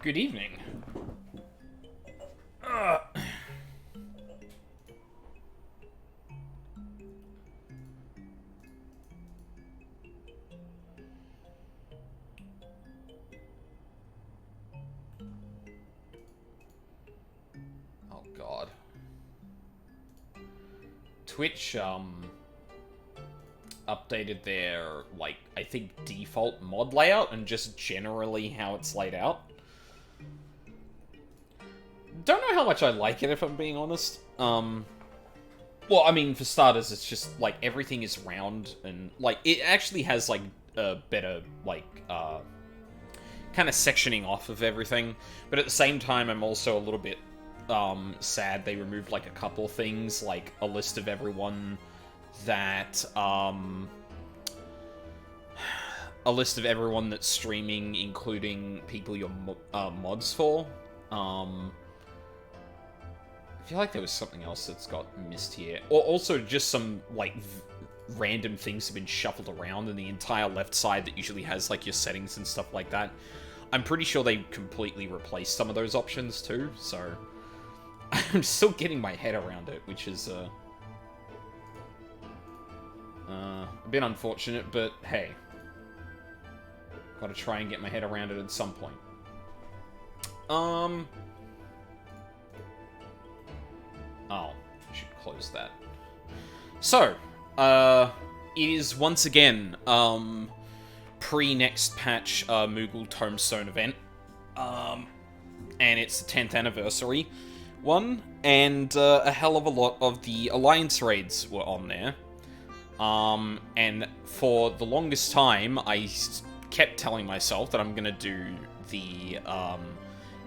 Good evening. Ugh. Oh god. Twitch, updated their, like, I think default mod layout and just generally how it's laid out. Don't know how much I like it, if I'm being honest. Well, I mean, for starters, it's just, like, everything is round, and, like, it actually has, like, a better, like, kind of sectioning off of everything. But at the same time, I'm also a little bit, sad they removed, like, a couple things, like, a list of everyone that, a list of everyone that's streaming, including people you're, mods for. I feel like there was something else that's got missed here. Or also just some, like, random things have been shuffled around in the entire left side that usually has, like, your settings and stuff like that. I'm pretty sure they completely replaced some of those options, too, so... I'm still getting my head around it, which is, a bit unfortunate, but hey. Gotta try and get my head around it at some point. Oh, I should close that. So, it is once again, pre-next patch, Moogle Tombstone event. And it's the 10th anniversary one, and, a hell of a lot of the Alliance raids were on there. And for the longest time, I kept telling myself that I'm gonna do the,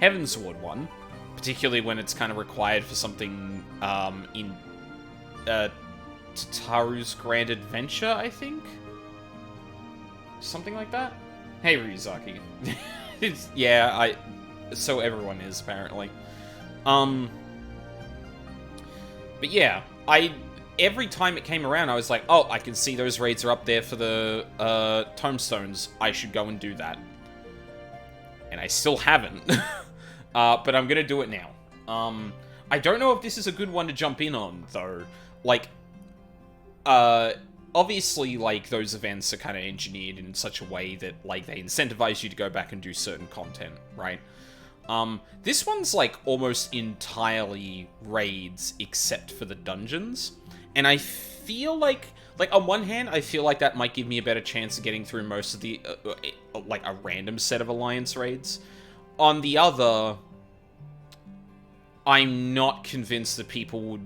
Heavensward one. Particularly when it's kind of required for something, in, Tataru's Grand Adventure, I think? Something like that? Hey, Ryuzaki. Yeah, so everyone is, apparently. But yeah, every time it came around, I was like, oh, I can see those raids are up there for the, Tombstones. I should go and do that. And I still haven't. But I'm gonna do it now. I don't know if this is a good one to jump in on, though. Like, obviously, like, those events are kind of engineered in such a way that, like, they incentivize you to go back and do certain content, right? This one's, like, almost entirely raids except for the dungeons. And I feel like, on one hand, I feel like that might give me a better chance of getting through most of the, like, a random set of Alliance raids. On the other, I'm not convinced that people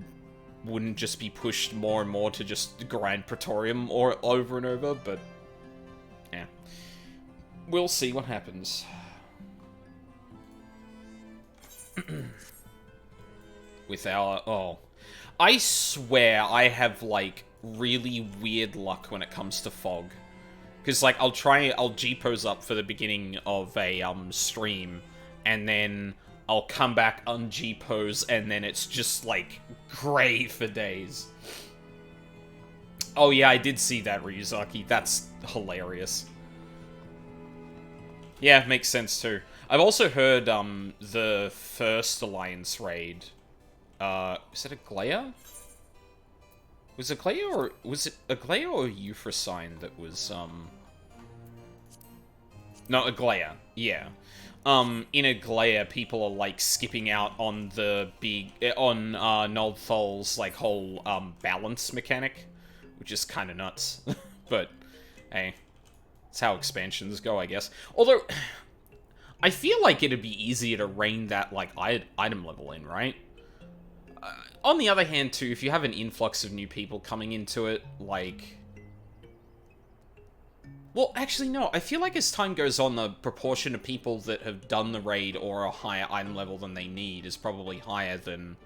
wouldn't just be pushed more and more to just grind Praetorium or over and over, but yeah. We'll see what happens. With our... oh. I swear I have, like, really weird luck when it comes to fog. Because, like, I'll G-pose up for the beginning of a, stream, and then I'll come back un-G-pose, and then it's just, like, grey for days. Oh yeah, I did see that, Ryuzaki. That's hilarious. Yeah, makes sense, too. I've also heard, the first Alliance raid, was it a Glea? Was it Glea or Euphrosyne that was, no, a Glea, yeah. In a Glea, people are, like, skipping out on the big, on, Noldthal's, like, whole, balance mechanic, which is kind of nuts. But, hey, it's how expansions go, I guess. Although, I feel like it'd be easier to rein that, like, item level in, right? On the other hand, too, if you have an influx of new people coming into it, like... well, actually, no. I feel like as time goes on, the proportion of people that have done the raid or a higher item level than they need is probably higher than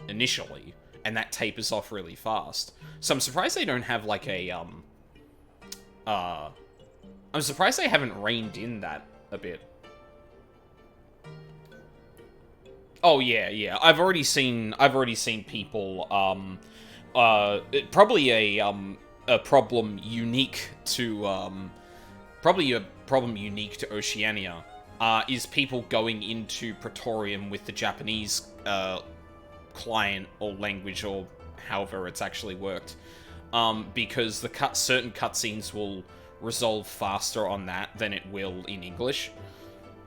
initially. And that tapers off really fast. So I'm surprised they don't have, like, a, I'm surprised they haven't reined in that a bit. Oh, yeah, yeah. I've already seen people, probably a problem unique to, probably a problem unique to Oceania, is people going into Praetorium with the Japanese client or language or however it's actually worked. Because the certain cutscenes will resolve faster on that than it will in English.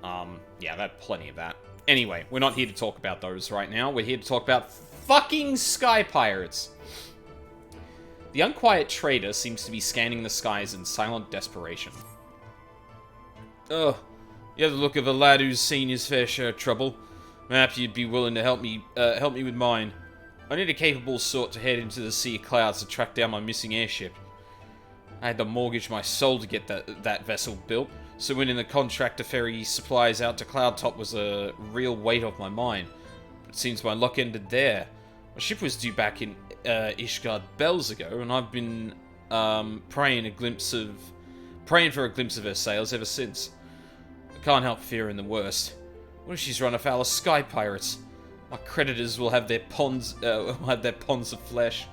Yeah, that plenty of that. Anyway, we're not here to talk about those right now. We're here to talk about fucking sky pirates. The unquiet trader seems to be scanning the skies in silent desperation. Oh, you have the look of a lad who's seen his fair share of trouble. Perhaps you'd be willing to help me with mine. I need a capable sort to head into the Sea of Clouds to track down my missing airship. I had to mortgage my soul to get that vessel built, so winning the contract to ferry supplies out to Cloudtop was a real weight off my mind. But it seems my luck ended there. My ship was due back in Ishgard bells ago, and I've been praying for a glimpse of her sails ever since. I can't help fearing the worst. What if she's run afoul of sky pirates? My creditors will have their ponds of flesh.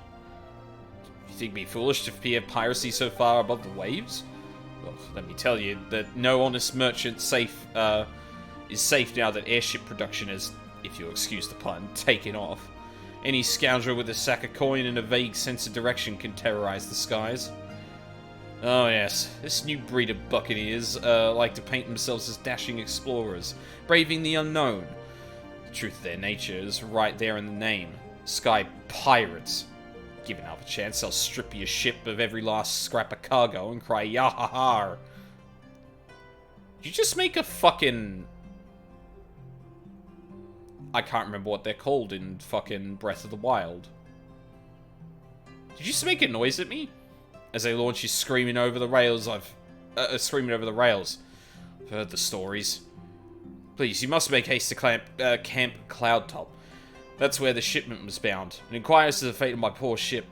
You think me foolish to fear piracy so far above the waves? Well, let me tell you that no honest merchant is safe now that airship production has, if you'll excuse the pun, taken off. Any scoundrel with a sack of coin and a vague sense of direction can terrorize the skies. Oh yes, this new breed of buccaneers like to paint themselves as dashing explorers, braving the unknown. The truth of their nature is right there in the name. Sky pirates. Given half a chance, they'll strip your ship of every last scrap of cargo and cry yah-ha-ha. Did you just make a fucking... I can't remember what they're called in fucking Breath of the Wild. Did you just make a noise at me? As they launch you screaming over the rails, screaming over the rails. I've heard the stories. Please, you must make haste to Camp Cloudtop. That's where the shipment was bound. And inquire as to the fate of my poor ship.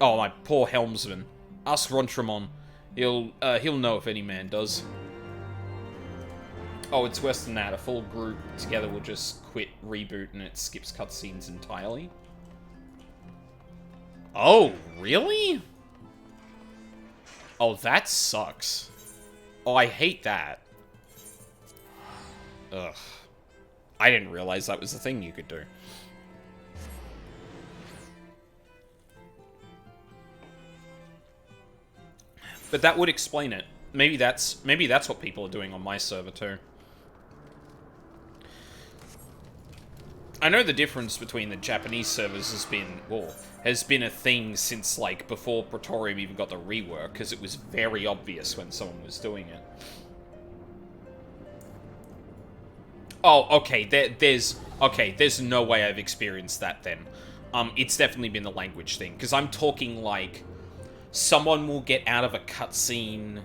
Oh, my poor helmsman. Ask Rontramon. He'll know if any man does. Oh, it's worse than that. A full group together will just quit, reboot, and it skips cutscenes entirely. Oh, really? Oh, that sucks. Oh, I hate that. Ugh. I didn't realize that was the thing you could do. But that would explain it. Maybe that's what people are doing on my server too. I know the difference between the Japanese servers has been a thing since, like, before Praetorium even got the rework, because it was very obvious when someone was doing it. Oh, okay, there's no way I've experienced that then. It's definitely been the language thing, because I'm talking, like, someone will get out of a cutscene,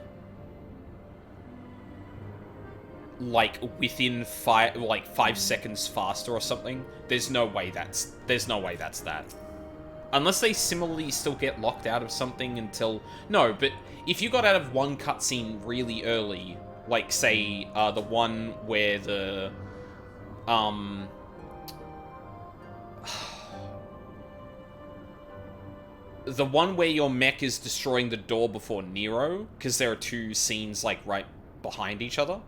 like, within 5 seconds faster or something. There's no way that's that. Unless they similarly still get locked out of something until... No, but if you got out of one cutscene really early, like, say, the one where the... the one where your mech is destroying the door before Nero, because there are two scenes, like, right behind each other.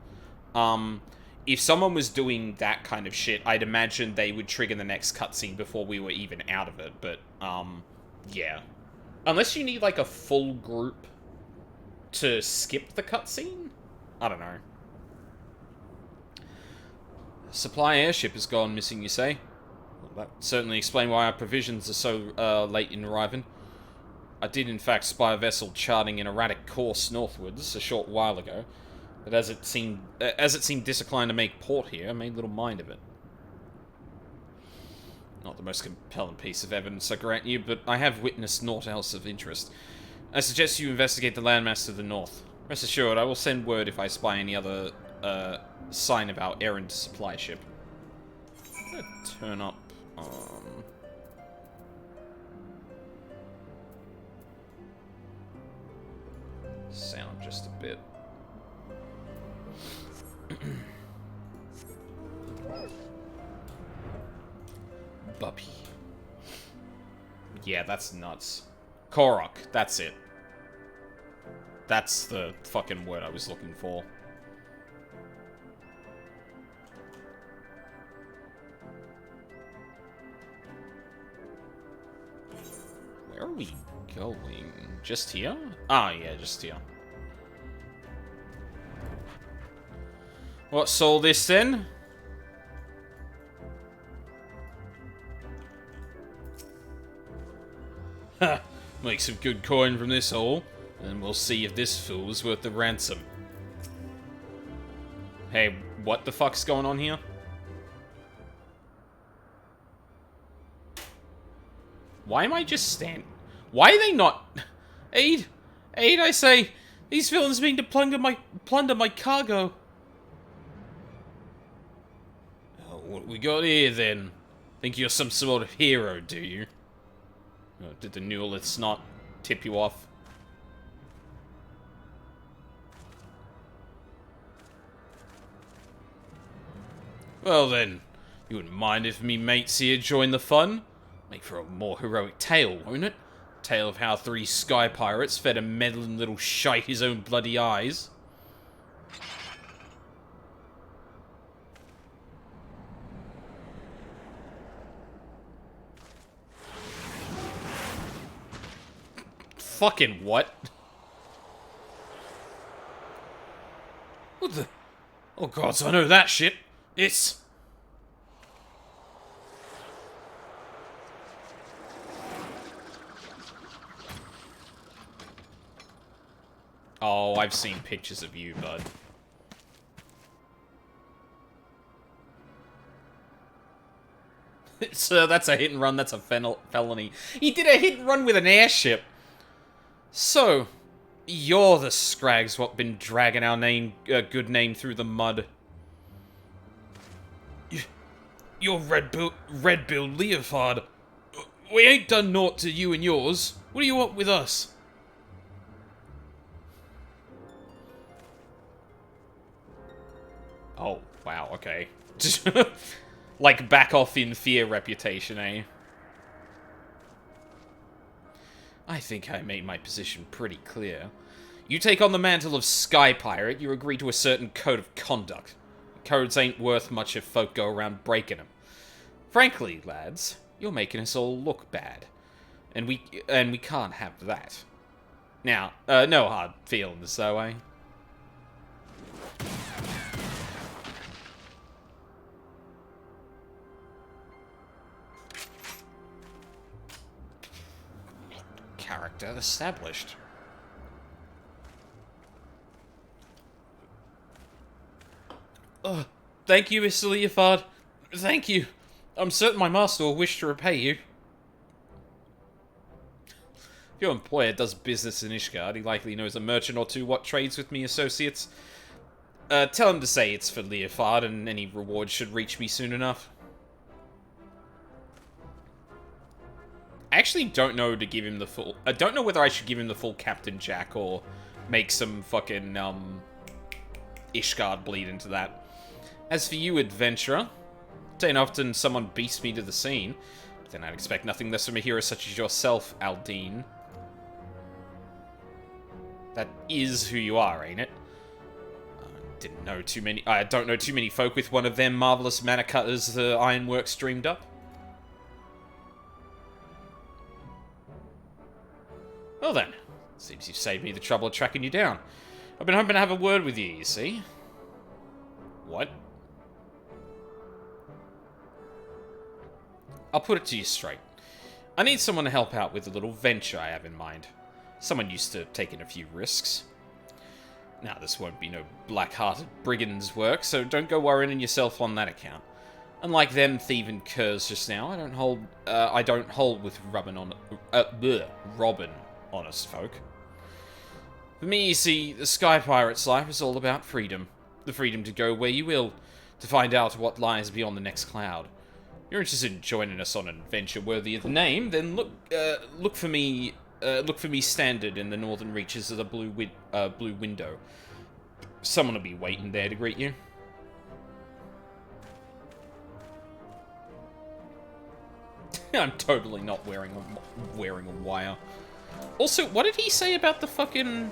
If someone was doing that kind of shit, I'd imagine they would trigger the next cutscene before we were even out of it, but, yeah. Unless you need, like, a full group to skip the cutscene? I don't know. Supply airship has gone missing, you say? Well, that certainly explains why our provisions are so, late in arriving. I did, in fact, spy a vessel charting an erratic course northwards a short while ago. But as it seemed disinclined to make port here, I made little mind of it. Not the most compelling piece of evidence, I grant you, but I have witnessed naught else of interest. I suggest you investigate the landmass to the north. Rest assured, I will send word if I spy any other sign of our errant supply ship. I'm gonna turn up sound just a bit. Buppy. Yeah, that's nuts. Korok, that's it. That's the fucking word I was looking for. going? Just here? Ah, yeah, just here. What's all this then? Ha! Make some good coin from this hole, and we'll see if this fool's worth the ransom. Hey, what the fuck's going on here? Why am I just standing? Why are they not... Aid! Aid, I say! These villains mean to plunder my cargo! Oh, what we got here, then? Think you're some sort of hero, do you? Oh, did the Neoliths not tip you off? Well then, you wouldn't mind if me mates here join the fun? Make for a more heroic tale, won't it? Tale of how 3 sky pirates fed a meddling little shite his own bloody eyes. Fucking what? What the? Oh gods, I know that shit. It's... Oh, I've seen pictures of you, bud. Sir, that's a hit and run, that's a felony. He did a hit and run with an airship! So, you're the scrags what been dragging our good name through the mud. You're Red-Billed Leofard. We ain't done naught to you and yours. What do you want with us? Oh, wow, okay. Like, back off in fear reputation, eh? I think I made my position pretty clear. You take on the mantle of Sky Pirate, you agree to a certain code of conduct. Codes ain't worth much if folk go around breaking them. Frankly, lads, you're making us all look bad. And we can't have that. Now, no hard feelings, though, eh? Character established. Thank you, Mr. Leofard. Thank you. I'm certain my master will wish to repay you. If your employer does business in Ishgard, he likely knows a merchant or two what trades with me associates. Tell him to say it's for Leofard, and any reward should reach me soon enough. I actually don't know to give him the full... I don't know whether I should give him the full Captain Jack or make some fucking, Ishgard bleed into that. As for you, adventurer, it ain't often someone beats me to the scene, but then I'd expect nothing less from a hero such as yourself, Aldine. That is who you are, ain't it? I don't know too many folk with one of them marvelous mana cutters the ironworks dreamed up. Well then, seems you've saved me the trouble of tracking you down. I've been hoping to have a word with you, you see. What? I'll put it to you straight. I need someone to help out with a little venture I have in mind. Someone used to taking a few risks. Now, this won't be no black-hearted brigand's work, so don't go worrying yourself on that account. Unlike them thieving curs just now, I don't hold with Robin, honest folk. For me, you see, the Sky Pirate's life is all about freedom. The freedom to go where you will, to find out what lies beyond the next cloud. If you're interested in joining us on an adventure worthy of the name, then look for me standard in the northern reaches of the blue window. Someone will be waiting there to greet you. I'm totally not wearing a wire. Also, what did he say about the fucking...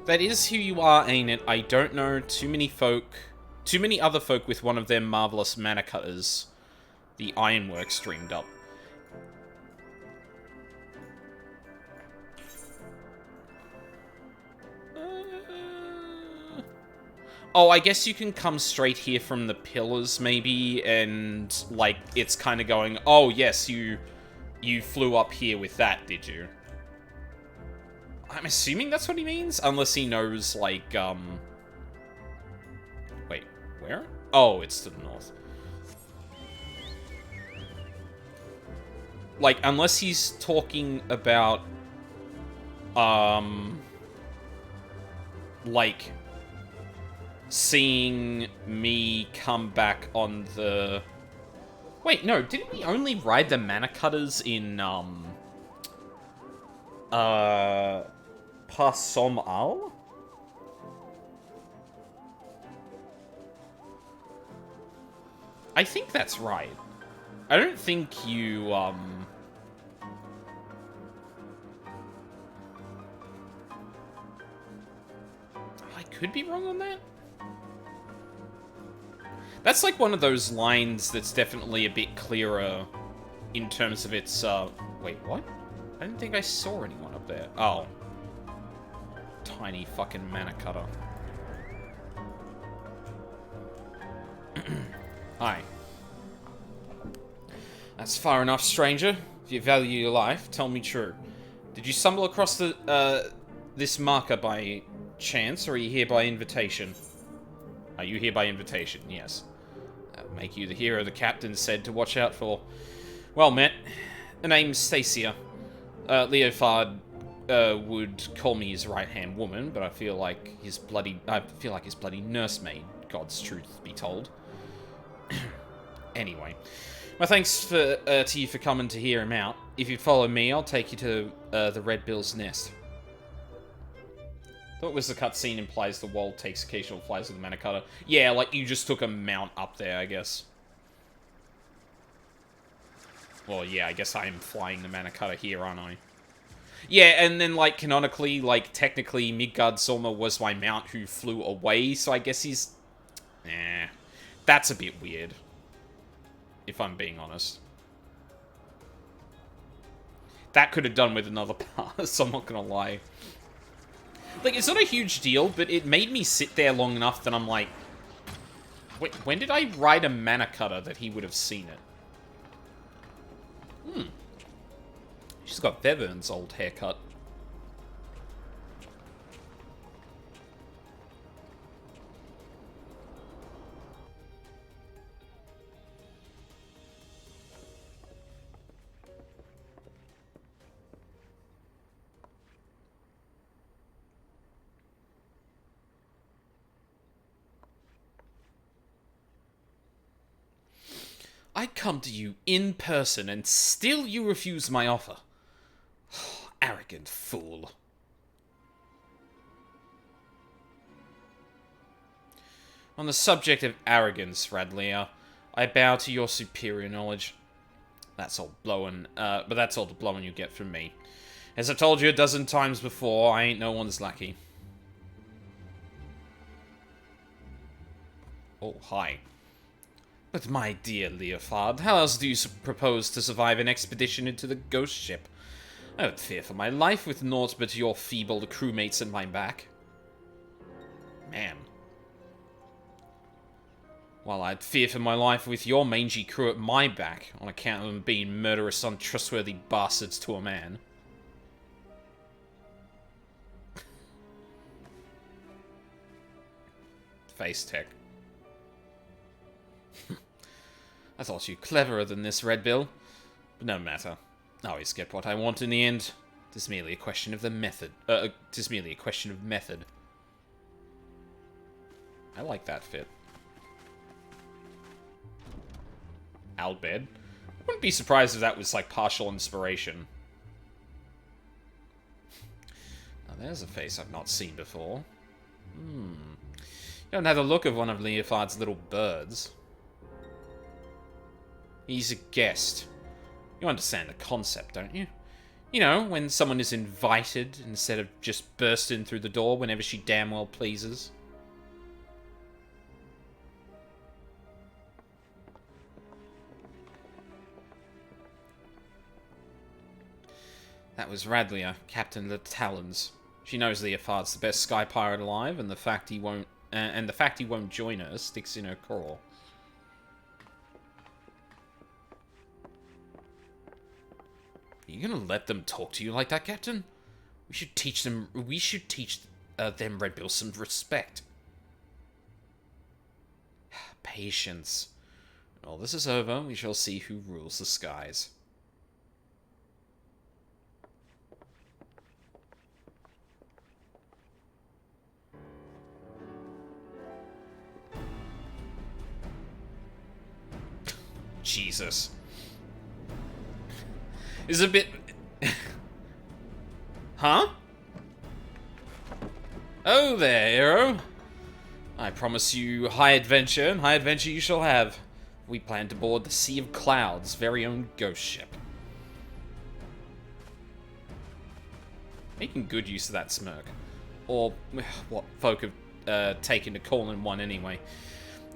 That is who you are, ain't it? I don't know too many other folk with one of them marvelous mana cutters the ironworks dreamed up. Oh, I guess you can come straight here from the pillars, maybe, and, like, it's kind of going, oh, yes, you flew up here with that, did you? I'm assuming that's what he means, unless he knows, like, Wait, where? Oh, it's to the north. Like, unless he's talking about, like, seeing me come back on the... Wait, no, didn't we only ride the mana cutters in, Passom Al? I think that's right. I don't think you, I could be wrong on that? That's like one of those lines that's definitely a bit clearer in terms of its, wait, what? I didn't think I saw anyone up there. Oh. Tiny fucking mana cutter. Hi. That's far enough, stranger. If you value your life, tell me true. Did you stumble across the, this marker by chance, or are you here by invitation? Are you here by invitation? Yes. That'll make you the hero the captain said to watch out for. Well met. The name's Stacia. Leofard would call me his right-hand woman, but I feel like his bloody nursemaid, God's truth be told. Anyway, my thanks to you for coming to hear him out. If you follow me, I'll take you to the Red Bill's nest. Thought was the cutscene implies the wall takes occasional flies with the mana cutter. Yeah, like you just took a mount up there, I guess. Well, yeah, I guess I am flying the mana cutter here, aren't I? Yeah, and then, like, canonically, like, technically, Midgard Solmer was my mount who flew away, so I guess he's... that's a bit weird. If I'm being honest. That could have done with another pass, I'm not gonna lie. Like, it's not a huge deal, but it made me sit there long enough that I'm like... Wait, when did I ride a mana cutter that he would have seen it? She's got Bevern's old haircut. I come to you in person, and still you refuse my offer. Arrogant fool. On the subject of arrogance, Radlia, I bow to your superior knowledge. That's all blowing, but that's all the blowing you get from me. As I've told you a dozen times before, I ain't no one's lackey. Oh, hi. But my dear Leofard, how else do you propose to survive an expedition into the ghost ship? I would fear for my life with naught but your feeble crewmates at my back. Man. While I'd fear for my life with your mangy crew at my back, on account of them being murderous, untrustworthy bastards to a man. Face tech. I thought you cleverer than this, Red Bill. But no matter. I always get what I want in the end. 'Tis merely a question of the method. 'Tis merely a question of method. I like that fit. Albed. Wouldn't be surprised if that was, like, partial inspiration. Now, there's a face I've not seen before. You don't have the look of one of Leofard's little birds. He's a guest. You understand the concept, don't you? You know, when someone is invited instead of just bursting through the door whenever she damn well pleases. That was Radlia, Captain of the Talons. She knows Leofard's the best sky pirate alive, and the fact he won't and the fact he won't join her sticks in her craw. Are you gonna let them talk to you like that, Captain? We should teach them. We should teach them Red Bills some respect. Patience. When all this is over, we shall see who rules the skies. Jesus. Is a bit... Huh? Oh there, hero. I promise you high adventure, and high adventure you shall have. We plan to board the Sea of Clouds' very own ghost ship. Making good use of that smirk. Or what folk have taken to calling one anyway.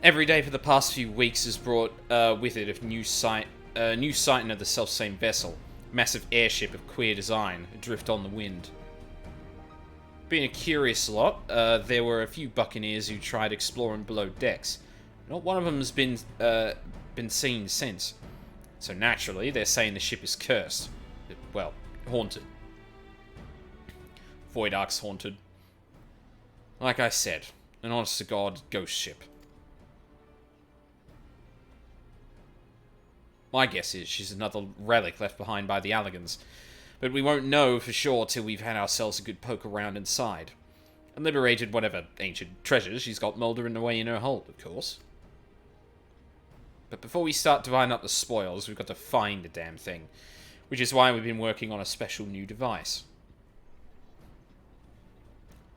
Every day for the past few weeks has brought with it a new sighting of the self-same vessel. Massive airship of queer design, adrift on the wind. Being a curious lot, there were a few buccaneers who tried exploring below decks. Not one of them has been seen since. So naturally, they're saying the ship is cursed. Well, haunted. Void Ark's haunted. Like I said, an honest-to-God ghost ship. My guess is she's another relic left behind by the Alligans, but we won't know for sure till we've had ourselves a good poke around inside. And liberated whatever ancient treasures she's got mouldering away in her hold, of course. But before we start dividing up the spoils, we've got to find the damn thing, which is why we've been working on a special new device.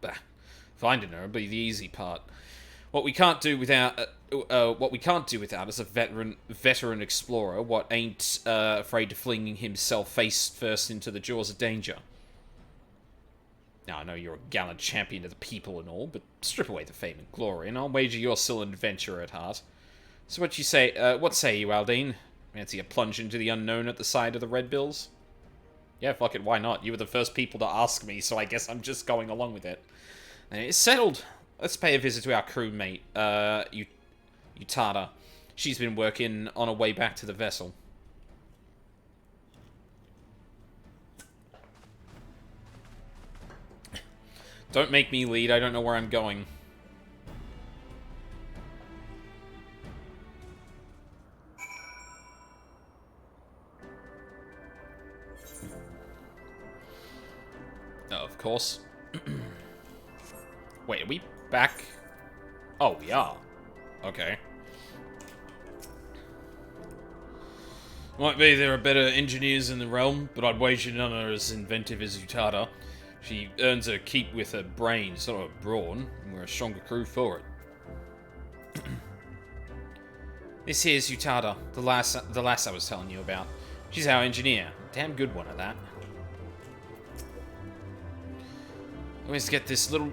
Bah, finding her will be the easy part. What we can't do without is a veteran explorer. What ain't afraid of flinging himself face first into the jaws of danger. Now I know you're a gallant champion of the people and all, but strip away the fame and glory, and I'll wager you're still an adventurer at heart. So what say you, Aldine? Fancy a plunge into the unknown at the side of the Red Bills? Yeah, fuck it, why not? You were the first people to ask me, so I guess I'm just going along with it. And it's settled. Let's pay a visit to our crewmate, Utada. She's been working on her way back to the vessel. Don't make me lead, I don't know where I'm going. Oh, of course. Wait, are we back? Oh, we are. Okay. Might be there are better engineers in the realm, but I'd wager none are as inventive as Utada. She earns her keep with her brains, not her brawn, and we're a stronger crew for it. This here's Utada, the lass I was telling you about. She's our engineer. Damn good one at that. I always get this little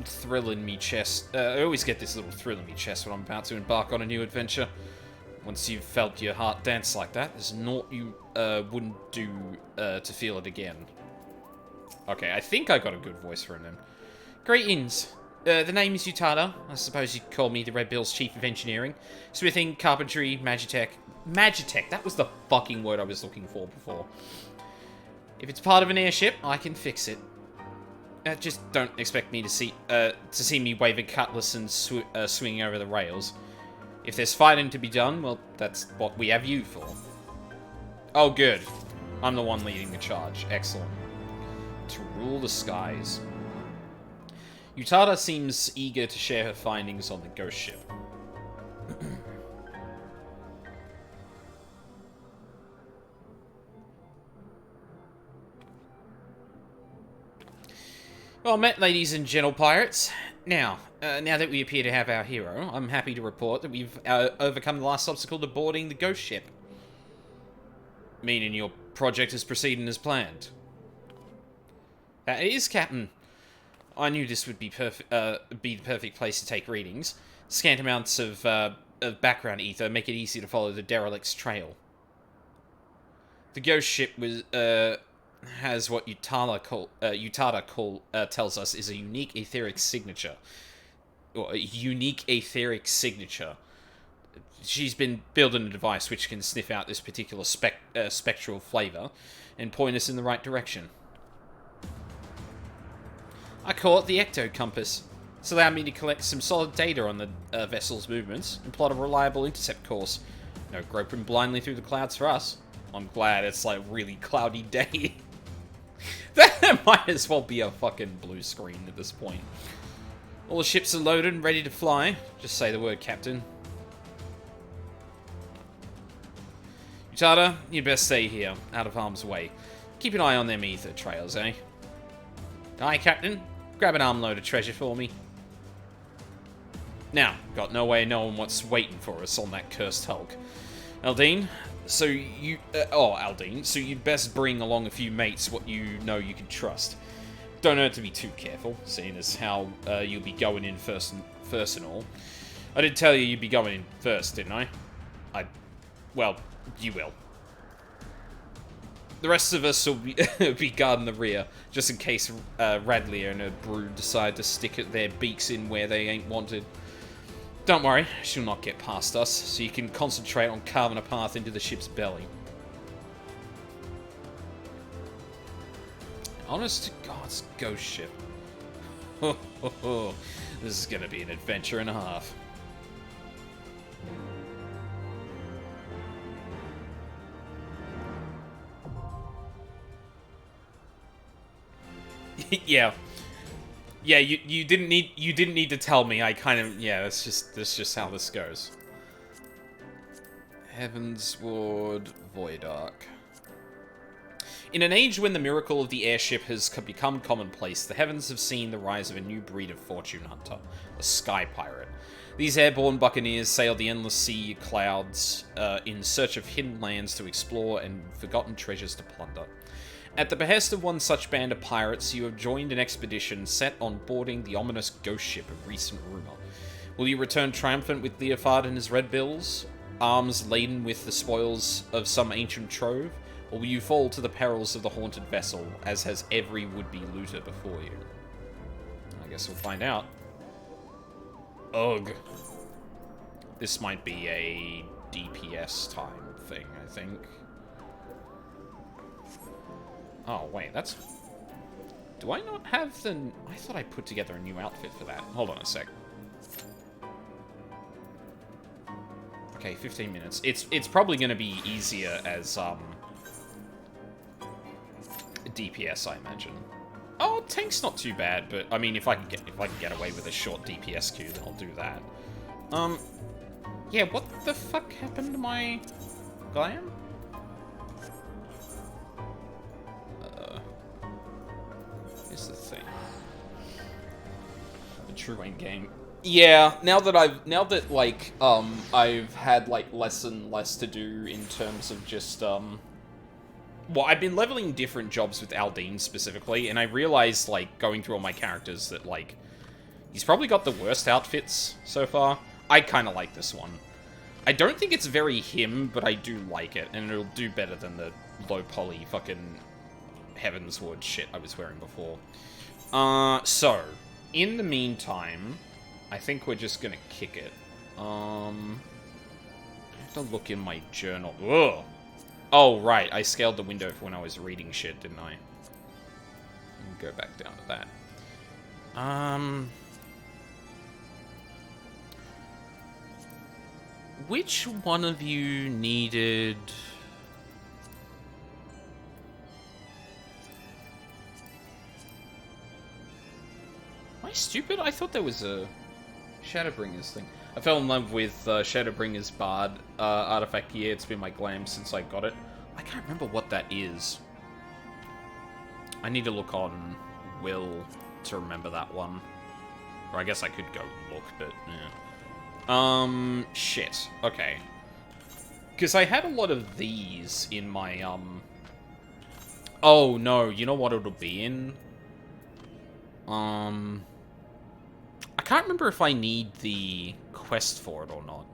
thrill in me chest. I always get this little thrill in me chest when I'm about to embark on a new adventure. Once you've felt your heart dance like that, there's naught you wouldn't do to feel it again. Okay, I think I got a good voice for him then. Greetings. The name is Utada. I suppose you'd call me the Red Bill's Chief of Engineering. Smithing, carpentry, magitech. Magitech, that was the fucking word I was looking for before. If it's part of an airship, I can fix it. Just don't expect me to see me waving cutlass and swinging over the rails. If there's fighting to be done, well, that's what we have you for. Oh, good. I'm the one leading the charge. Excellent. To rule the skies. Utada seems eager to share her findings on the ghost ship. Well met, ladies and gentle pirates. Now that we appear to have our hero, I'm happy to report that we've overcome the last obstacle to boarding the ghost ship. Meaning your project is proceeding as planned. It is, Captain. I knew this would be the perfect place to take readings. Scant amounts of background ether make it easy to follow the derelict's trail. The ghost ship has what Utada tells us is a unique etheric signature. or a unique etheric signature. She's been building a device which can sniff out this particular spectral flavor and point us in the right direction. I call it the Ecto Compass. It's allowed me to collect some solid data on the vessel's movements and plot a reliable intercept course. No groping blindly through the clouds for us. I'm glad it's like really cloudy day. That might as well be a fucking blue screen at this point. All the ships are loaded and ready to fly. Just say the word, Captain. Utada, you'd best stay here, out of harm's way. Keep an eye on them ether trails, eh? Aye, Captain. Grab an armload of treasure for me. Now, got no way of knowing what's waiting for us on that cursed hulk. Aldine, so you'd best bring along a few mates what you know you can trust. Don't hurt to be too careful, seeing as how you'll be going in first and all. I did tell you you'd be going in first, didn't I? Well, you will. The rest of us will be guarding the rear, just in case Radley and her brood decide to stick their beaks in where they ain't wanted. Don't worry, she'll not get past us, so you can concentrate on carving a path into the ship's belly. Honest to God's ghost ship. This is gonna be an adventure and a half. Yeah. Yeah, you didn't need to tell me. I kind of, yeah, that's just how this goes. Heavensward Voidark. In an age when the miracle of the airship has become commonplace, the heavens have seen the rise of a new breed of fortune hunter, a sky pirate. These airborne buccaneers sail the endless sea clouds in search of hidden lands to explore and forgotten treasures to plunder. At the behest of one such band of pirates, you have joined an expedition set on boarding the ominous ghost ship of recent rumor. Will you return triumphant with Leofard and his red bills, arms laden with the spoils of some ancient trove, or will you fall to the perils of the haunted vessel, as has every would-be looter before you? I guess we'll find out. Ugh. This might be a DPS time thing, I think. Oh, wait, that's... Do I not have the... I thought I put together a new outfit for that. Hold on a sec. Okay, 15 minutes. It's probably going to be easier as, DPS, I imagine. Oh, tank's not too bad, but, I mean, if I can get away with a short DPS queue, then I'll do that. Yeah, what the fuck happened to my... glam? Is the thing. The true end game. Yeah, now that I've had like less and less to do in terms of just well, I've been leveling different jobs with Aldine specifically, and I realized like going through all my characters that like he's probably got the worst outfits so far. I kind of like this one. I don't think it's very him, but I do like it, and it'll do better than the low poly fucking Heavensward shit I was wearing before. So, in the meantime, I think we're just gonna kick it. I have to look in my journal. Ugh! Oh, right, I scaled the window for when I was reading shit, didn't I? Go back down to that. Which one of you needed... Am I stupid? I thought there was a Shadowbringers thing. I fell in love with Shadowbringers Bard artifact. Yeah, it's been my glam since I got it. I can't remember what that is. I need to look on Will to remember that one. Or I guess I could go look, but yeah. Shit. Okay. Because I had a lot of these in my, Oh, no. You know what it'll be in? I can't remember if I need the quest for it or not.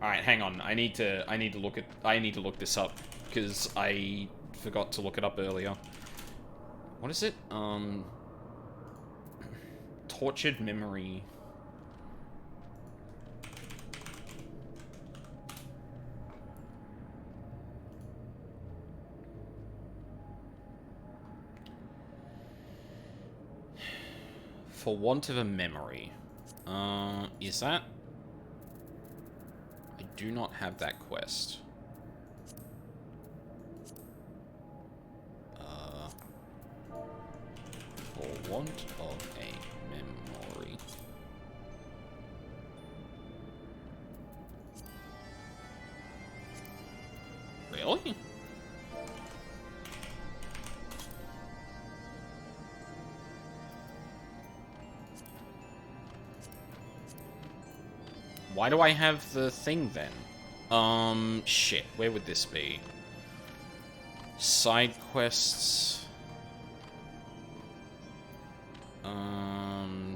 Alright, hang on. I need to look this up because I forgot to look it up earlier. What is it? tortured memory. For want of a memory. Is that... I do not have that quest. For want of a memory. Really? Why do I have the thing then? Shit. Where would this be? Side quests.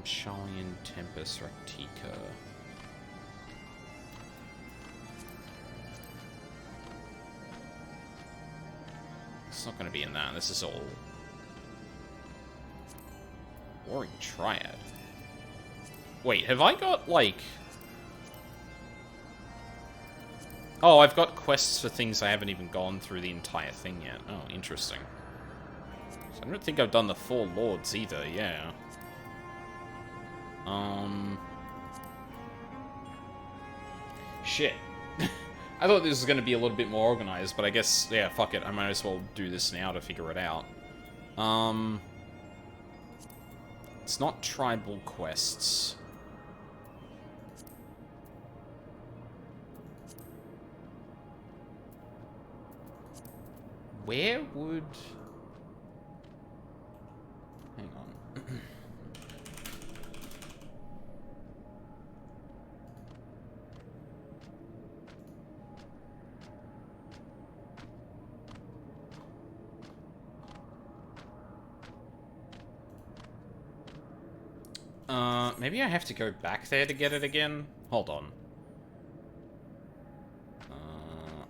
Shalian Tempest Rectica. It's not gonna be in that. This is all... Warring Triad. Wait, have I got, like... Oh, I've got quests for things I haven't even gone through the entire thing yet. Oh, interesting. So I don't think I've done the 4 Lords either, yeah. Shit. I thought this was going to be a little bit more organized, but I guess, yeah, fuck it. I might as well do this now to figure it out. It's not tribal quests. Where would... Hang on. Maybe I have to go back there to get it again? Hold on.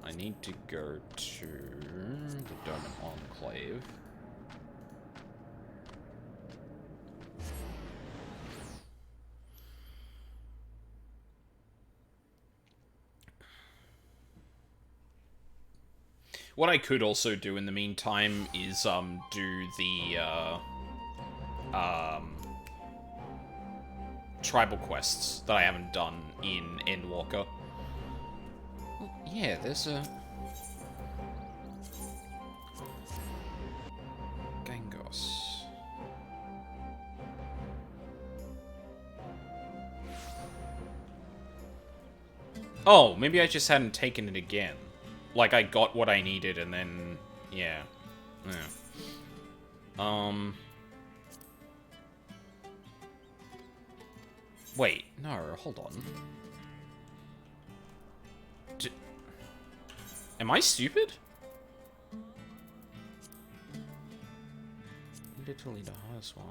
I need to go to the Doman Enclave. What I could also do in the meantime is, do the, tribal quests that I haven't done in Endwalker. Oh, yeah, there's a... Gangos. Oh, maybe I just hadn't taken it again. Like, I got what I needed and then... Yeah. Wait, no, hold on. Am I stupid? Literally the highest one.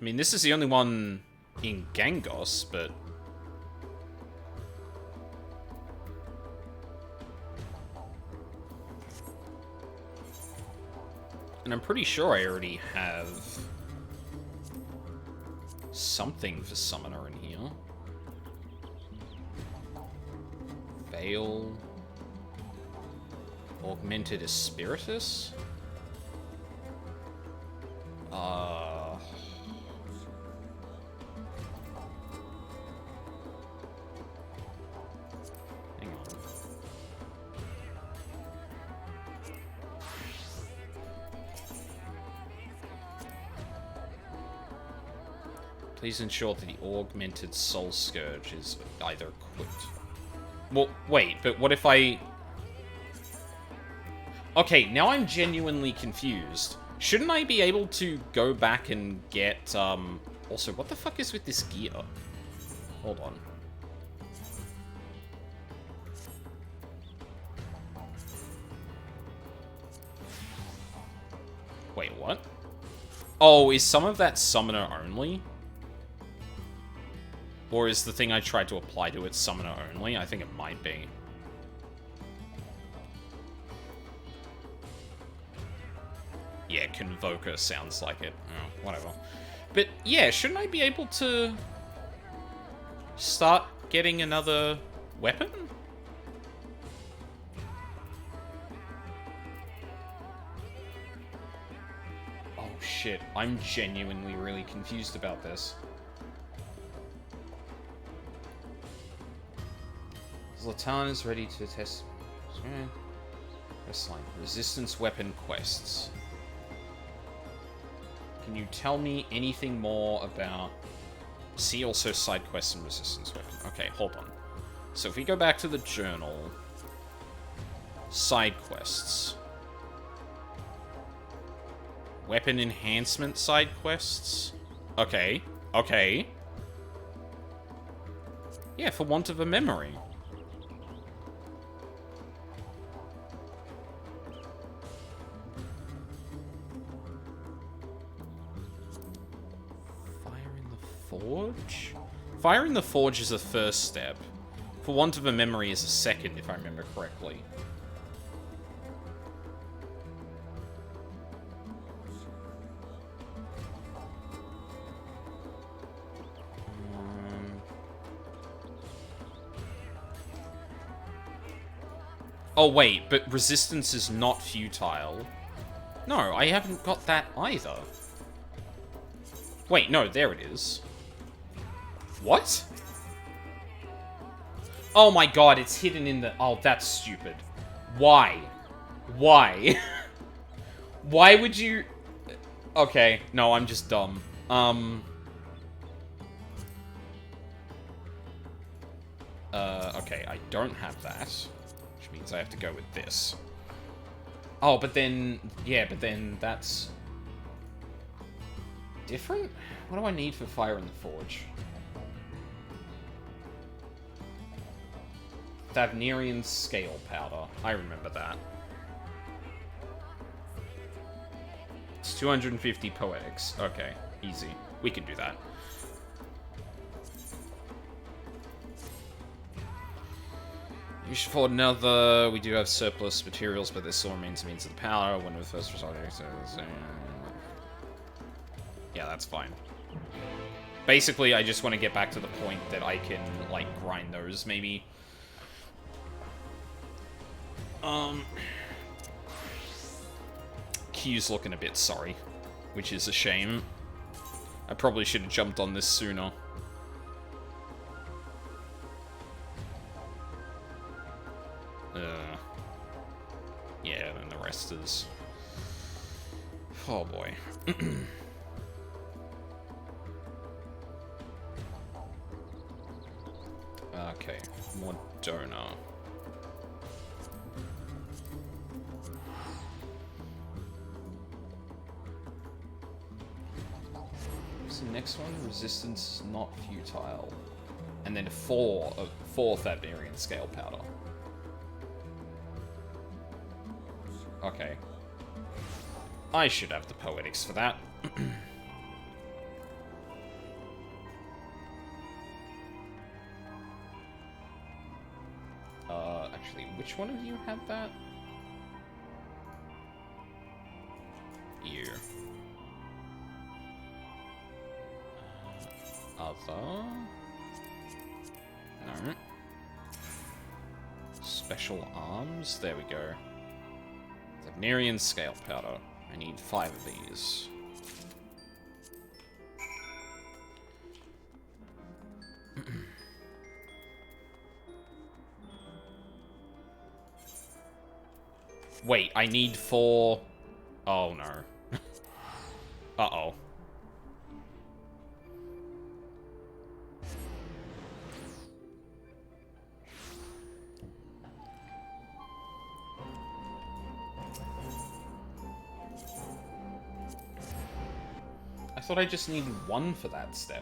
I mean, this is the only one in Gangos, but... And I'm pretty sure I already have... something for Summoner in here. Veil. Augmented Espiritus? Hang on. Please ensure that the Augmented Soul Scourge is either equipped. Well, wait, but what if I... Okay, now I'm genuinely confused. Shouldn't I be able to go back and get, Also, what the fuck is with this gear? Hold on. Wait, what? Oh, is some of that Summoner only? Or is the thing I tried to apply to it Summoner only? I think it might be. Yeah, Convoker sounds like it. Oh, whatever. But yeah, shouldn't I be able to start getting another weapon? Oh shit, I'm genuinely really confused about this. Zlatan is ready to test... Quest line. Resistance weapon quests. Can you tell me anything more about... See also side quests and resistance weapon. Okay, hold on. So if we go back to the journal... Side quests. Weapon enhancement side quests? Okay. Okay. Yeah, for want of a memory. Forge? Fire in the Forge is a first step. For want of a memory is a second, if I remember correctly. Oh wait, but resistance is not futile. No, I haven't got that either. Wait, no, there it is. What? Oh my god, it's hidden in the... Oh, that's stupid. Why? Why? Why would you... Okay, no, I'm just dumb. Okay, I don't have that. Which means I have to go with this. Oh, but then... Yeah, but then that's... different? What do I need for Fire in the Forge? Thavnerian Scale Powder. I remember that. It's 250 Poetics. Okay, easy. We can do that. You should afford another. We do have surplus materials, but this still remains a means of the power. When we first resolve it. Yeah, that's fine. Basically, I just want to get back to the point that I can, like, grind those, maybe. Q's looking a bit sorry, which is a shame. I probably should have jumped on this sooner. Yeah, and the rest is... Oh boy. Okay, Modona. What's the next one? Resistance not futile. And then fourth Thavnerian Scale Powder. Okay. I should have the Poetics for that. Actually, which one of you had that? You. Other? No. Special arms? There we go. Thavnerian Scale Powder. I need 5 of these. Wait, I need 4... Oh, no. Uh-oh. I thought I just needed 1 for that step.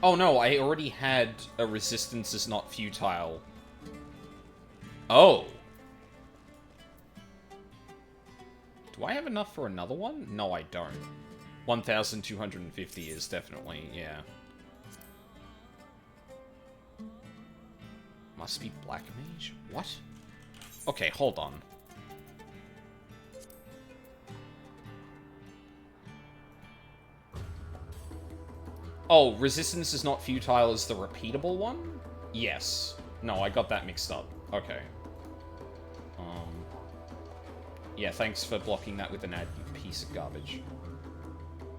Oh no, I already had a resistance is not futile. Oh. Do I have enough for another one? No, I don't. 1,250 is definitely, yeah. Must be Black Mage? What? Okay, hold on. Oh, resistance is not futile is the repeatable one? Yes. No, I got that mixed up. Okay. Yeah, thanks for blocking that with an ad, you piece of garbage.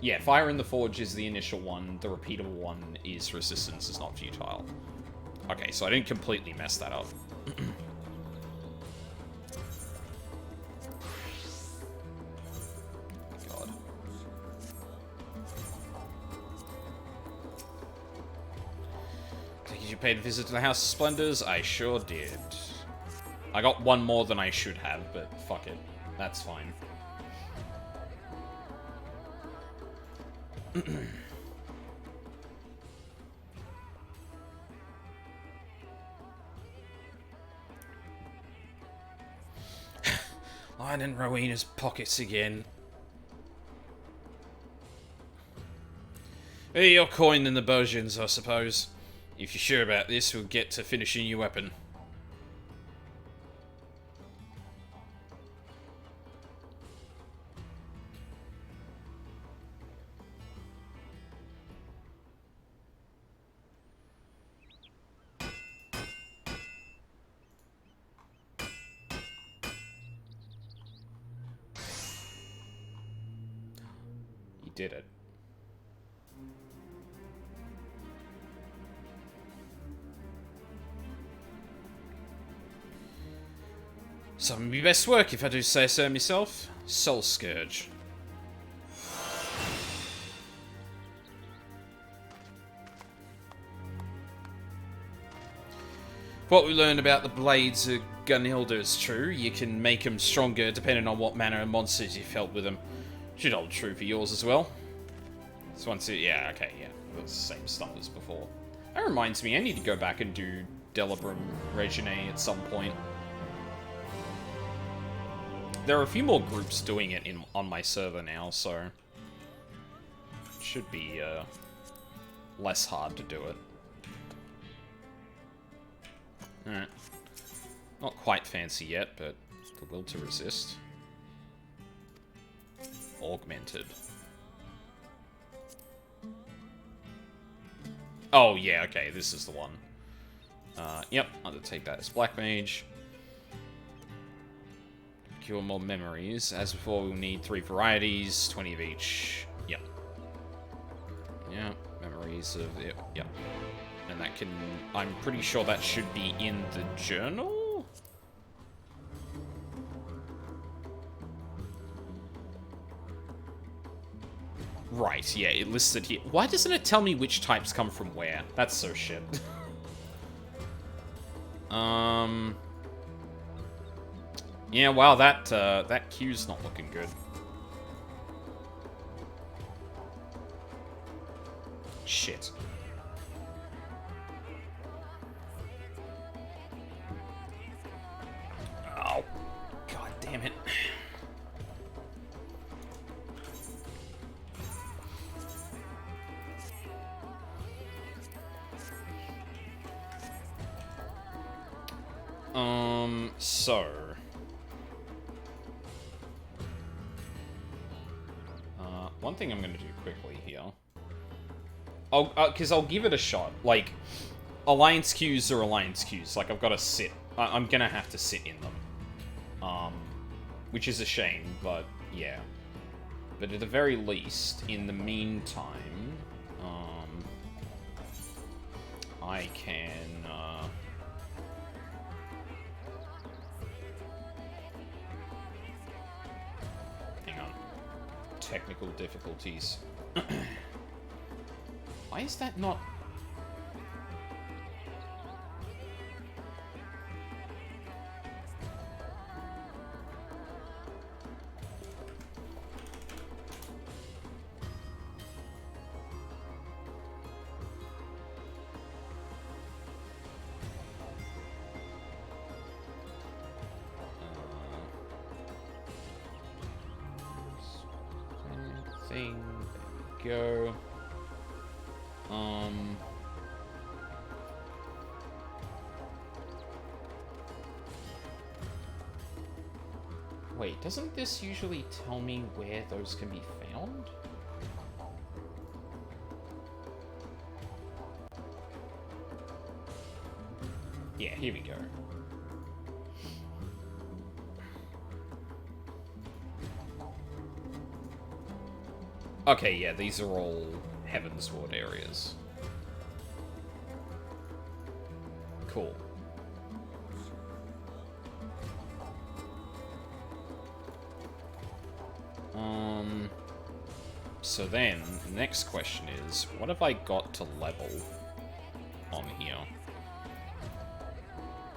Yeah, Fire in the Forge is the initial one. The repeatable one is resistance is not futile. Okay, so I didn't completely mess that up. God. Did you pay a visit to the House of Splendors? I sure did. I got one more than I should have, but fuck it. That's fine. Lying in Rowena's pockets again. Hey, your coin in the Bojans, I suppose. If you're sure about this, we'll get to finishing your weapon. You did it. Some of my best work, if I do say so myself. Soul Scourge. What we learned about the blades of Gunhilda is true. You can make them stronger depending on what manner of monsters you felt with them. Should hold true for yours as well. So once it, yeah, okay, yeah. That's the same stuff as before. That reminds me, I need to go back and do Delibrum Regine at some point. There are a few more groups doing it on my server now, so it should be less hard to do it. Alright. Not quite fancy yet, but the will to resist. Augmented. Oh, yeah, okay, this is the one. Yep, I'll take that as Black Mage. Cure more memories. As before, we'll need 3 varieties, 20 of each. Yep. Yeah, memories of... Yep. And that can... I'm pretty sure that should be in the journal? Right, yeah, it listed here. Why doesn't it tell me which types come from where? That's so shit. Yeah, wow, that queue's not looking good. Shit. Oh, god damn it. So... one thing I'm gonna do quickly here... because I'll give it a shot. Like, Alliance queues are Alliance queues. Like, I've got to sit... I'm gonna have to sit in them. Which is a shame, but yeah. But at the very least, in the meantime... I can... hang on. Technical difficulties. Why is that not... thing. There we go. Wait, doesn't this usually tell me where those can be found? Yeah, here we go. Okay, yeah, these are all Heavensward areas. Cool. So then, the next question is, what have I got to level on here?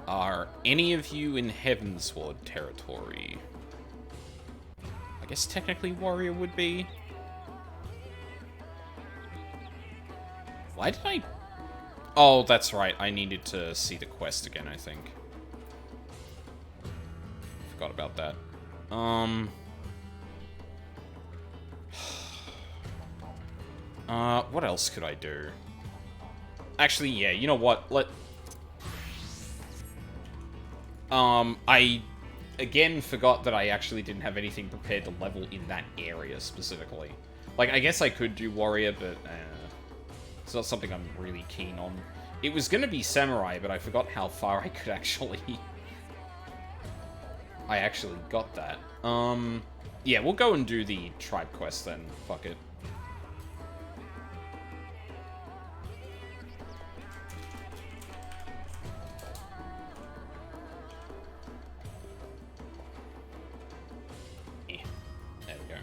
Are any of you in Heavensward territory? I guess technically Warrior would be. Why did I... Oh, that's right. I needed to see the quest again, I think. Forgot about that. What else could I do? Actually, yeah, you know what? I, again, forgot that I actually didn't have anything prepared to level in that area specifically. Like, I guess I could do Warrior, but, it's not something I'm really keen on. It was gonna be Samurai, but I forgot how far I could actually... I actually got that. Yeah, we'll go and do the tribe quest then. Fuck it. There we go.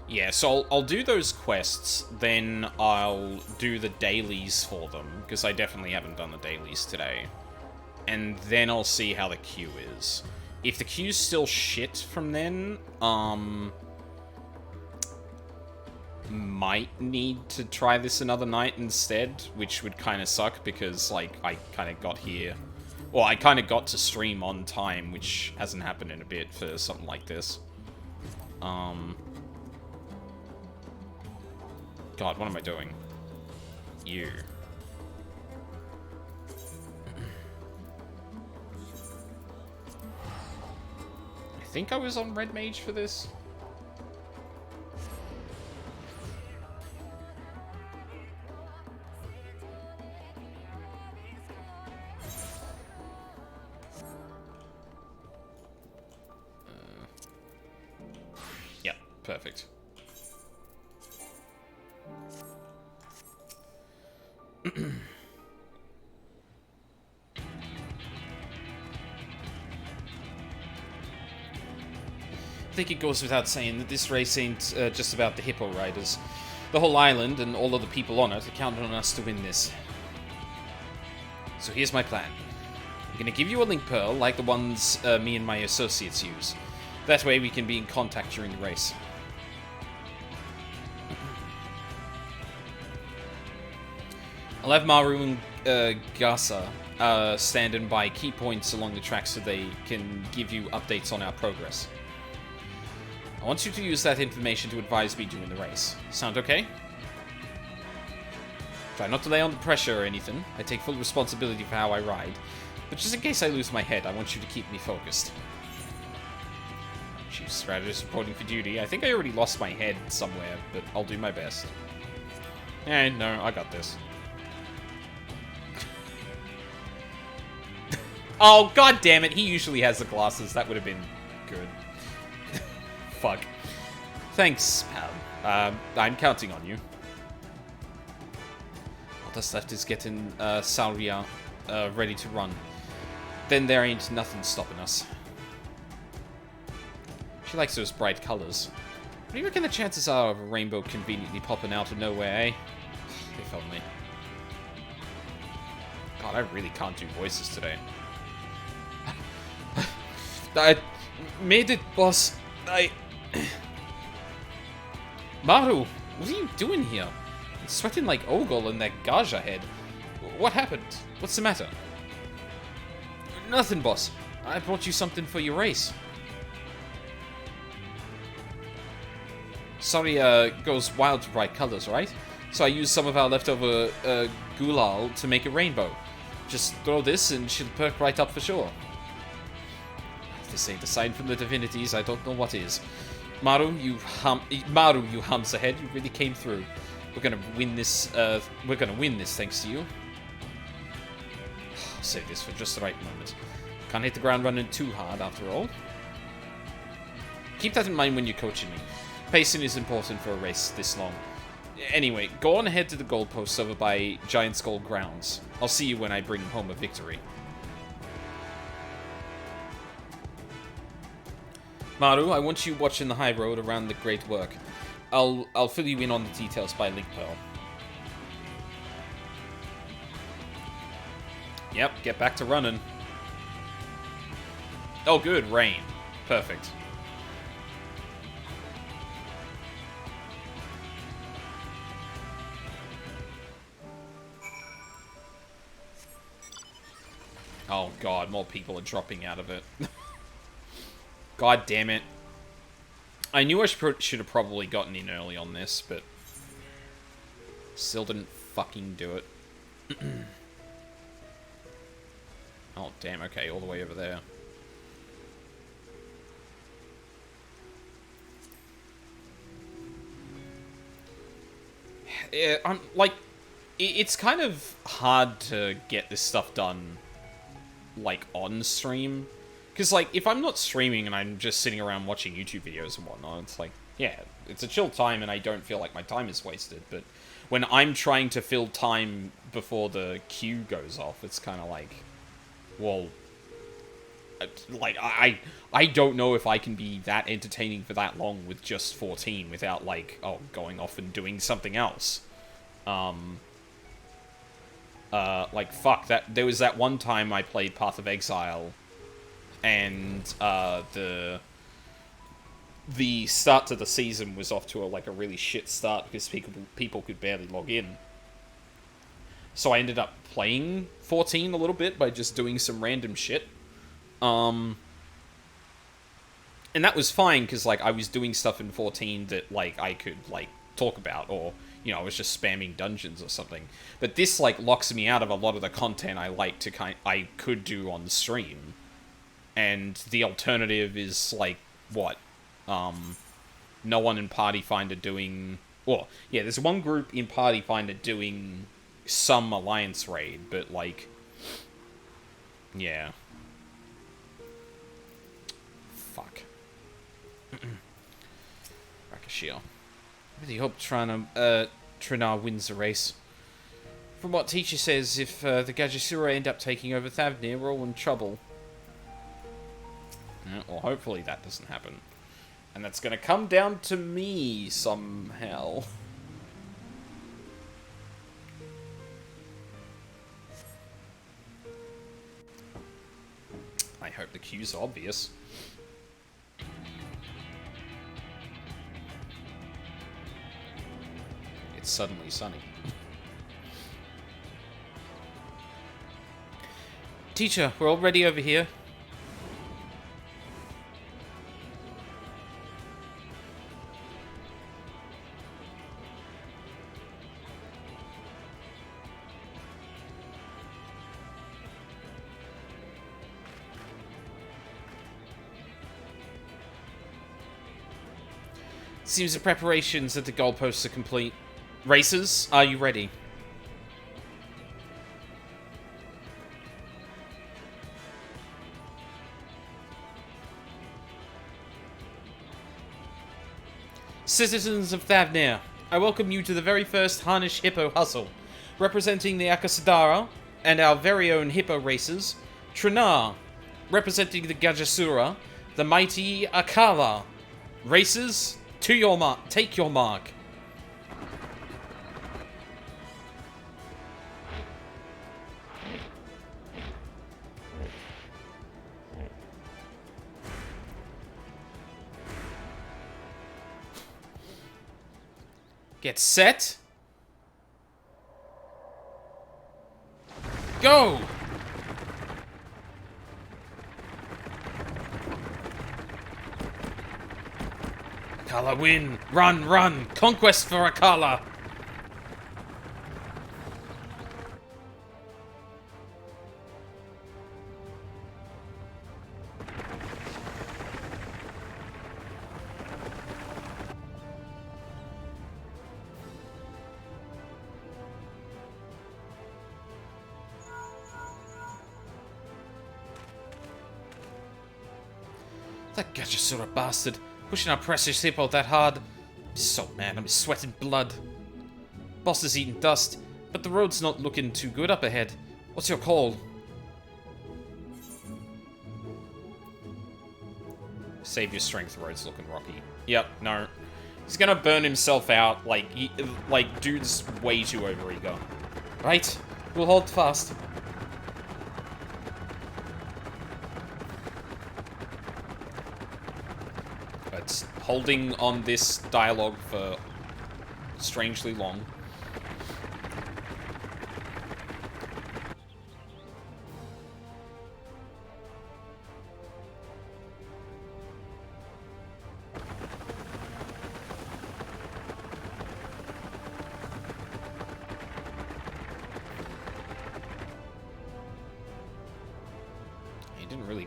Yeah, so I'll do those quests, then I'll do the dailies for them, because I definitely haven't done the dailies today. And then I'll see how the queue is. If the queue's still shit from then, might need to try this another night instead, which would kind of suck, because, like, I kind of got here... Well, I kind of got to stream on time, which hasn't happened in a bit for something like this. God, what am I doing? You. I think I was on Red Mage for this. Yeah, perfect. I think it goes without saying that this race ain't just about the hippo riders. The whole island and all of the people on it are counting on us to win this. So here's my plan. I'm gonna give you a link pearl like the ones me and my associates use. That way we can be in contact during the race. I'll have Maru and Gasa standing by key points along the track so they can give you updates on our progress. I want you to use that information to advise me during the race. Sound okay? Try not to lay on the pressure or anything. I take full responsibility for how I ride. But just in case I lose my head, I want you to keep me focused. Chief Strategist reporting for duty. I think I already lost my head somewhere, but I'll do my best. No, I got this. Oh, god damn it, he usually has the glasses. That would have been good. Fuck. Thanks, pal. I'm counting on you. All that's left is getting Salria ready to run. Then there ain't nothing stopping us. She likes those bright colors. What do you reckon the chances are of a rainbow conveniently popping out of nowhere, eh? If only. God, I really can't do voices today. I made it, boss. Maru, what are you doing here? You're sweating like Ogol in that gauge ahead. What happened? What's the matter? Nothing, boss. I brought you something for your race. Sorry, goes wild to bright colors, right? So I used some of our leftover gulal to make a rainbow. Just throw this and she'll perk right up for sure. If this ain't a sign from the divinities, I don't know what is. Maru, you humps ahead. You really came through. We're gonna win this. We're gonna win this thanks to you. I'll save this for just the right moment. Can't hit the ground running too hard, after all. Keep that in mind when you're coaching me. Pacing is important for a race this long. Anyway, go on ahead to the goalposts over by Giant Skull Grounds. I'll see you when I bring home a victory. Maru, I want you watching the high road around the great work. I'll fill you in on the details by Link Pearl. Yep, get back to running. Oh good, rain. Perfect. Oh god, more people are dropping out of it. God damn it. I knew I should have probably gotten in early on this, but still didn't fucking do it. Oh damn, okay, all the way over there. Yeah, I'm like, it's kind of hard to get this stuff done, like, on stream. Because, like, if I'm not streaming and I'm just sitting around watching YouTube videos and whatnot, it's like, yeah, it's a chill time and I don't feel like my time is wasted. But when I'm trying to fill time before the queue goes off, it's kind of like, well, like, I don't know if I can be that entertaining for that long with just 14 without, like, oh, going off and doing something else. Like, fuck, there was that one time I played Path of Exile, and, the start to the season was off to a really shit start because people could barely log in. So I ended up playing 14 a little bit by just doing some random shit. And that was fine, because, like, I was doing stuff in 14 that, like, I could, like, talk about, or, you know, I was just spamming dungeons or something. But this, like, locks me out of a lot of the content I could do on the stream. And the alternative is, like, what? No one in Party Finder doing... Well, yeah, there's one group in Party Finder doing some Alliance raid, but, like... Yeah. Fuck. Rakashir. Really hope Trinar wins the race. From what teacher says, if the Gajasura end up taking over Thavnir, we're all in trouble. Well, hopefully that doesn't happen. And that's gonna come down to me somehow. I hope the cue's obvious. It's suddenly sunny. Teacher, we're already over here. Seems the preparations at the goalposts are complete. Racers, are you ready? Citizens of Thavnir, I welcome you to the very first Harnish Hippo Hustle. Representing the Akasadara and our very own Hippo racers, Trinar. Representing the Gajasura, the mighty Akala. Racers, to your mark. Take your mark. Get set. Go! Akala win! Run, run! Conquest for Akala! That Gajasura bastard, pushing our precious hippo that hard. So mad, I'm sweating blood. Boss is eating dust, but the road's not looking too good up ahead. What's your call? Save your strength, the road's looking rocky. Yep, no. He's gonna burn himself out, like, dude's way too overeager. Right, we'll hold fast. But holding on this dialogue for strangely long.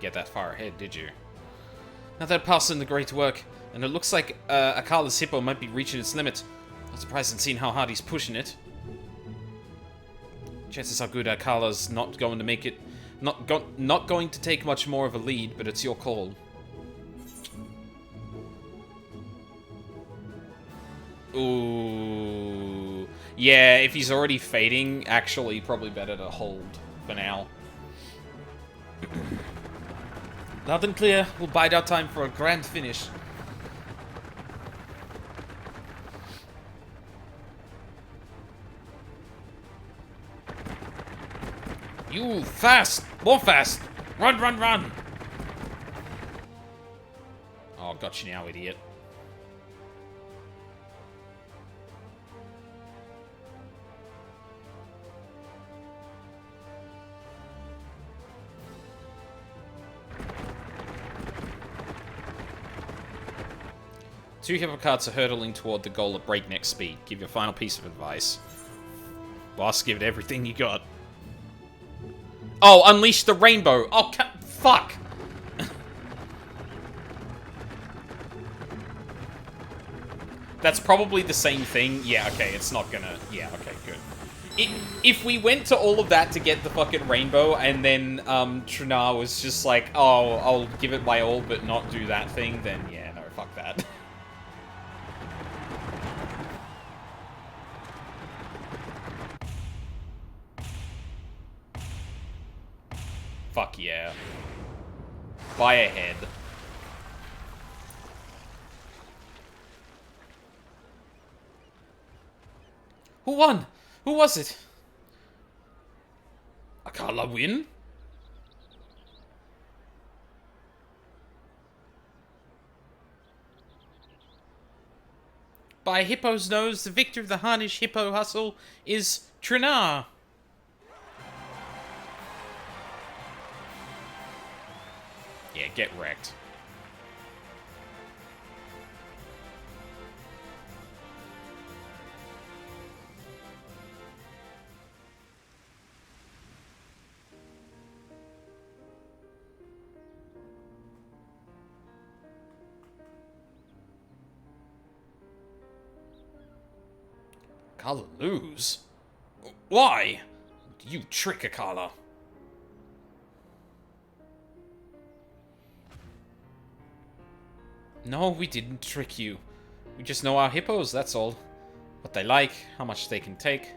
Get that far ahead, did you? Now they're passing the great work, and it looks like Akala's hippo might be reaching its limit. Not surprised in seeing how hard he's pushing it. Chances are good Akala's not going to make it, not going to take much more of a lead, but it's your call. Ooh, yeah. If he's already fading, actually, probably better to hold for now. Loud and clear. We'll bide our time for a grand finish. You, fast! More fast! Run, run, run! Oh, got you now, idiot. Two hippocarts are hurtling toward the goal at breakneck speed. Give your final piece of advice. Boss, give it everything you got. Oh, unleash the rainbow! Oh, fuck! That's probably the same thing. Yeah, okay, it's not gonna... Yeah, okay, good. If we went to all of that to get the fucking rainbow, and then, Trinar was just like, oh, I'll give it my all, but not do that thing, then yeah, no, fuck that. Fuck yeah. Buy ahead. Who won? Who was it? Akala win? By Hippo's nose, the victor of the Harnish Hippo Hustle is Trinar. Yeah, get wrecked. Akala lose? Why? You trick, Akala. No, we didn't trick you. We just know our hippos, that's all. What they like, how much they can take.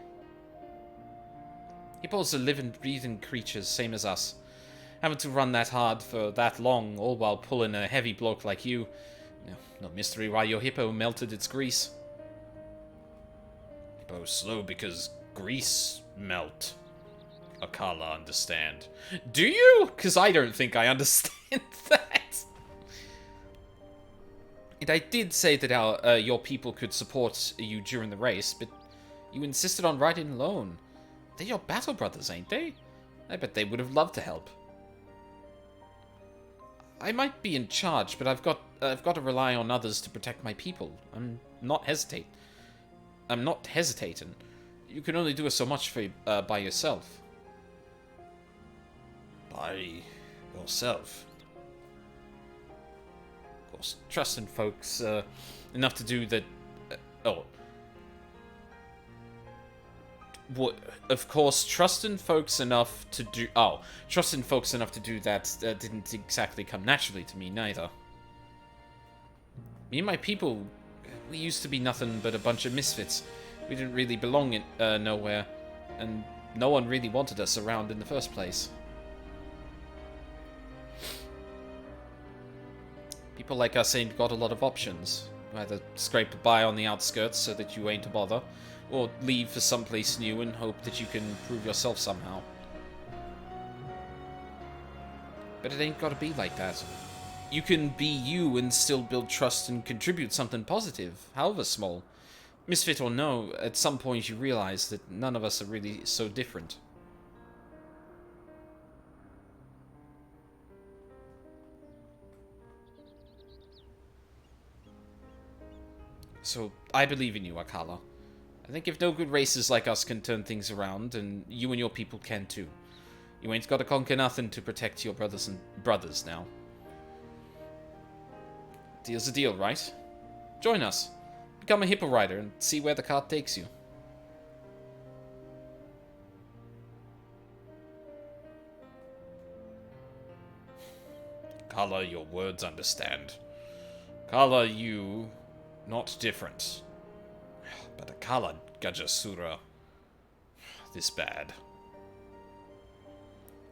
Hippos are living, breathing creatures, same as us. Having to run that hard for that long, all while pulling a heavy bloke like you. No mystery why your hippo melted its grease. Hippo's slow because grease melt. Akala understand. Do you? Because I don't think I understand that. And I did say that your people could support you during the race, but you insisted on riding alone. They're your battle brothers, ain't they? I bet they would have loved to help. I might be in charge, but I've got to rely on others to protect my people. I'm not hesitating. You can only do so much for by yourself. By yourself. Of course, trusting folks enough to do that. Of course, trusting folks enough to do. Trusting folks enough to do that didn't exactly come naturally to me, neither. Me and my people, we used to be nothing but a bunch of misfits. We didn't really belong in nowhere, and no one really wanted us around in the first place. People like us ain't got a lot of options. Either scrape by on the outskirts so that you ain't a bother, or leave for someplace new and hope that you can prove yourself somehow. But it ain't gotta be like that. You can be you and still build trust and contribute something positive, however small. Misfit or no, at some point you realize that none of us are really so different. So, I believe in you, Akala. I think if no good races like us can turn things around, and you and your people can too. You ain't gotta conquer nothing to protect your brothers now. Deal's a deal, right? Join us. Become a hippo rider and see where the cart takes you. Kala, your words understand. Kala, you... not different. But Akala Gajasura... this bad.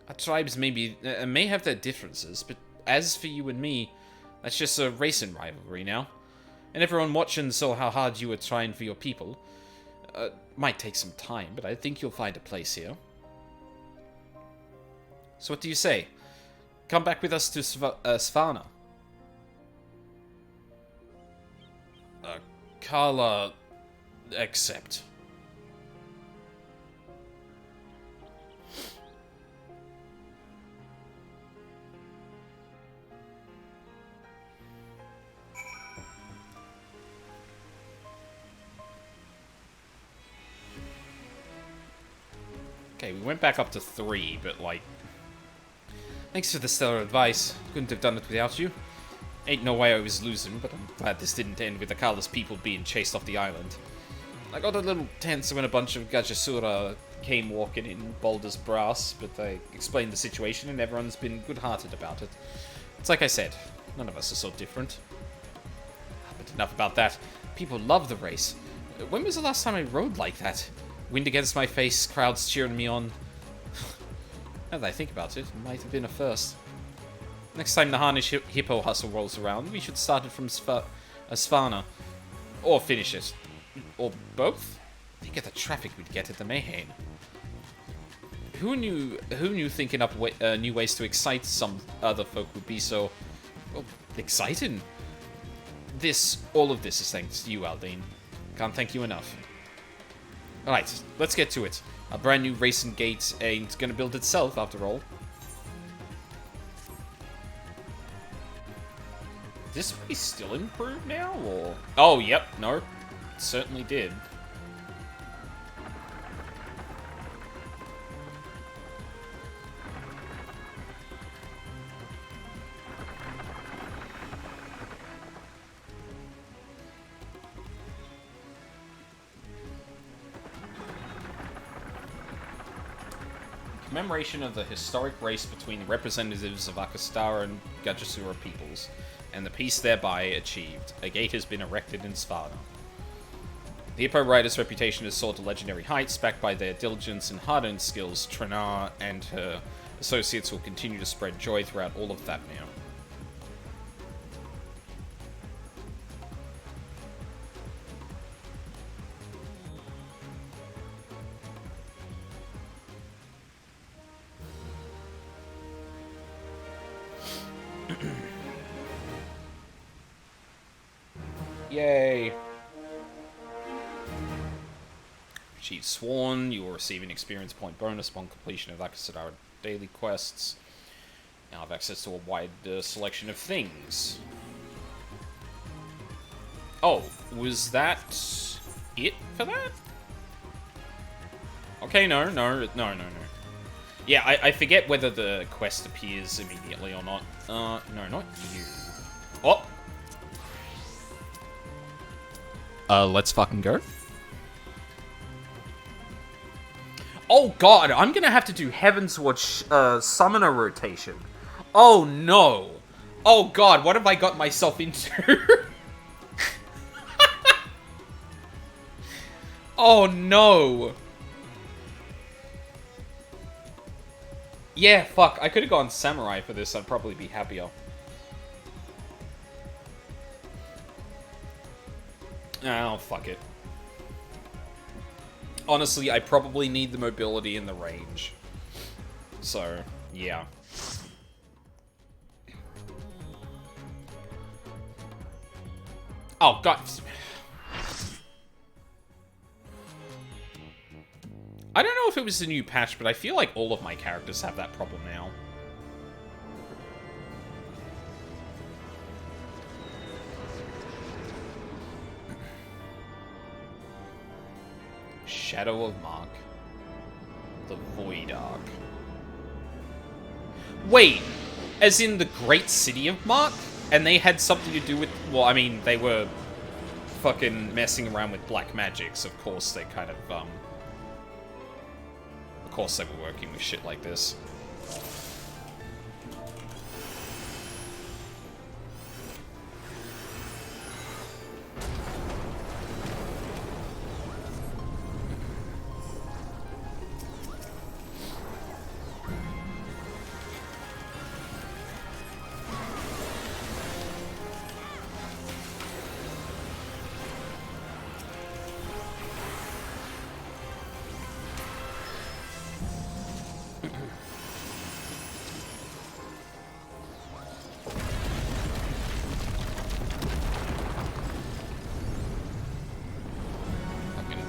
Our tribes may have their differences, but as for you and me, that's just a racing rivalry now. And everyone watching saw how hard you were trying for your people. Might take some time, but I think you'll find a place here. So what do you say? Come back with us to Svana. Kala... accept. Okay, we went back up to 3, but like... thanks for the stellar advice. Couldn't have done it without you. Ain't no way I was losing, but I'm glad this didn't end with Akala's people being chased off the island. I got a little tense when a bunch of Gajasura came walking in Boulder's brass, but I explained the situation and everyone's been good-hearted about it. It's like I said, none of us are so different. But enough about that. People love the race. When was the last time I rode like that? Wind against my face, crowds cheering me on. Now that I think about it, it might have been a first. Next time the Harnish Hippo hustle rolls around, we should start it from Svana. Or finish it. Or both? Think of the traffic we'd get at the Mayhain. Who knew thinking up new ways to excite some other folk would be so... well, exciting? All of this is thanks to you, Aldine. Can't thank you enough. Alright, let's get to it. A brand new racing gate ain't gonna build itself, after all. This race still improved now, or...? Oh, yep, no. It certainly did. Commemoration of the historic race between the representatives of Akastara and Gajasura peoples, and the peace thereby achieved. A gate has been erected in Svana. The Hippo Rider's reputation has soared to legendary heights, backed by their diligence and hard-earned skills. Trinar and her associates will continue to spread joy throughout all of Thatmir. Yay! Achieved Sworn, you will receive an experience point bonus upon completion of Akasudara daily quests. Now have access to a wide selection of things. Oh, was that it for that? Okay, no. Yeah, I forget whether the quest appears immediately or not. No, not you. Oh! Let's fucking go. Oh god, I'm gonna have to do Heaven's Watch summoner rotation. Oh no. Oh god, what have I got myself into? Oh, no! Yeah, fuck. I could have gone Samurai for this. I'd probably be happier. Oh, fuck it. Honestly, I probably need the mobility and the range. So, yeah. Oh, God. I don't know if it was the new patch, but I feel like all of my characters have that problem now. Shadow of Mark. The Void Ark. Wait! As in the Great City of Mark? And they had something to do with... Well, I mean, they were fucking messing around with black magic, so of course they kind of, Of course they were working with shit like this.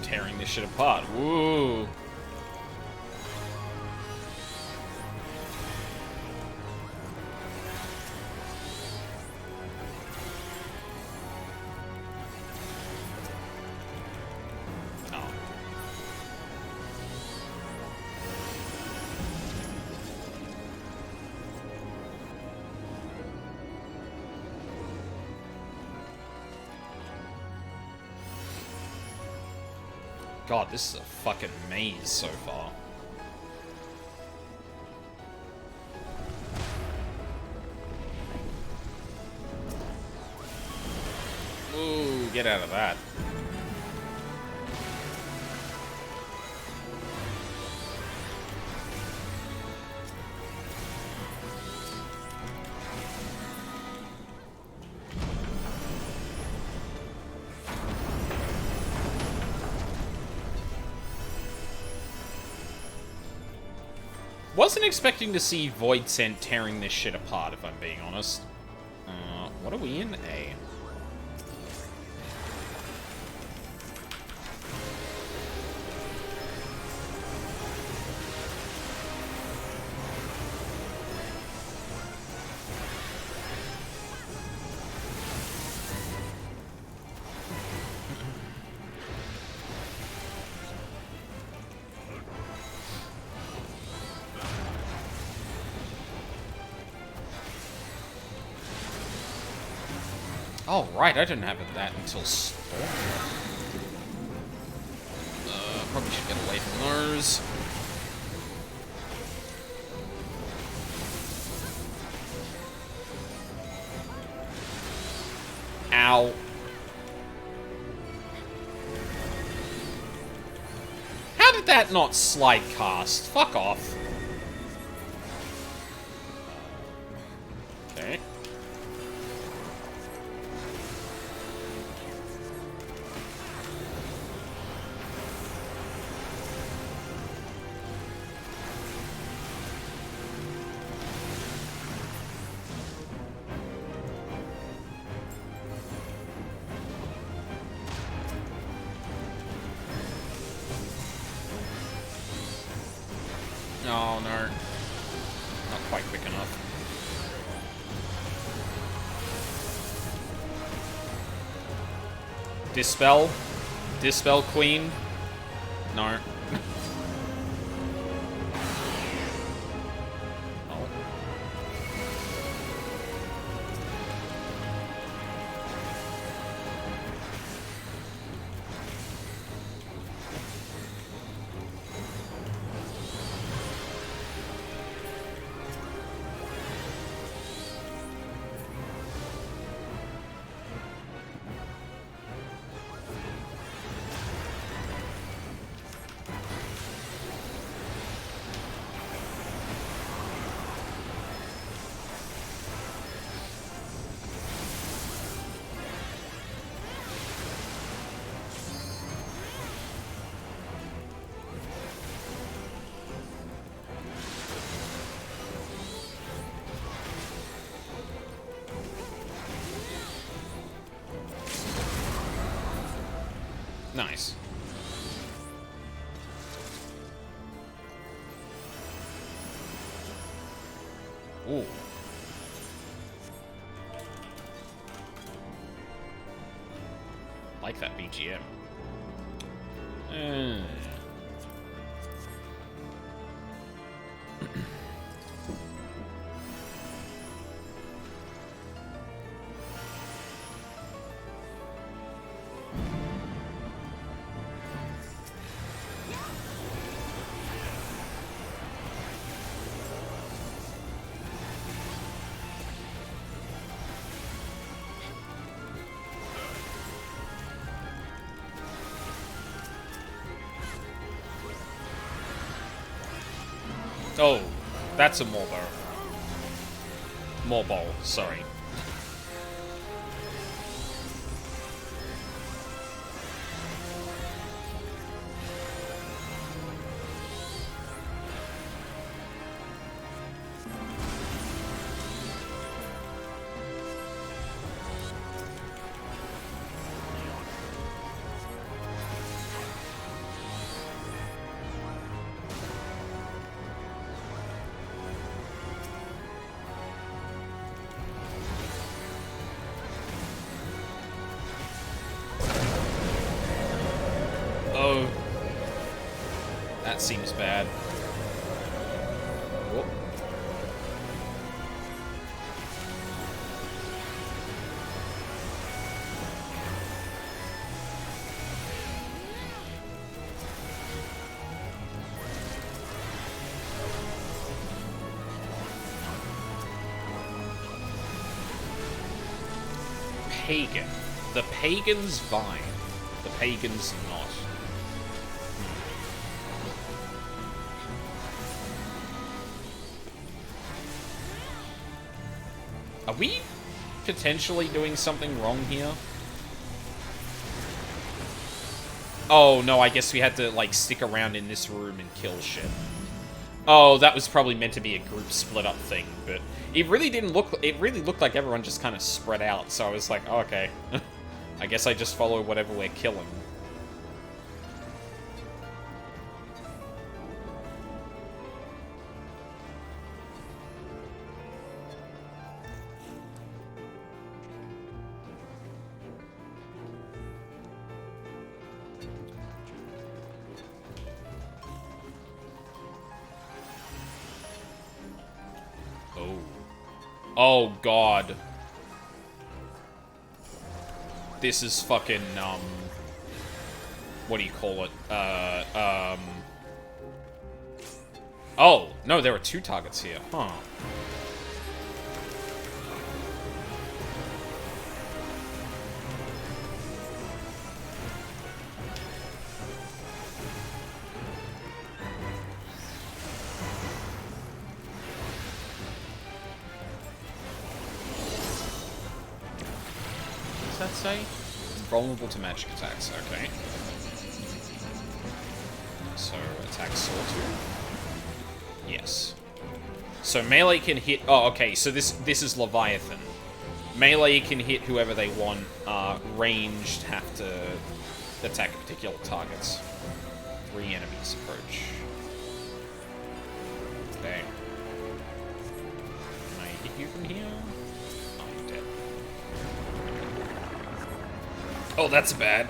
Tearing this shit apart. Woo! Oh. God, this is a fucking maze so far. Ooh, get out of that. Wasn't expecting to see Void Scent tearing this shit apart, if I'm being honest. What are we in? A. Oh, right, I didn't have that until Storm. Probably should get away from those. Ow. How did that not slide cast? Fuck off. Okay. Oh, no. Not quite quick enough. Dispel? Dispel Queen? No. Oh. Nice. Ooh. Like that BGM. Oh, that's a Morbo. Morbol, sorry. Oh. That seems bad. Whoop. Pagan. The Pagan's Vine. The Pagan's not. Are we potentially doing something wrong here? Oh, no, I guess we had to, like, stick around in this room and kill shit. Oh, that was probably meant to be a group split-up thing, but it really didn't look... It really looked like everyone just kind of spread out, so I was like, oh, okay. I guess I just follow whatever we're killing. Oh, God. This is fucking, what do you call it? Oh, no, there are two targets here. Huh. That say? Vulnerable to magic attacks, okay. So, attack Sawtooth. Yes. So melee can hit... Oh, okay, so this is Leviathan. Melee can hit whoever they want. Ranged have to attack particular targets. 3 enemies approach. Okay. Can I hit you from here? Oh, that's bad.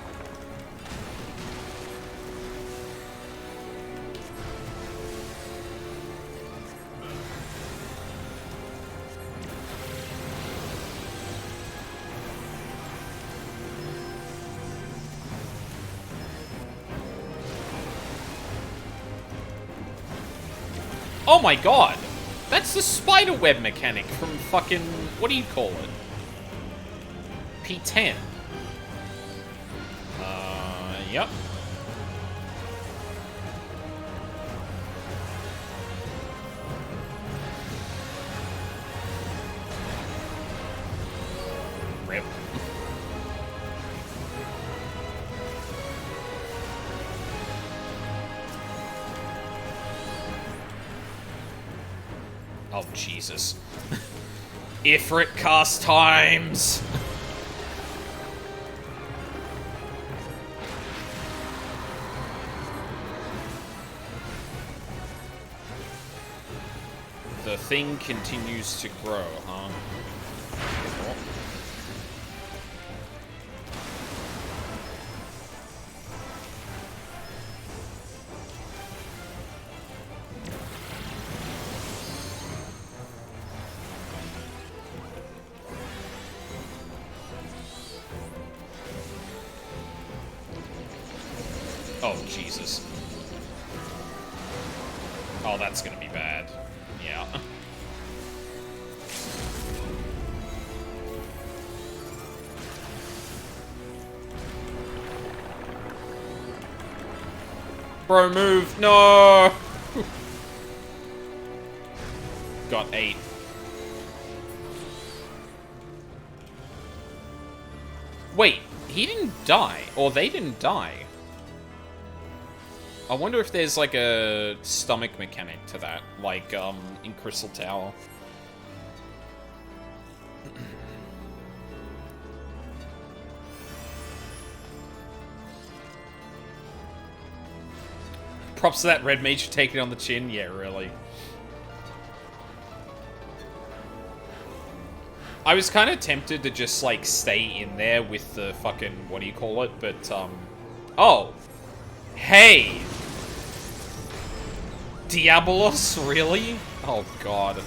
Oh my god! That's the spiderweb mechanic from fucking... What do you call it? P10. Yep. Rip. Oh, Jesus. Ifrit cast times! thing continues to grow, huh? Oh, Jesus. Oh, that's gonna be bad. Yeah. Bro, move! No! Got 8. Wait, he didn't die. Or they didn't die. I wonder if there's, like, a stomach mechanic to that. Like, in Crystal Tower. Props to that red mage for taking it on the chin. Yeah, really. I was kind of tempted to just, like, stay in there with the fucking, what do you call it? But, oh. Hey! Diabolos, really? Oh, God.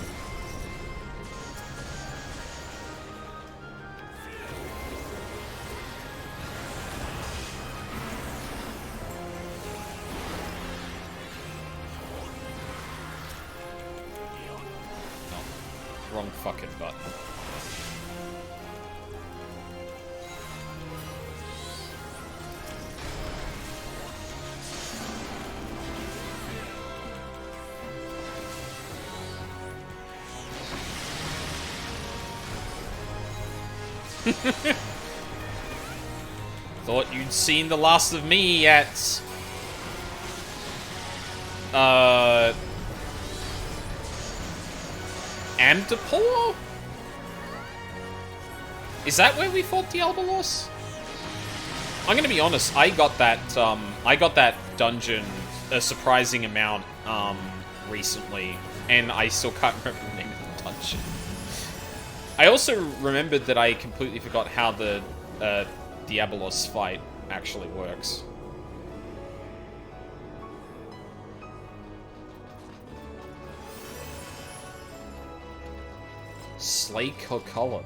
Oh, wrong fucking button. Thought you'd seen the last of me at... Amdapor? Is that where we fought Diabolos? I'm gonna be honest, I got that dungeon a surprising amount, recently, and I still can't remember the name of the dungeon. I also remembered that I completely forgot how the, Diabolos fight actually works. Slay Kilcullen.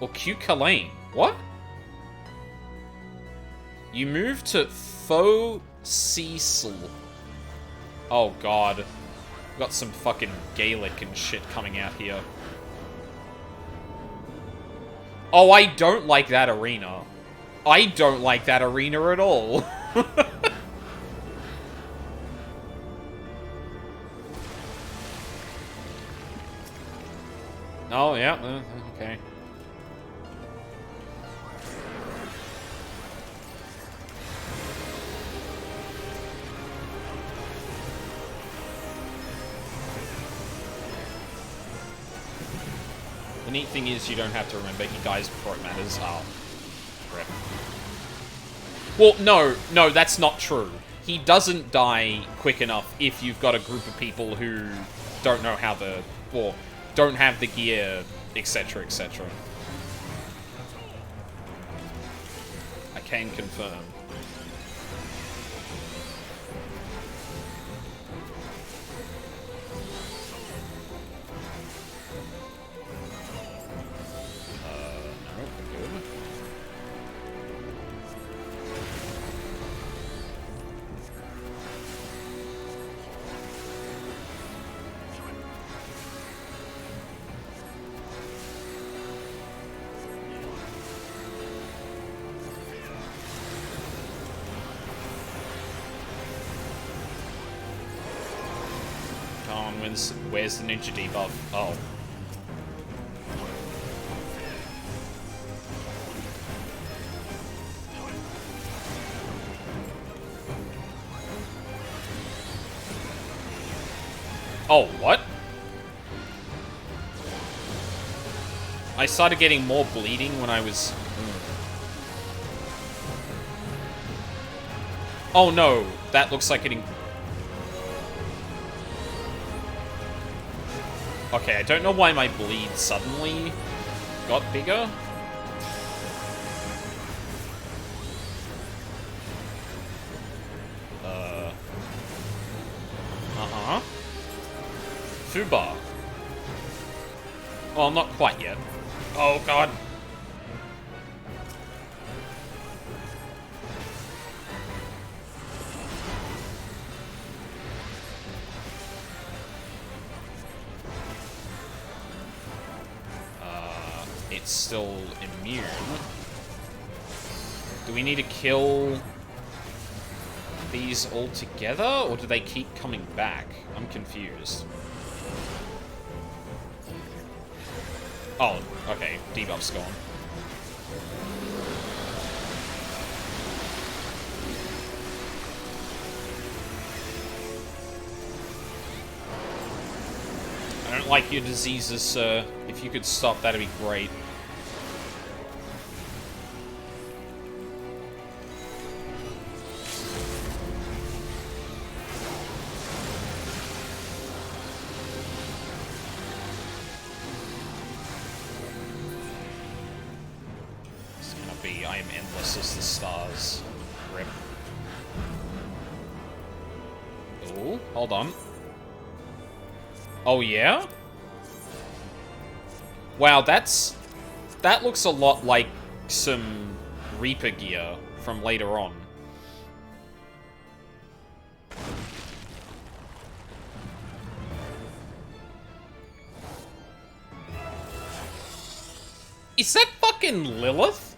Or Cuculain. What? You move to Faux Cecil. Oh god. We've got some fucking Gaelic and shit coming out here. Oh, I don't like that arena. I don't like that arena at all. Oh, yeah, okay. The neat thing is you don't have to remember he dies before it matters. Oh. Rip. Well, no, that's not true. He doesn't die quick enough if you've got a group of people who don't know how the... or don't have the gear, etc., etc. I can confirm. Where's the ninja debuff? Oh. Oh, what? I started getting more bleeding when I was... Oh no, that looks like it... Okay, I don't know why my bleed suddenly got bigger. Uh-huh. Fubar. Well, not quite yet. Oh, God. It's still immune. Do we need to kill these all together, or do they keep coming back? I'm confused. Oh, okay. Debuff's gone. I don't like your diseases, sir. If you could stop, that'd be great. It's gonna be I am endless as the stars. Rip. Ooh, hold on. Oh, yeah? Wow, that looks a lot like some Reaper gear from later on. Is that fucking Lilith?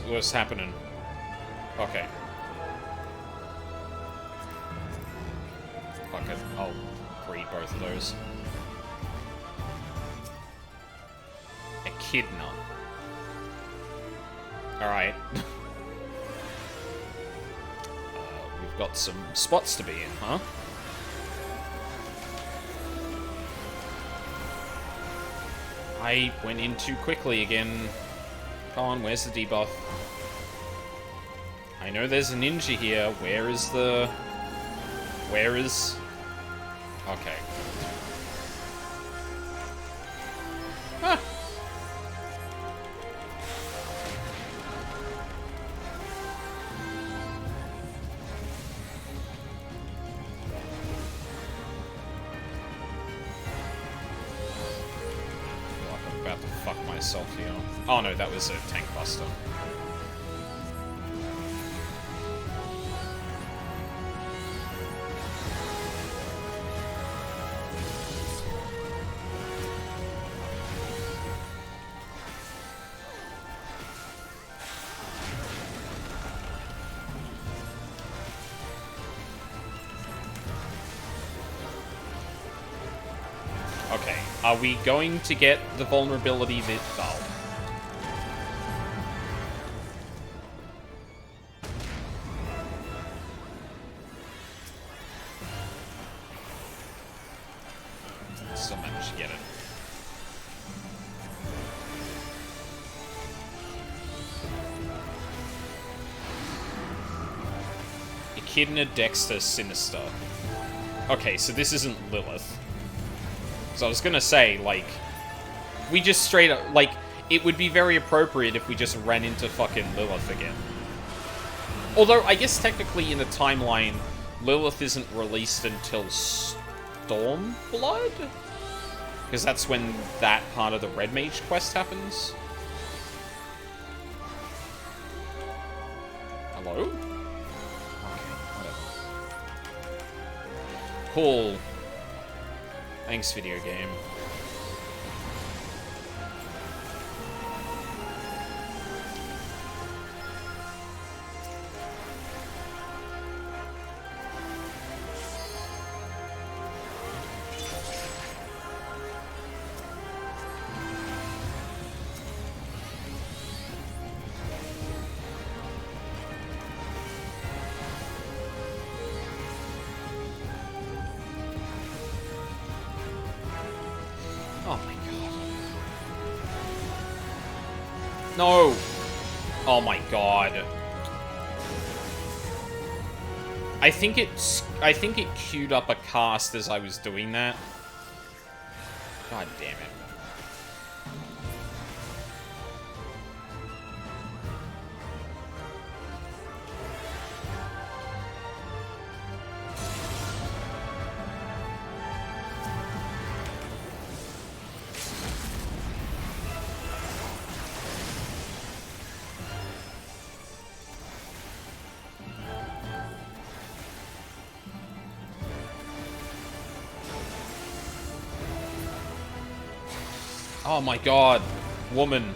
What's happening? Okay. Fuck it. I'll read both of those. Echidna. Alright. We've got some spots to be in, huh? I went in too quickly again. Come on, where's the debuff? I know there's a ninja here. Where is the... Where is... Okay. Huh. I'm about to fuck myself here. Oh no, that was a tank buster. Okay, are we going to get the vulnerability that... Oh. Still managed to get it. Echidna, Dexter, Sinister. Okay, so this isn't Lilith. So I was gonna say, like, we just straight up, like, it would be very appropriate if we just ran into fucking Lilith again. Although, I guess technically in the timeline, Lilith isn't released until Stormblood? Because that's when that part of the Red Mage quest happens. Hello? Okay, whatever. Cool. Thanks, video game. No! Oh my god. I think it queued up a cast as I was doing that. God damn it. Oh my god, woman.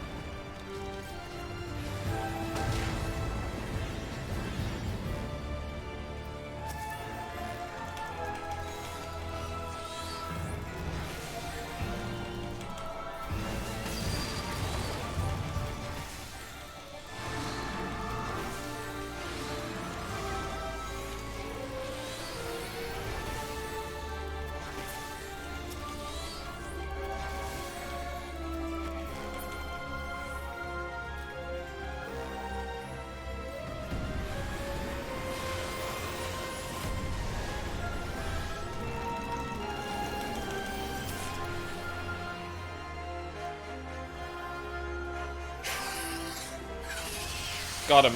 Got him.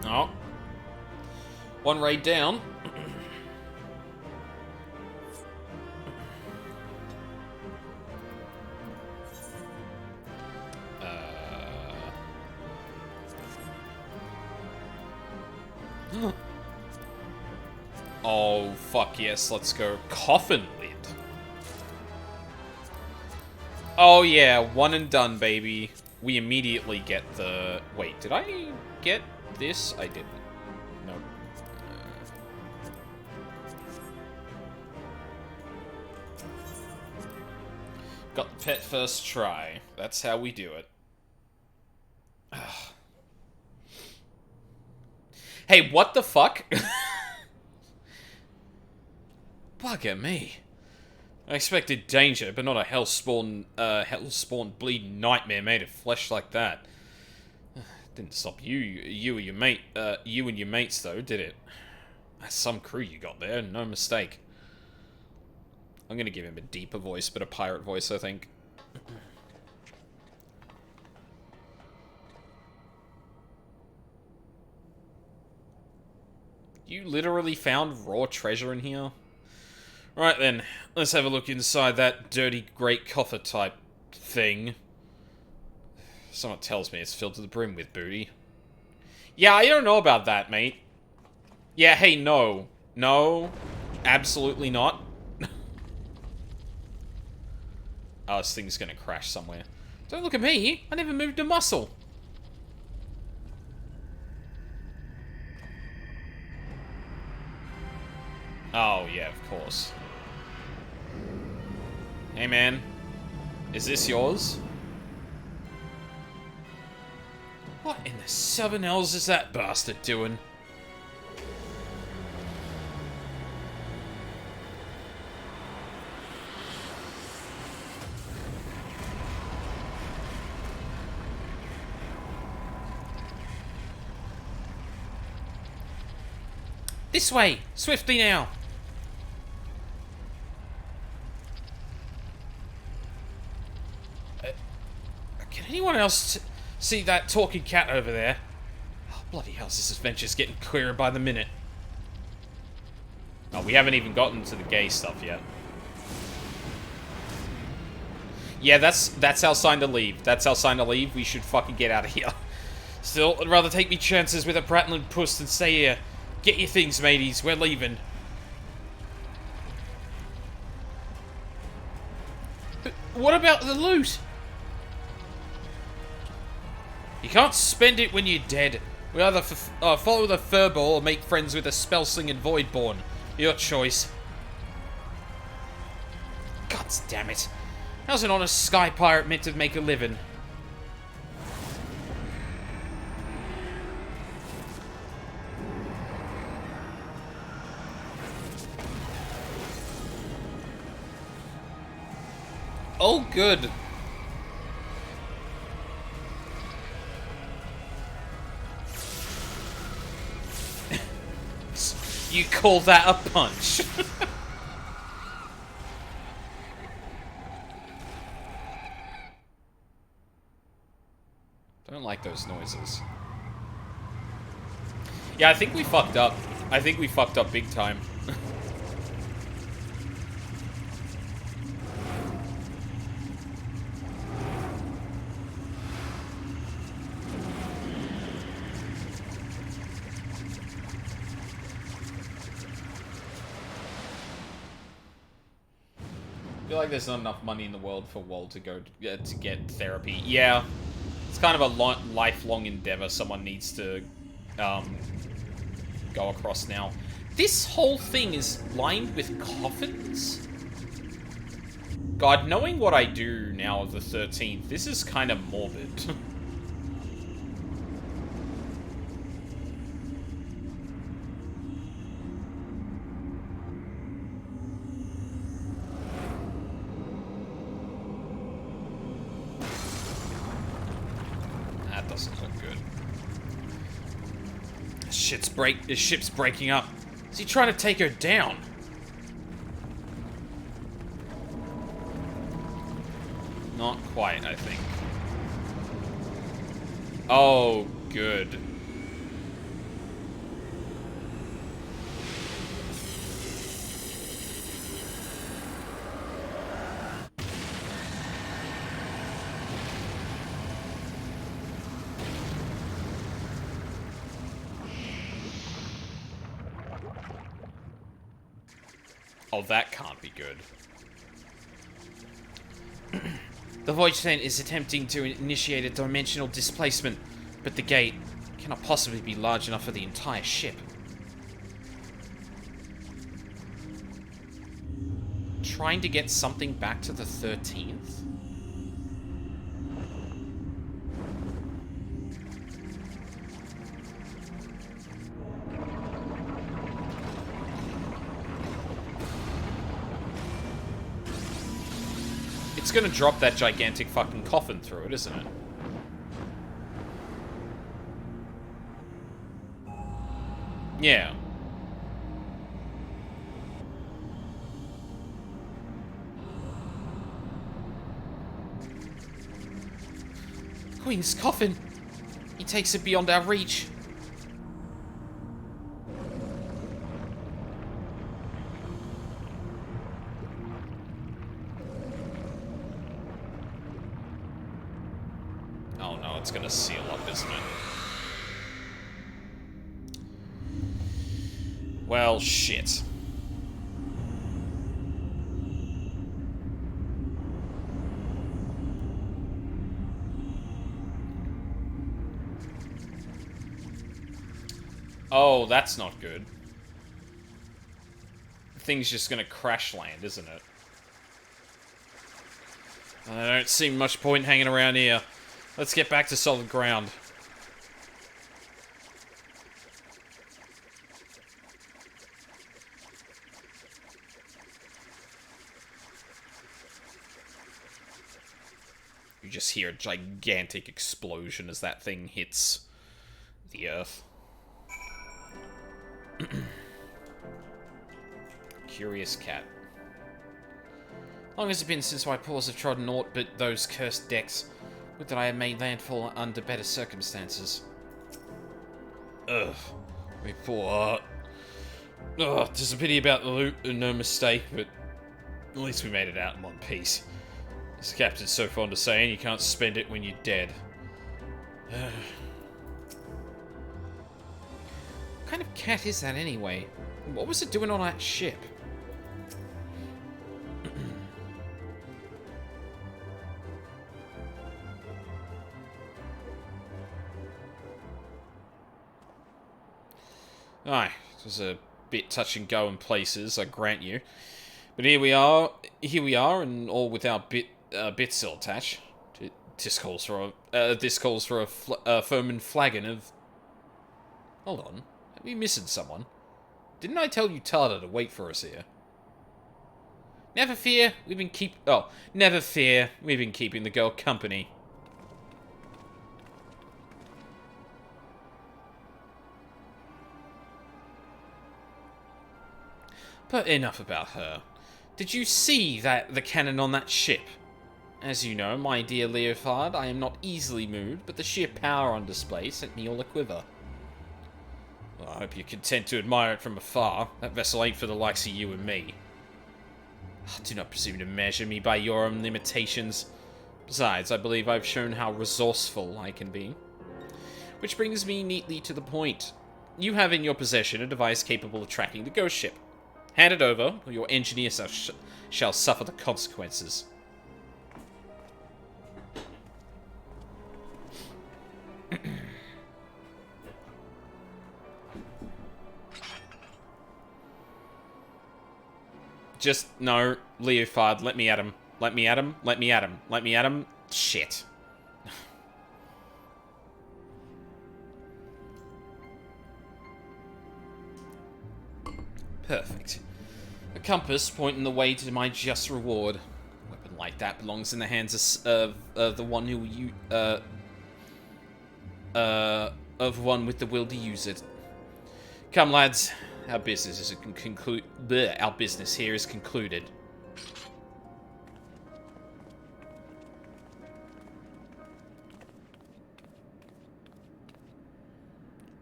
Oh. One raid down. Oh, fuck yes, let's go. Coffin lid. Oh yeah, one and done, baby. We immediately get the... Wait, did I get this? I didn't. Nope. Got the pet first try. That's how we do it. Hey, what the fuck? Bugger me. I expected danger, but not a hellspawn bleeding nightmare made of flesh like that. Didn't stop you and your mates though, did it? That's some crew you got there, no mistake. I'm gonna give him a deeper voice, but a pirate voice, I think. You literally found raw treasure in here? Right then, let's have a look inside that dirty great coffer type thing. Someone tells me it's filled to the brim with booty. Yeah, I don't know about that, mate. Yeah, hey, no. No. Absolutely not. Oh, this thing's gonna crash somewhere. Don't look at me. I never moved a muscle. Oh, yeah, of course. Hey, man. Is this yours? What in the seven hells is that bastard doing? This way! Swiftly now! Can anyone else see that talking cat over there? Oh, bloody hell, this adventure's getting clearer by the minute. Oh, we haven't even gotten to the gay stuff yet. Yeah, that's our sign to leave. That's our sign to leave. We should fucking get out of here. Still, I'd rather take me chances with a prattling puss than stay here. Get your things, mateys. We're leaving. But what about the loot? You can't spend it when you're dead. We either follow the furball or make friends with a spell-slinging voidborn. Your choice. God damn it. How's an honest sky pirate meant to make a living? Oh, good. You call that a punch? Don't like those noises. Yeah, I think we fucked up. I think we fucked up big time. I feel like there's not enough money in the world for Wall to go to get therapy. Yeah, it's kind of a lifelong endeavor someone needs to go across now. This whole thing is lined with coffins? God, knowing what I do now of the 13th, this is kind of morbid. That doesn't look good. This ship's breaking up. Is he trying to take her down? Not quite, I think. Oh, good. Oh, that can't be good. The Voyage Tent is attempting to initiate a dimensional displacement, but the gate cannot possibly be large enough for the entire ship. Trying to get something back to the 13th? It's gonna drop that gigantic fucking coffin through it, isn't it? Yeah. Queen's coffin! He takes it beyond our reach. Oh no, it's gonna seal up, isn't it? Well, shit. Oh, that's not good. The thing's just gonna crash land, isn't it? I don't see much point hanging around here. Let's get back to solid ground. You just hear a gigantic explosion as that thing hits the earth. Curious cat. Long has it been since my paws have trodden aught but those cursed decks? Would that I had made landfall under better circumstances. Ugh. My poor heart. Ugh, there's a pity about the loot and no mistake, but at least we made it out in one piece. As the captain's so fond of saying, you can't spend it when you're dead. What kind of cat is that anyway? What was it doing on that ship? Aye, it was a bit touch and go in places, I grant you. But here we are, and all without bits still attached. This calls for a foaming flagon of. Hold on, are we missing someone? Didn't I tell you Tarda to wait for us here? Never fear, never fear, we've been keeping the girl company. But enough about her. Did you see the cannon on that ship? As you know, my dear Leofard, I am not easily moved, but the sheer power on display sent me all a-quiver. Well, I hope you're content to admire it from afar. That vessel ain't for the likes of you and me. Do not presume to measure me by your own limitations. Besides, I believe I've shown how resourceful I can be. Which brings me neatly to the point. You have in your possession a device capable of tracking the ghost ship. Hand it over, or your engineer shall suffer the consequences. Just, no, Leofard, let me at him. Let me at him, let me at him, let me at him. Shit. Perfect. A compass pointing the way to my just reward. A weapon like that belongs in the hands of the one who of one with the will to use it. Come, lads. Our business is Our business here is concluded.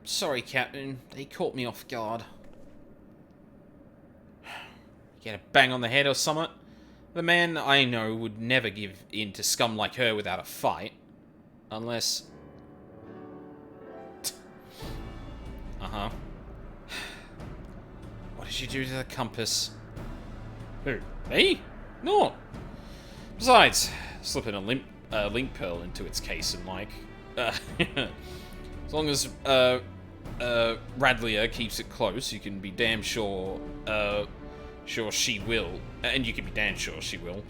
Sorry, Captain. They caught me off guard. Get a bang on the head or something? The man I know would never give in to scum like her without a fight. Unless... Uh-huh. What did you do to the compass? Who? Me? No. Besides, slipping a link pearl into its case and like... as long as, Radlia keeps it close, you can be damn sure, sure she will, and you can be damn sure she will,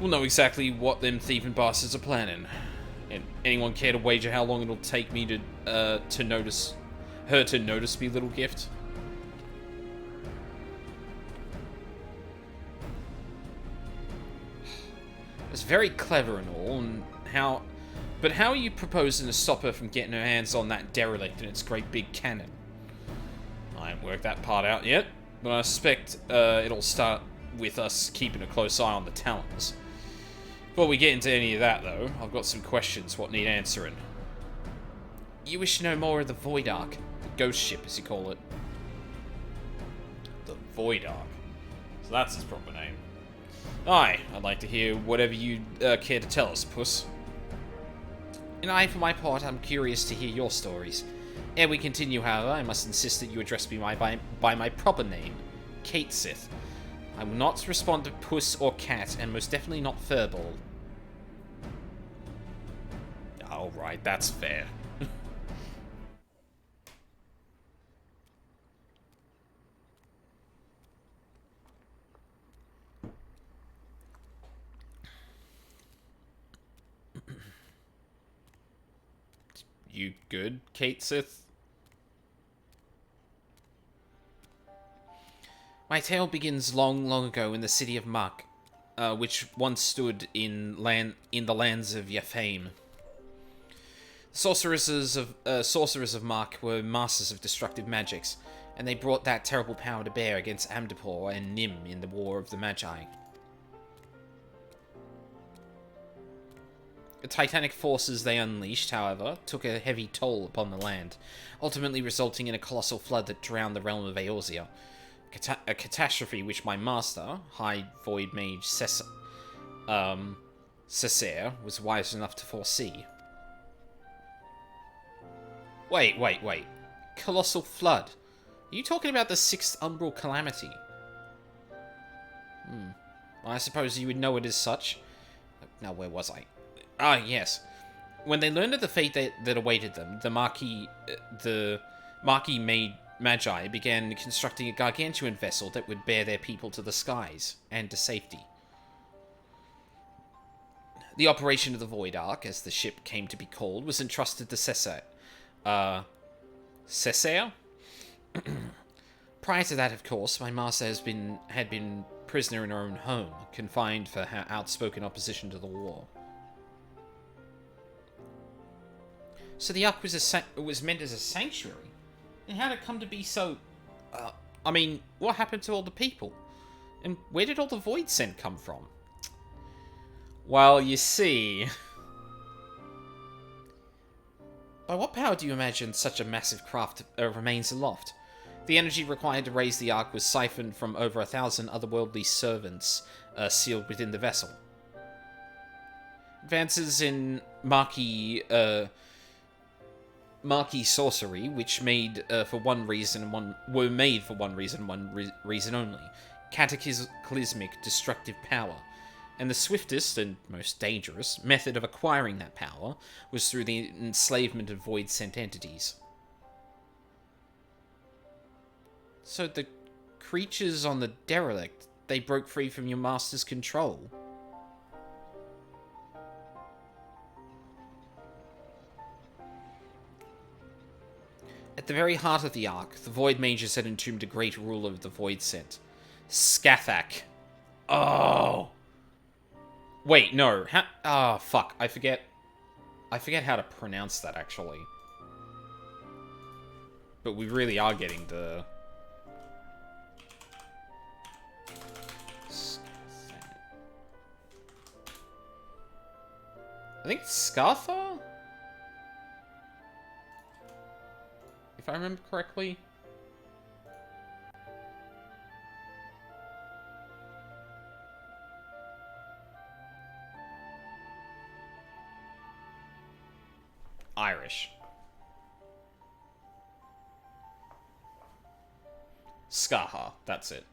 we'll know exactly what them thieving bastards are planning. And anyone care to wager how long it'll take me to notice me, little gift? It's very clever and all, and but how are you proposing to stop her from getting her hands on that derelict and its great big cannon? I haven't worked that part out yet, but I suspect it'll start with us keeping a close eye on the Talons. Before we get into any of that, though, I've got some questions what need answering. You wish to know more of the Void Ark, the ghost ship, as you call it. The Void Ark. So that's its proper name. Aye, I'd like to hear whatever you care to tell us, Puss. And I, for my part, am curious to hear your stories. Ere we continue, however, I must insist that you address me by my proper name, Kate Sith. I will not respond to Puss or Cat, and most definitely not Furball. Alright, that's fair. You good, Kate Sith? My tale begins long, long ago in the city of Mark, which once stood in the lands of Yafame. Sorcerers of Mark were masters of destructive magics, and they brought that terrible power to bear against Amdapor and Nim in the War of the Magi. The titanic forces they unleashed, however, took a heavy toll upon the land, ultimately resulting in a colossal flood that drowned the realm of Eorzea. A catastrophe which my master, High Void Mage Cessair, was wise enough to foresee. Wait. Colossal flood? Are you talking about the 6th Umbral Calamity? Well, I suppose you would know it as such. Now, where was I? Ah, yes. When they learned of the fate that awaited them, the Marquis Magi began constructing a gargantuan vessel that would bear their people to the skies and to safety. The operation of the Void Ark, as the ship came to be called, was entrusted to Cessair. Cessair? Prior to that, of course, my master had been prisoner in her own home, confined for her outspoken opposition to the war. So the Ark was meant as a sanctuary? And how did it come to be so... I mean, what happened to all the people? And where did all the Void Scent come from? Well, you see... By what power do you imagine such a massive craft remains aloft? The energy required to raise the Ark was siphoned from over 1,000 otherworldly servants sealed within the vessel. Advances in Marquis sorcery, which were made for one reason, one reason only: cataclysmic destructive power. And the swiftest and most dangerous method of acquiring that power was through the enslavement of void-sent entities. So the creatures on the derelict, they broke free from your master's control. At the very heart of the Ark, the Void Mages had entombed a great ruler of the Void-Sent, Scathach. Oh! Wait, no. Fuck. I forget how to pronounce that, actually. But we really are getting the... I think it's Scartha? If I remember correctly. Irish. Skaha, that's it.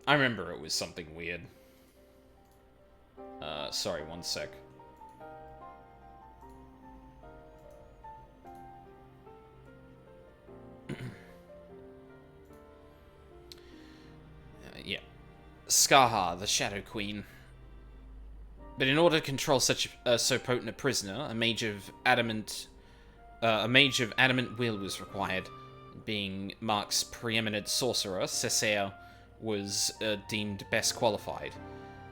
I remember it was something weird. Sorry, one sec. Yeah. Skaha, the Shadow Queen. But in order to control such so potent a prisoner, a mage of adamant will was required. Being Mark's preeminent sorcerer, Cessair was deemed best qualified.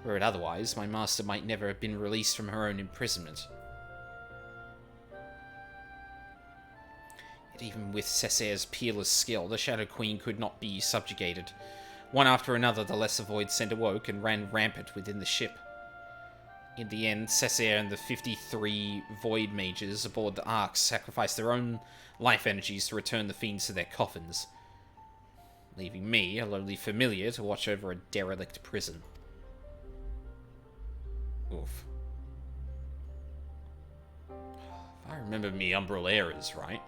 Were it otherwise, my master might never have been released from her own imprisonment. Yet even with Cessair's peerless skill, the Shadow Queen could not be subjugated. One after another, the Lesser Void Scent awoke and ran rampant within the ship. In the end, Cessair and the 53 Void Mages aboard the Ark sacrificed their own life energies to return the fiends to their coffins, leaving me, a lowly familiar, to watch over a derelict prison. Oof. If I remember me Umbral eras right,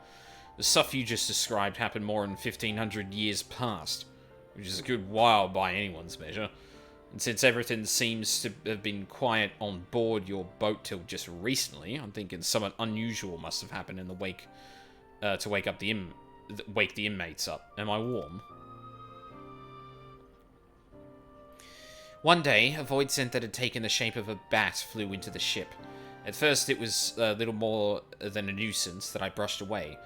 the stuff you just described happened more than 1,500 years past, which is a good while by anyone's measure. And since everything seems to have been quiet on board your boat till just recently, I'm thinking something unusual must have happened in the wake to wake the inmates up. Am I warm? One day, a void scent that had taken the shape of a bat flew into the ship. At first, it was little more than a nuisance that I brushed away,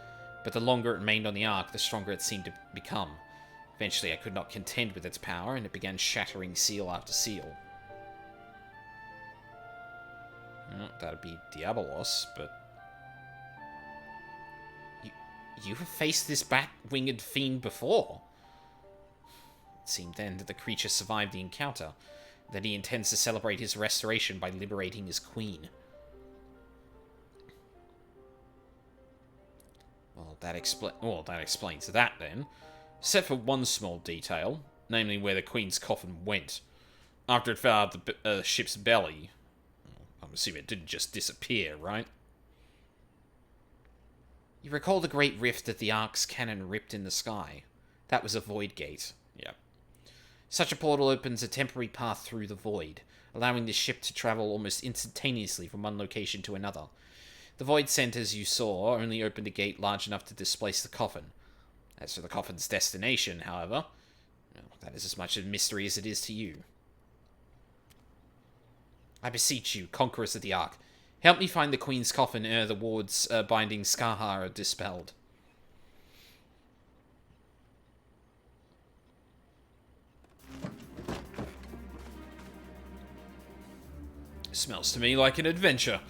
but the longer it remained on the Ark, the stronger it seemed to become. Eventually, I could not contend with its power, and it began shattering seal after seal. Well, that'd be Diabolos, but... You have faced this bat-winged fiend before? It seemed then that the creature survived the encounter, that he intends to celebrate his restoration by liberating his queen. Well, that explains that, then. Except for one small detail, namely where the Queen's coffin went. After it fell out of the ship's belly. I'm assuming it didn't just disappear, right? You recall the great rift that the Ark's cannon ripped in the sky? That was a void gate. Yep. Such a portal opens a temporary path through the void, allowing the ship to travel almost instantaneously from one location to another. The void scent, as you saw, only opened a gate large enough to displace the coffin. As for the coffin's destination, however, that is as much a mystery as it is to you. I beseech you, conquerors of the Ark, help me find the Queen's coffin ere the wards binding Skaha are dispelled. Smells to me like an adventure.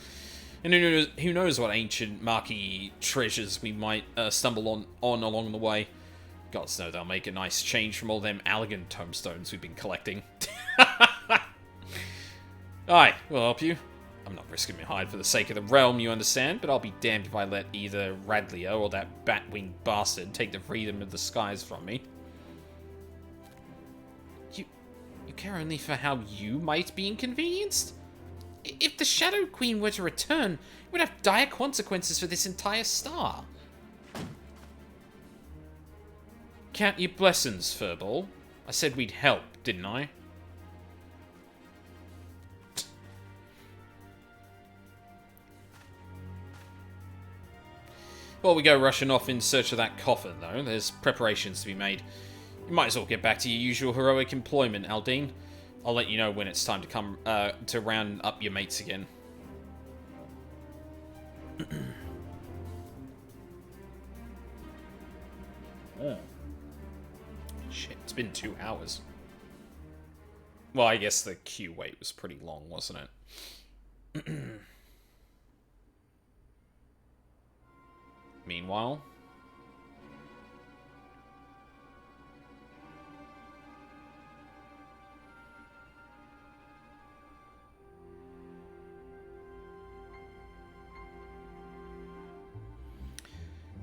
And who knows what ancient marquee treasures we might stumble on along the way. Gods know they'll make a nice change from all them elegant tombstones we've been collecting. Aye, we'll help you. I'm not risking my hide for the sake of the realm, you understand, but I'll be damned if I let either Radlia or that bat-winged bastard take the freedom of the skies from me. You care only for how you might be inconvenienced? If the Shadow Queen were to return, it would have dire consequences for this entire star. Count your blessings, Furball. I said we'd help, didn't I? Well, we go rushing off in search of that coffin, though. There's preparations to be made. You might as well get back to your usual heroic employment, Aldine. I'll let you know when it's time to come to round up your mates again. Oh. Shit, it's been 2 hours. Well, I guess the queue wait was pretty long, wasn't it? Meanwhile...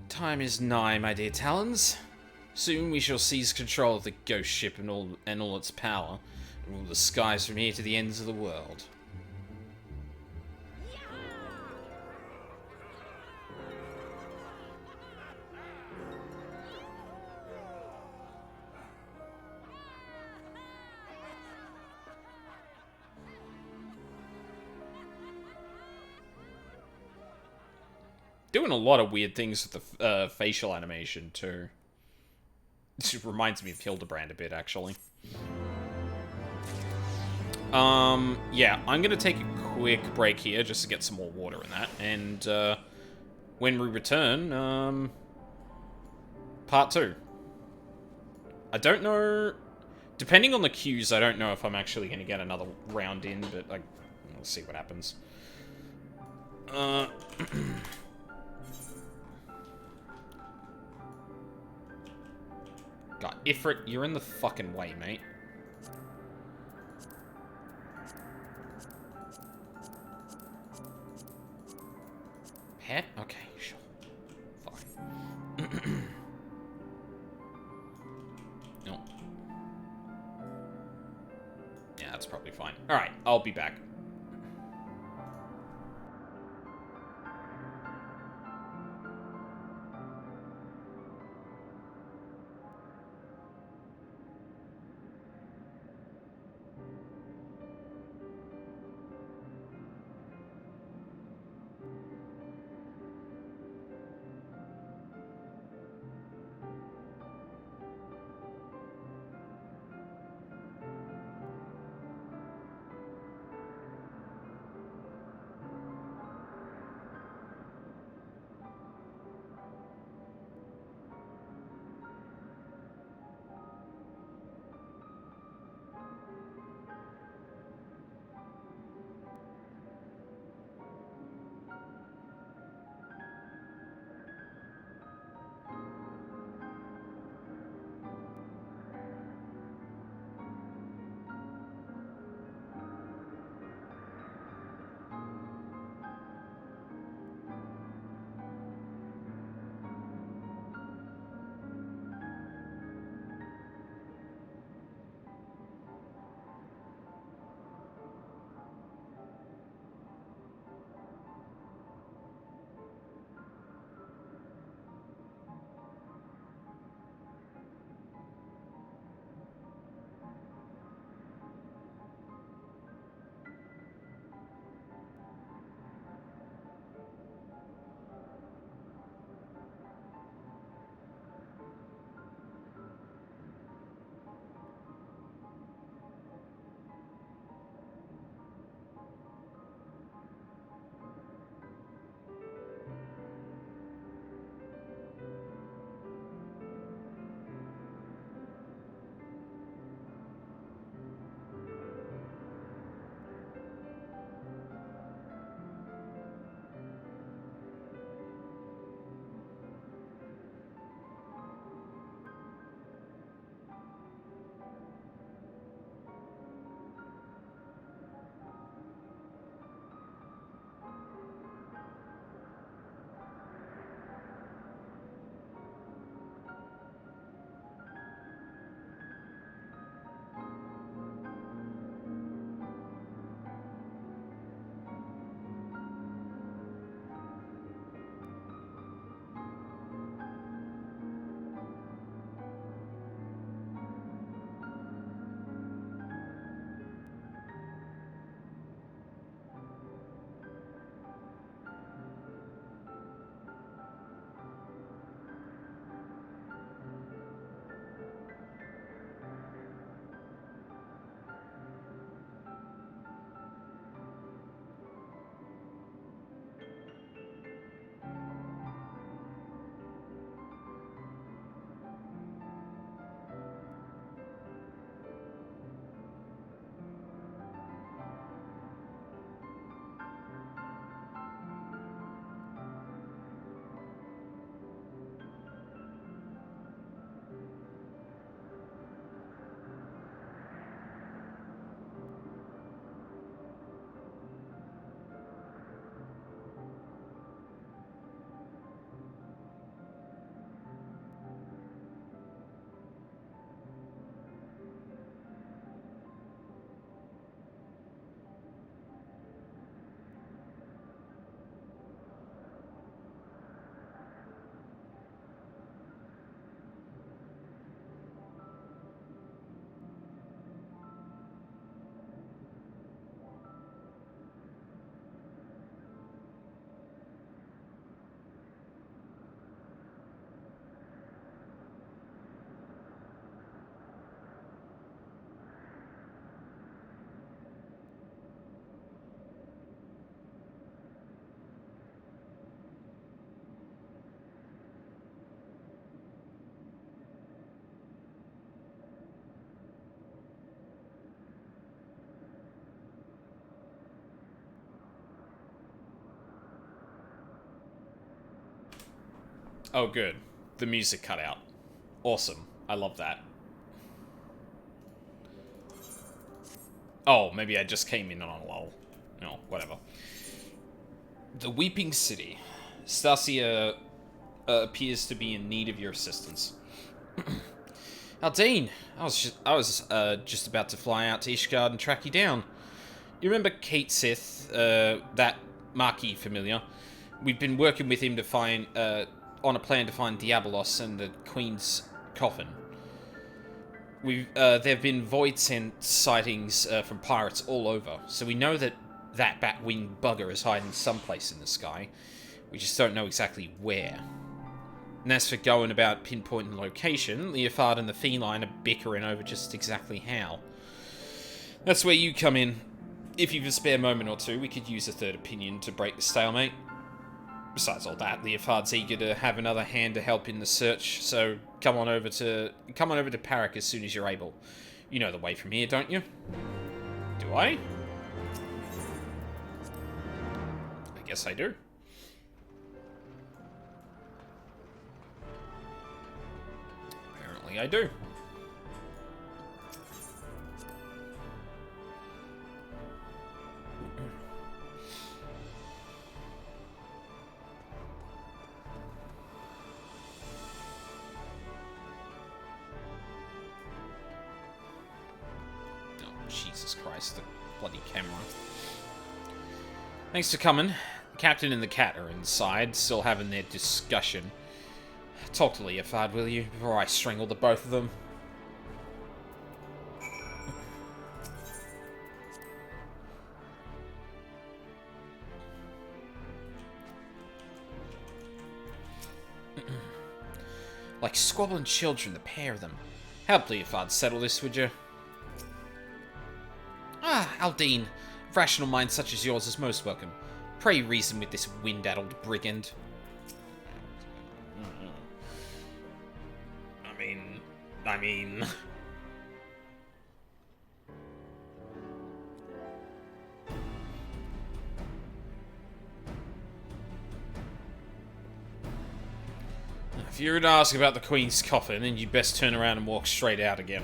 Time is nigh, my dear Talons. Soon we shall seize control of the ghost ship and all its power, and rule the skies from here to the ends of the world. Doing a lot of weird things with the facial animation, too. It reminds me of Hildebrand a bit, actually. Yeah, I'm gonna take a quick break here just to get some more water in that. And, when we return, part 2. I don't know... Depending on the queues, I don't know if I'm actually gonna get another round in, but, like, we'll see what happens. God, Ifrit, you're in the fucking way, mate. Pet? Okay, sure. Fine. No. Yeah, that's probably fine. Alright, I'll be back. Oh, good. The music cut out. Awesome. I love that. Oh, maybe I just came in on a lull. No, whatever. The Weeping City. Stasia appears to be in need of your assistance. Aldine, I was just about to fly out to Ishgard and track you down. You remember Kate Sith, that Marquis familiar? We've been working with him to find, on a plan to find Diabolos and the Queen's coffin. There have been void sent sightings from pirates all over, so we know that bat-winged bugger is hiding someplace in the sky. We just don't know exactly where. And as for going about pinpointing location, Leofard and the Feline are bickering over just exactly how. That's where you come in. If you've a spare moment or two, we could use a third opinion to break the stalemate. Besides all that, Leofard's eager to have another hand to help in the search, so come on over to Parak as soon as you're able. You know the way from here, don't you? Do I? I guess I do. Apparently I do. Jesus Christ, the bloody camera. Thanks for coming. The captain and the cat are inside, still having their discussion. Talk to Leofard, will you, before I strangle the both of them? Like squabbling children, the pair of them. Help Leofard settle this, would you? Ah, Aldine. A rational mind such as yours is most welcome. Pray reason with this wind-addled brigand. I mean... If you're to ask about the Queen's coffin, then you'd best turn around and walk straight out again.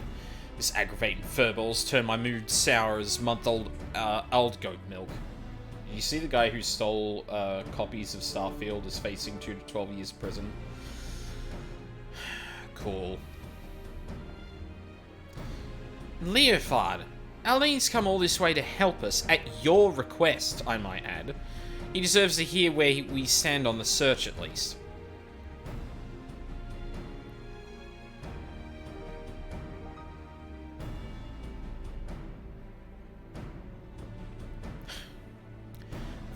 This aggravating furballs turned my mood sour as month-old old goat milk. You see the guy who stole copies of Starfield is facing 2 to 12 years prison. Cool. Leofard, Aldine's come all this way to help us, at your request, I might add. He deserves to hear where we stand on the search, at least.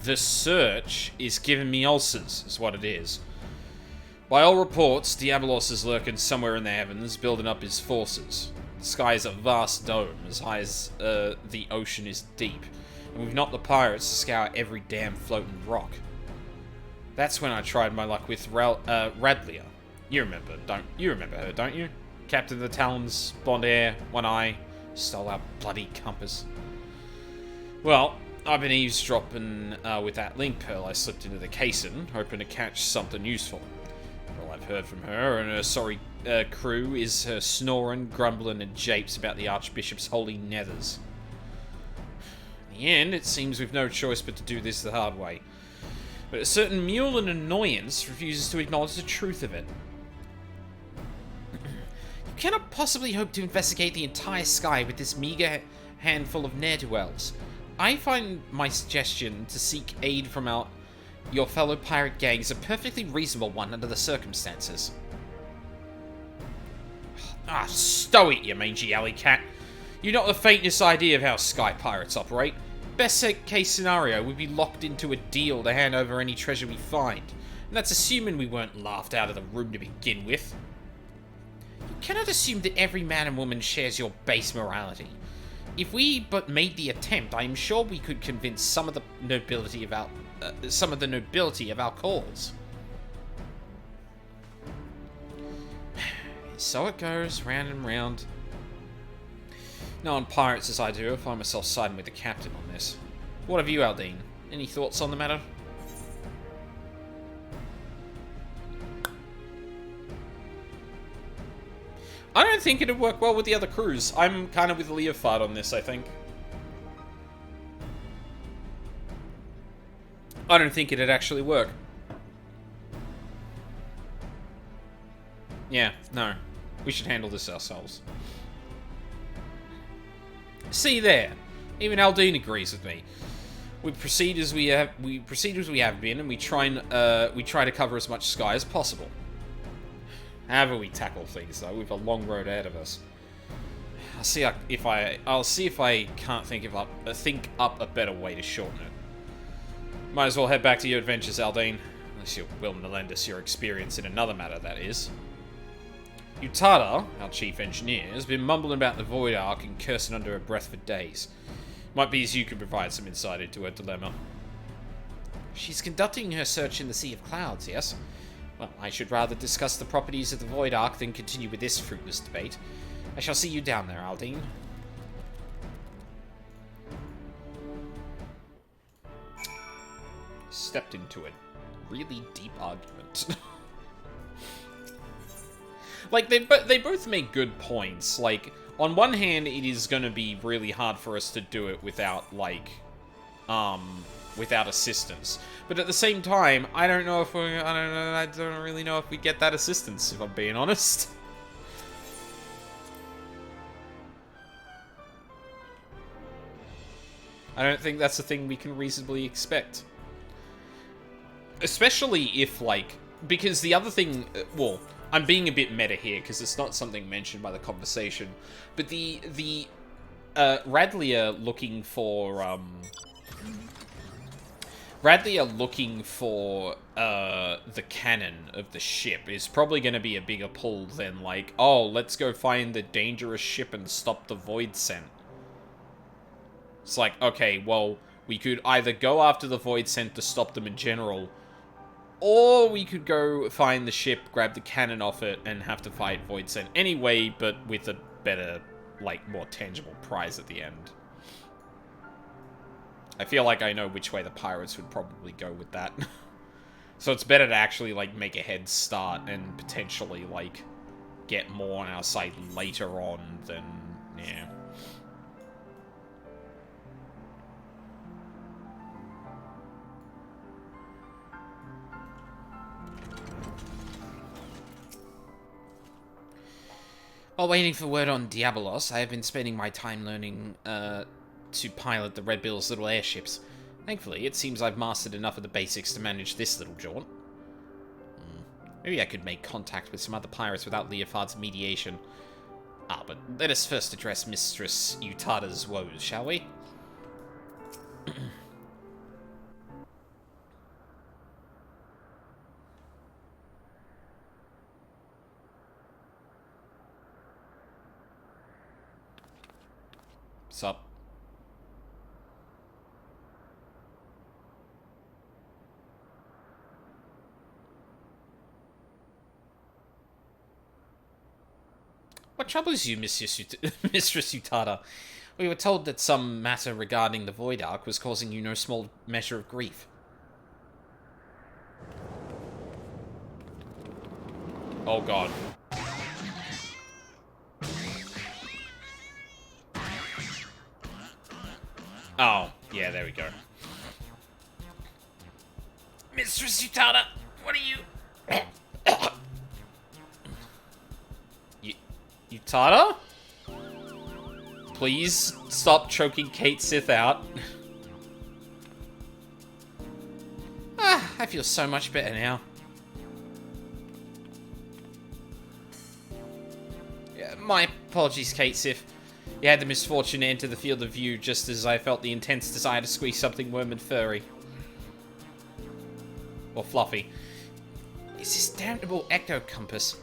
The search is giving me ulcers, is what it is. By all reports, Diabolos is lurking somewhere in the heavens, building up his forces. The sky is a vast dome, as high as the ocean is deep, and we've not the pirates to scour every damn floating rock. That's when I tried my luck with Radlia. You remember her, don't you? Captain of the Talons, blonde hair, one eye, stole our bloody compass. Well, I've been eavesdropping with that link pearl I slipped into the caisson, hoping to catch something useful. All I've heard from her and her sorry crew is her snoring, grumbling, and japes about the Archbishop's holy nethers. In the end, it seems we've no choice but to do this the hard way. But a certain mule and annoyance refuses to acknowledge the truth of it. You cannot possibly hope to investigate the entire sky with this meager handful of ne'er-do-wells. I find my suggestion to seek aid from your fellow pirate gangs a perfectly reasonable one under the circumstances. Ah, stow it, you mangy alley cat. You've not the faintest idea of how sky pirates operate. Best case scenario, we'd be locked into a deal to hand over any treasure we find. And that's assuming we weren't laughed out of the room to begin with. You cannot assume that every man and woman shares your base morality. If we but made the attempt, I am sure we could convince some of the nobility of our cause. So it goes, round and round. Knowing pirates as I do, I find myself siding with the captain on this. What have you, Aldine? Any thoughts on the matter? I don't think it'd work well with the other crews. I'm kind of with Leofard on this, I think. I don't think it'd actually work. Yeah, no. We should handle this ourselves. See there. Even Aldine agrees with me. We proceed as we have been, and we try to cover as much sky as possible. However we tackle things, though, we've a long road ahead of us. I'll see if I can't think up a better way to shorten it. Might as well head back to your adventures, Aldine. Unless you're willing to lend us your experience in another matter, that is. Utada, our chief engineer, has been mumbling about the Void Ark and cursing under her breath for days. Might be as you could provide some insight into her dilemma. She's conducting her search in the Sea of Clouds, yes? Well, I should rather discuss the properties of the Void Ark than continue with this fruitless debate. I shall see you down there, Aldine. Stepped into a really deep argument. Like, they both make good points. Like, on one hand, it is going to be really hard for us to do it without, like, without assistance. But at the same time, I don't really know if we get that assistance, if I'm being honest. I don't think that's a thing we can reasonably expect. Especially if, like, because the other thing, well, I'm being a bit meta here, because it's not something mentioned by the conversation, but the Radlia looking for, the cannon of the ship is probably going to be a bigger pull than, like, oh, let's go find the dangerous ship and stop the Void Scent. It's like, okay, well, we could either go after the Void Scent to stop them in general, or we could go find the ship, grab the cannon off it, and have to fight Void Scent anyway, but with a better, like, more tangible prize at the end. I feel like I know which way the pirates would probably go with that. So it's better to actually, like, make a head start and potentially, like, get more on our side later on than, yeah. While waiting for word on Diabolos, I have been spending my time learning to pilot the Red Bill's little airships. Thankfully, it seems I've mastered enough of the basics to manage this little jaunt. Maybe I could make contact with some other pirates without Leofard's mediation. But let us first address Mistress Utada's woes, shall we? Sup? What troubles you, Mistress Utada? We were told that some matter regarding the Void Ark was causing you no small measure of grief. Oh god. Oh, yeah, there we go. Mistress Utada, what are you... Utada? Please stop choking Kate Sith out. I feel so much better now. Yeah, my apologies, Kate Sith. You had the misfortune to enter the field of view just as I felt the intense desire to squeeze something warm and furry. Or fluffy. It's this damnable ecto compass.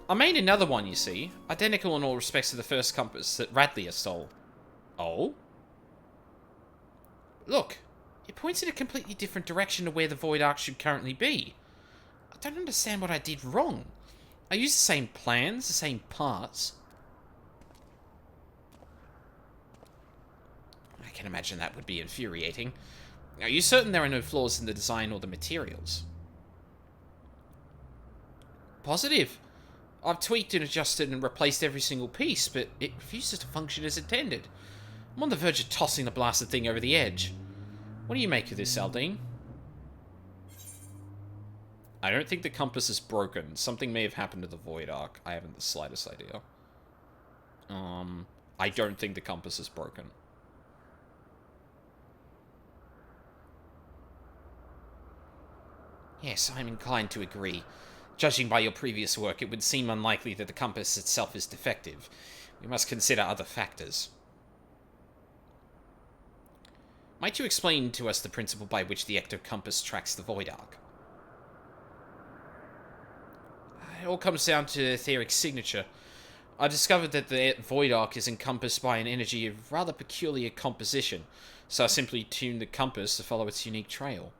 I made another one, you see. Identical in all respects to the first compass that Radlia stole. Oh? Look, it points in a completely different direction to where the Void Ark should currently be. I don't understand what I did wrong. I used the same plans, the same parts. I can imagine that would be infuriating. Are you certain there are no flaws in the design or the materials? Positive. I've tweaked and adjusted and replaced every single piece, but it refuses to function as intended. I'm on the verge of tossing the blasted thing over the edge. What do you make of this, Aldine? I don't think the compass is broken. Something may have happened to the Void Arc. I haven't the slightest idea. I don't think the compass is broken. Yes, I'm inclined to agree. Judging by your previous work, it would seem unlikely that the compass itself is defective. We must consider other factors. Might you explain to us the principle by which the ectocompass tracks the Void Arc? It all comes down to etheric signature. I discovered that the Void Arc is encompassed by an energy of rather peculiar composition, so I simply tuned the compass to follow its unique trail.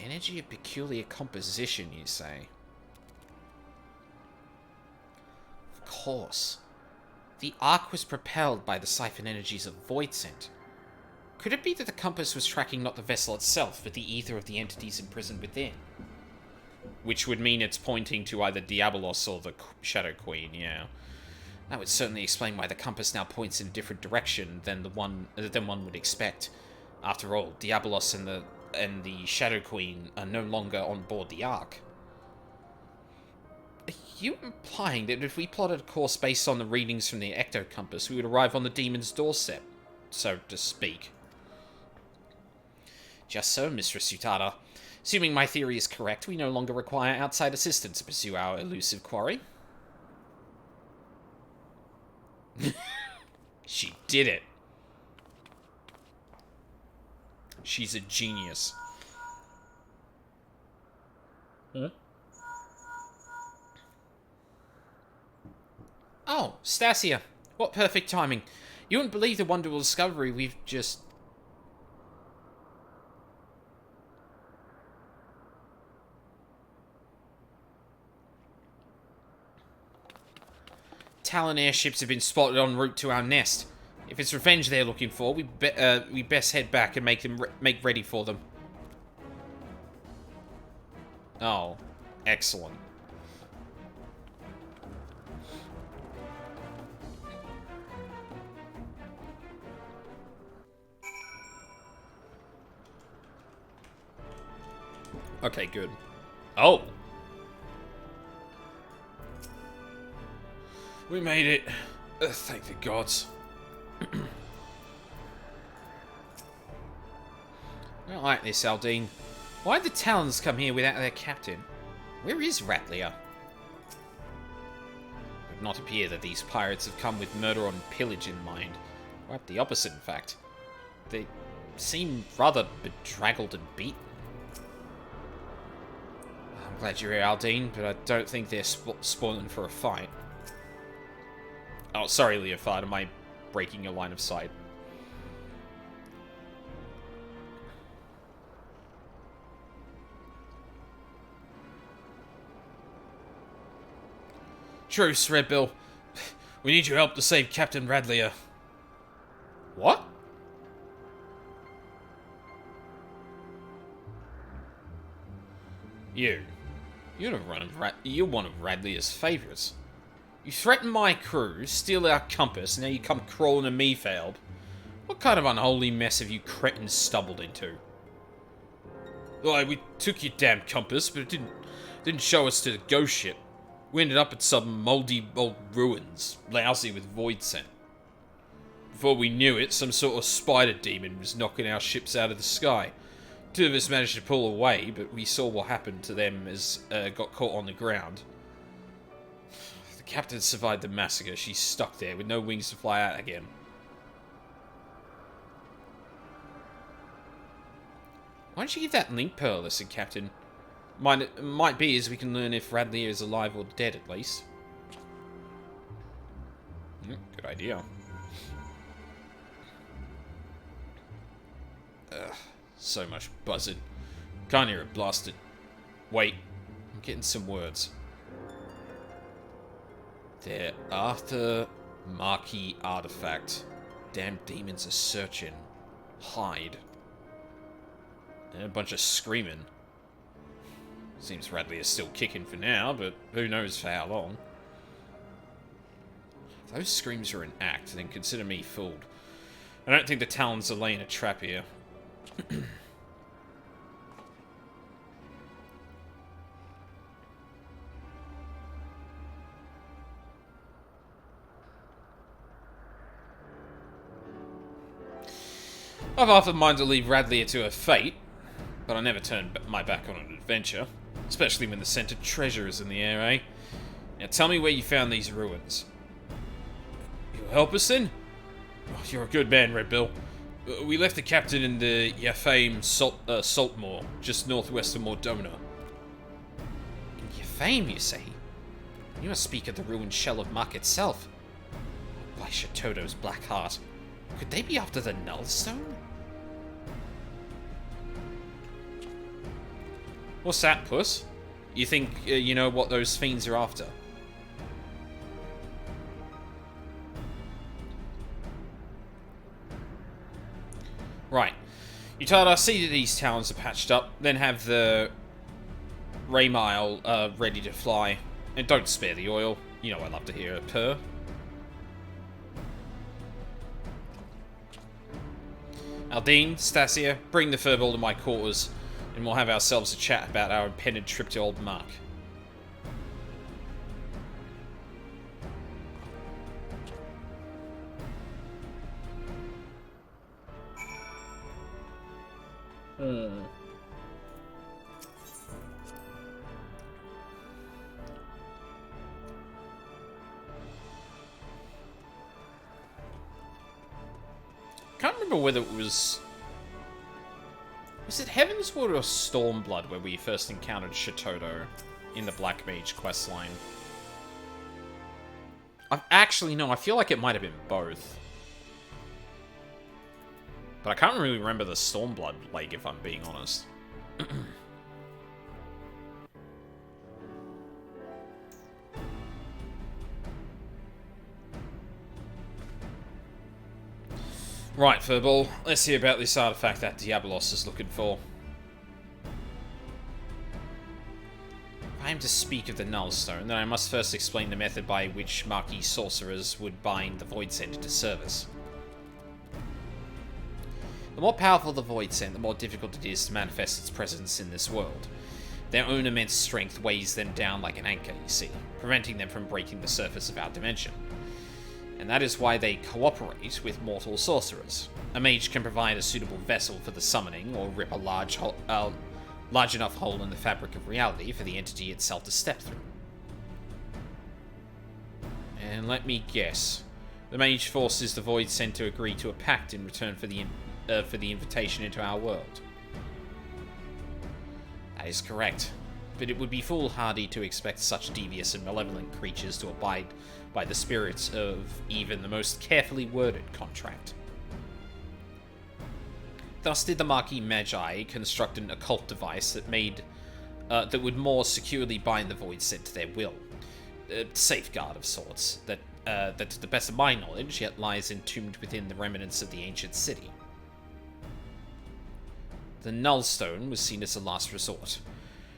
An energy of peculiar composition, you say? Of course. The arc was propelled by the siphon energies of Void Scent. Could it be that the compass was tracking not the vessel itself, but the ether of the entities imprisoned within? Which would mean it's pointing to either Diabolos or the Shadow Queen, yeah. That would certainly explain why the compass now points in a different direction than one would expect. After all, Diabolos and the Shadow Queen are no longer on board the Ark. Are you implying that if we plotted a course based on the readings from the ectocompass, we would arrive on the demon's doorstep, so to speak? Just so, Mistress Utada. Assuming my theory is correct, we no longer require outside assistance to pursue our elusive quarry. She did it. She's a genius. Huh? Oh, Stasia. What perfect timing. You wouldn't believe the wonderful discovery we've just... Talon airships have been spotted en route to our nest. If it's revenge they're looking for, we best head back and make ready for them. Oh, excellent. Okay, good. Oh! We made it. Thank the gods. I don't like this, Aldine. Why'd the Talons come here without their captain? Where is Ratlier? It would not appear that these pirates have come with murder and pillage in mind. Quite the opposite, in fact. They seem rather bedraggled and beaten. I'm glad you're here, Aldine, but I don't think they're spoiling for a fight. Oh, sorry, Leofard, am I breaking your line of sight? Truce, Red Bill. We need your help to save Captain Radlier. What? You're one of Radlier's favorites. You threaten my crew, steal our compass, and now you come crawling to me, Failed. What kind of unholy mess have you cretins stumbled into? Why, we took your damn compass, but it didn't show us to the ghost ship. We ended up at some mouldy old ruins, lousy with void scent. Before we knew it, some sort of spider demon was knocking our ships out of the sky. Two of us managed to pull away, but we saw what happened to them as got caught on the ground. The captain survived the massacre. She's stuck there with no wings to fly out again. Why don't you give that link pearl, listen, Captain? Might be as we can learn if Radlier is alive or dead, at least. Good idea. Ugh, so much buzzing. Can't hear it blasted. Wait, I'm getting some words. They're after Marquis artifact. Damn demons are searching. Hide. And a bunch of screaming. Seems Radley is still kicking for now, but who knows for how long. If those screams are an act, then consider me fooled. I don't think the Talons are laying a trap here. I've often minded to leave Radley to her fate, but I never turn my back on an adventure, especially when the scented treasure is in the air, eh? Now tell me where you found these ruins. You'll help us then? Oh, you're a good man, Red Bill. We left the captain in the Yafame Saltmoor, just northwest of Mordona. In Yafame, you say? You must speak of the ruined shell of Mark itself. By Shatoto's black heart. Could they be after the Nullstone? What's that, Puss? You think you know what those fiends are after? Right. You told us, see that these towns are patched up, then have the Raymile ready to fly. And don't spare the oil. You know I love to hear a purr. Aldine, Stasia, bring the furball to my quarters, and we'll have ourselves a chat about our impending trip to Old Mark. Can't remember whether it was... Was it Heavensward or Stormblood where we first encountered Shatoto in the Black Mage questline? Actually, no, I feel like it might have been both. But I can't really remember the Stormblood leg, if I'm being honest. Right, Furball, let's hear about this artifact that Diabolos is looking for. If I am to speak of the Nullstone, then I must first explain the method by which Marquis sorcerers would bind the Void Scent into service. The more powerful the Void Scent, the more difficult it is to manifest its presence in this world. Their own immense strength weighs them down like an anchor, you see, preventing them from breaking the surface of our dimension. And that is why they cooperate with mortal sorcerers. A mage can provide a suitable vessel for the summoning, or rip a large enough hole in the fabric of reality for the entity itself to step through. And let me guess. The mage forces the Void Scent to agree to a pact in return for the invitation into our world. That is correct. But it would be foolhardy to expect such devious and malevolent creatures to abide by the spirits of even the most carefully worded contract. Thus did the Marquis Magi construct an occult device that would more securely bind the Void Scent to their will. A safeguard of sorts, that to the best of my knowledge, yet lies entombed within the remnants of the ancient city. The Nullstone was seen as a last resort.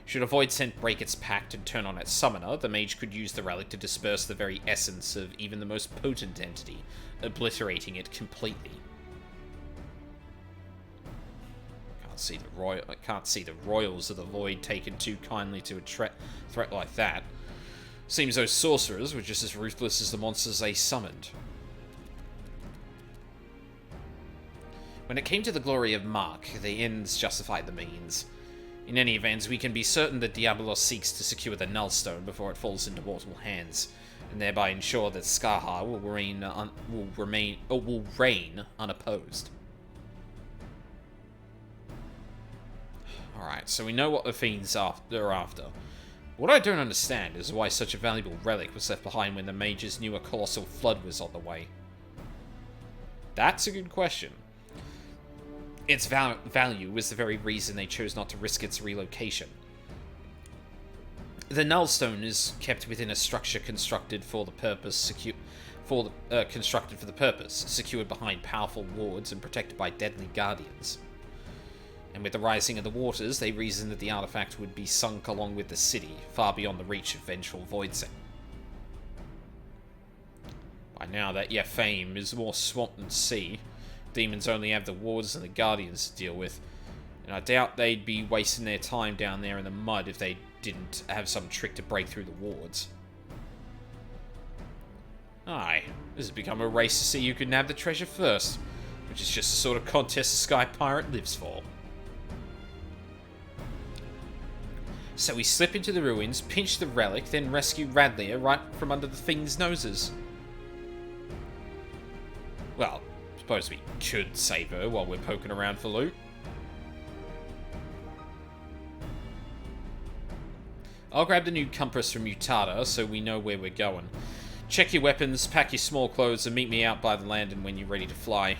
Should a Void Scent break its pact and turn on its summoner, the mage could use the relic to disperse the very essence of even the most potent entity, obliterating it completely. I can't see the Royals of the Void taken too kindly to a threat like that. Seems those sorcerers were just as ruthless as the monsters they summoned. When it came to the glory of Mark, the ends justified the means. In any event, we can be certain that Diabolos seeks to secure the Nullstone before it falls into mortal hands, and thereby ensure that Skarhar will reign unopposed. Alright, so we know what the fiends are after. What I don't understand is why such a valuable relic was left behind when the mages knew a colossal flood was on the way. That's a good question. Its value was the very reason they chose not to risk its relocation. The Nullstone is kept within a structure constructed for the purpose, secured behind powerful wards and protected by deadly guardians. And with the rising of the waters, they reasoned that the artifact would be sunk along with the city, far beyond the reach of vengeful Voidsent. By now, that fame is more swamp than sea. Demons only have the wards and the guardians to deal with, and I doubt they'd be wasting their time down there in the mud if they didn't have some trick to break through the wards. Aye, this has become a race to see who can nab the treasure first, which is just the sort of contest the Sky Pirate lives for. So we slip into the ruins, pinch the relic, then rescue Radlia right from under the thing's noses. Well, I suppose we could save her while we're poking around for loot. I'll grab the new compass from Utada so we know where we're going. Check your weapons, pack your small clothes, and meet me out by the landing when you're ready to fly.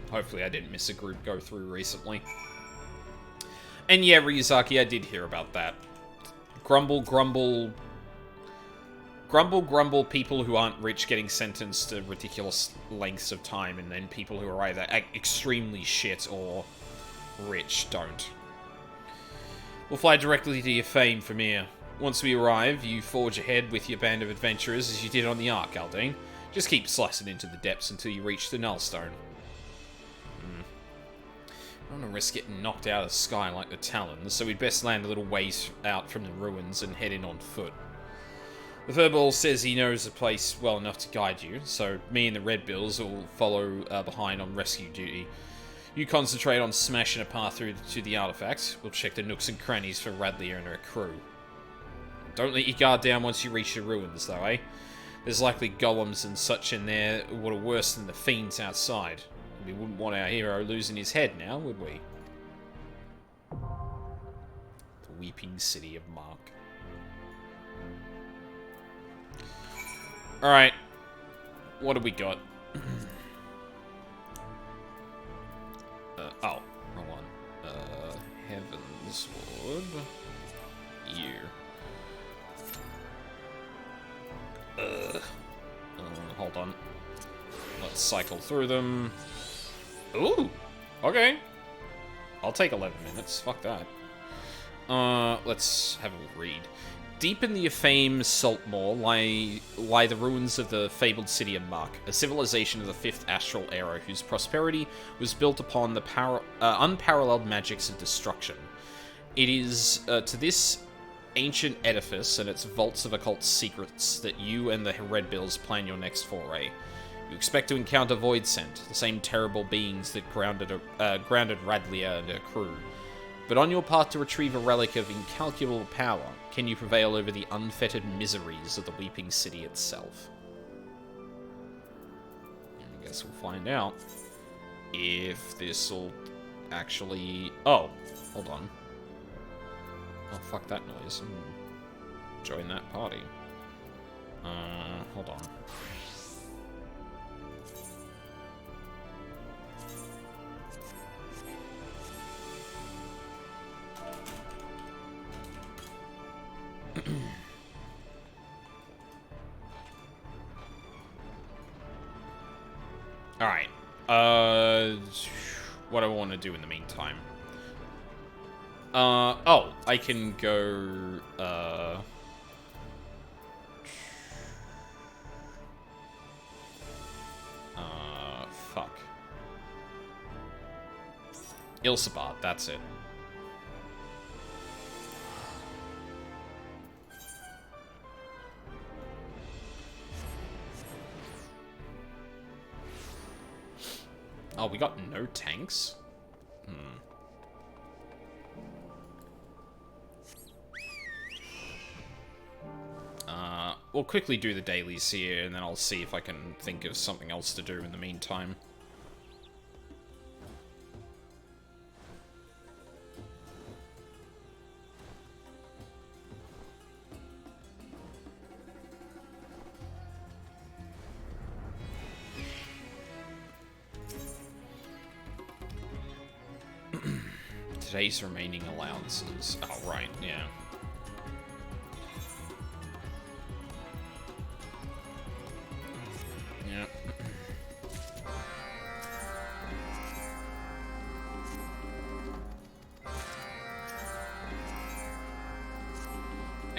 Hopefully I didn't miss a group go through recently. And yeah, Ryuzaki, I did hear about that. Grumble, grumble... Grumble, grumble, people who aren't rich getting sentenced to ridiculous lengths of time, and then people who are either extremely shit or rich don't. We'll fly directly to your fame from here. Once we arrive, you forge ahead with your band of adventurers as you did on the Ark, Aldine. Just keep slicing into the depths until you reach the Nullstone. I don't want to risk getting knocked out of the sky like the Talons, so we'd best land a little ways out from the ruins and head in on foot. The Furball says he knows the place well enough to guide you, so me and the Red Bills will follow behind on rescue duty. You concentrate on smashing a path through to the artifact. We'll check the nooks and crannies for Radlia and her crew. Don't let your guard down once you reach the ruins, though, eh? There's likely golems and such in there what are worse than the fiends outside. We wouldn't want our hero losing his head now, would we? The Weeping City of Mark. Alright. What have we got? Oh, wrong one. Heaven's Ward. You. Hold on. Let's cycle through them. Ooh! Okay. I'll take 11 minutes. Fuck that. Let's have a read. Deep in the famed Saltmoor lie the ruins of the fabled city of Mark, a civilization of the 5th astral era whose prosperity was built upon the unparalleled magics of destruction. It is to this ancient edifice and its vaults of occult secrets that you and the Red Bills plan your next foray. You expect to encounter Voidsent, the same terrible beings that grounded Radlia and her crew. But on your path to retrieve a relic of incalculable power, can you prevail over the unfettered miseries of the Weeping City itself? I guess we'll find out if this'll actually... Oh, hold on. Oh, fuck that noise. Join that party. Hold on. Alright. What do I want to do in the meantime? Oh, I can go, fuck. Ilsabard, that's it. Oh, we got no tanks? We'll quickly do the dailies here, and then I'll see if I can think of something else to do in the meantime. Today's remaining allowances. Oh, right, yeah.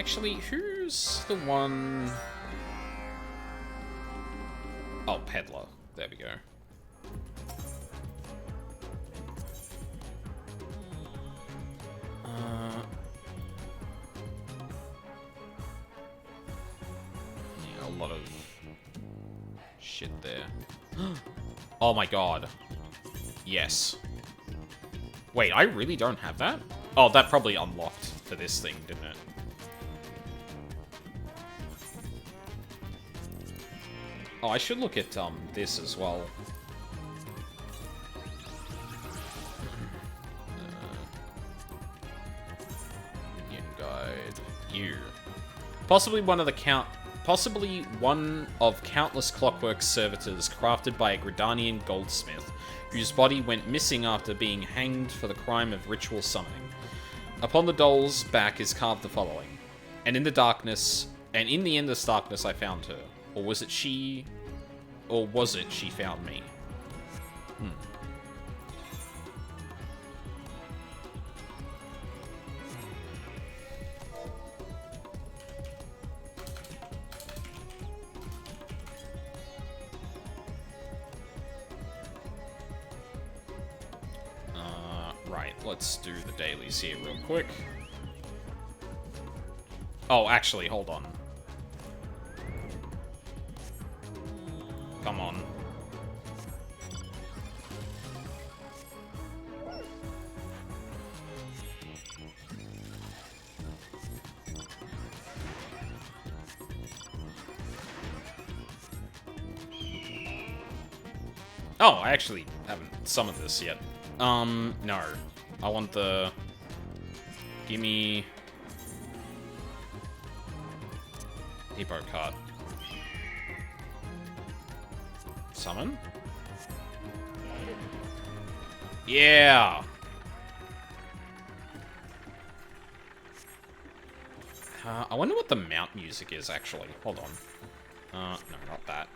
Actually, who's the one... Oh, Peddler. There we go. Yeah, a lot of shit there. Oh my god. Yes. Wait, I really don't have that? Oh, that probably unlocked for this thing, didn't it? Oh, I should look at this as well. Minion guide. You. Possibly one of countless clockwork servitors crafted by a Gridanian goldsmith, whose body went missing after being hanged for the crime of ritual summoning. Upon the doll's back is carved the following: and in the endless darkness I found her. Or was it she found me? Right, let's do the dailies here real quick. Oh, actually, hold on. Come on. Oh, I actually haven't summoned this yet. No. I want the... Gimme... Hippo card. Summon? Yeah! I wonder what the mount music is, actually. Hold on. No, not that.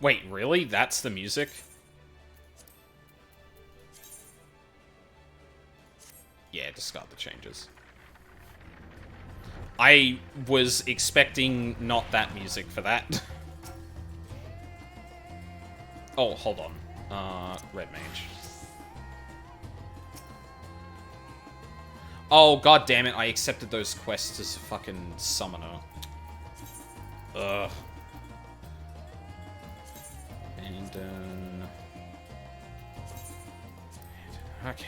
Wait, really? That's the music? Yeah, discard the changes. I was expecting not that music for that. Oh, hold on. Red Mage. Oh, god damn it, I accepted those quests as a fucking summoner. Ugh. And, okay.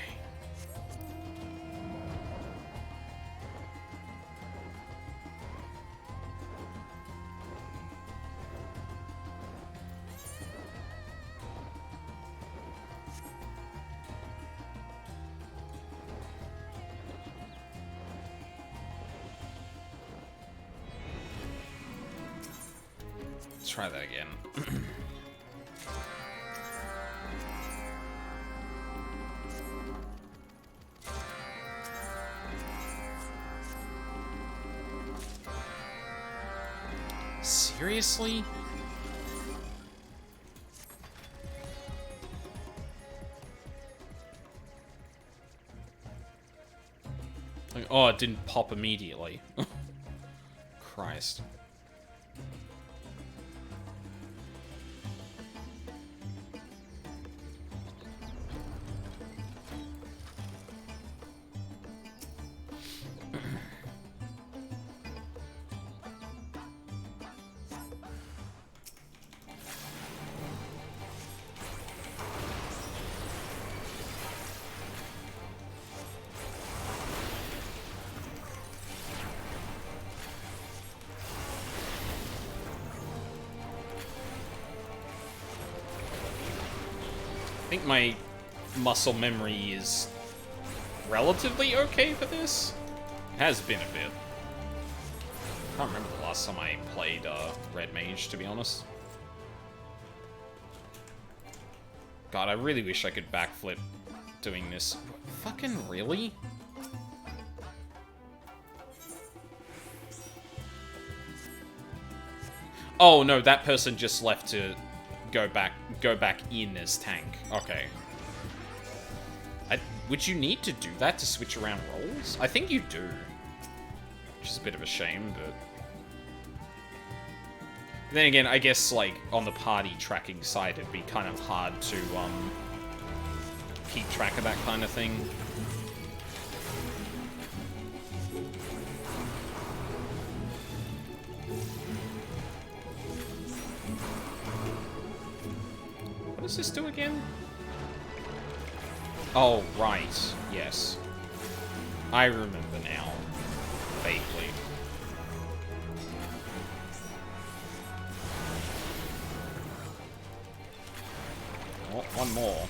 Let's try that again. Seriously? Like, oh, it didn't pop immediately. Christ. I think my muscle memory is relatively okay for this. It has been a bit. I can't remember the last time I played Red Mage, to be honest. God, I really wish I could backflip doing this. Fucking really? Oh, no, that person just left to go back in as tank. Okay. Would you need to do that to switch around roles? I think you do. Which is a bit of a shame, but... Then again, I guess, like, on the party tracking side, it'd be kind of hard to, keep track of that kind of thing. What does this do again? Oh, right. Yes. I remember now. Vaguely. Oh, one more.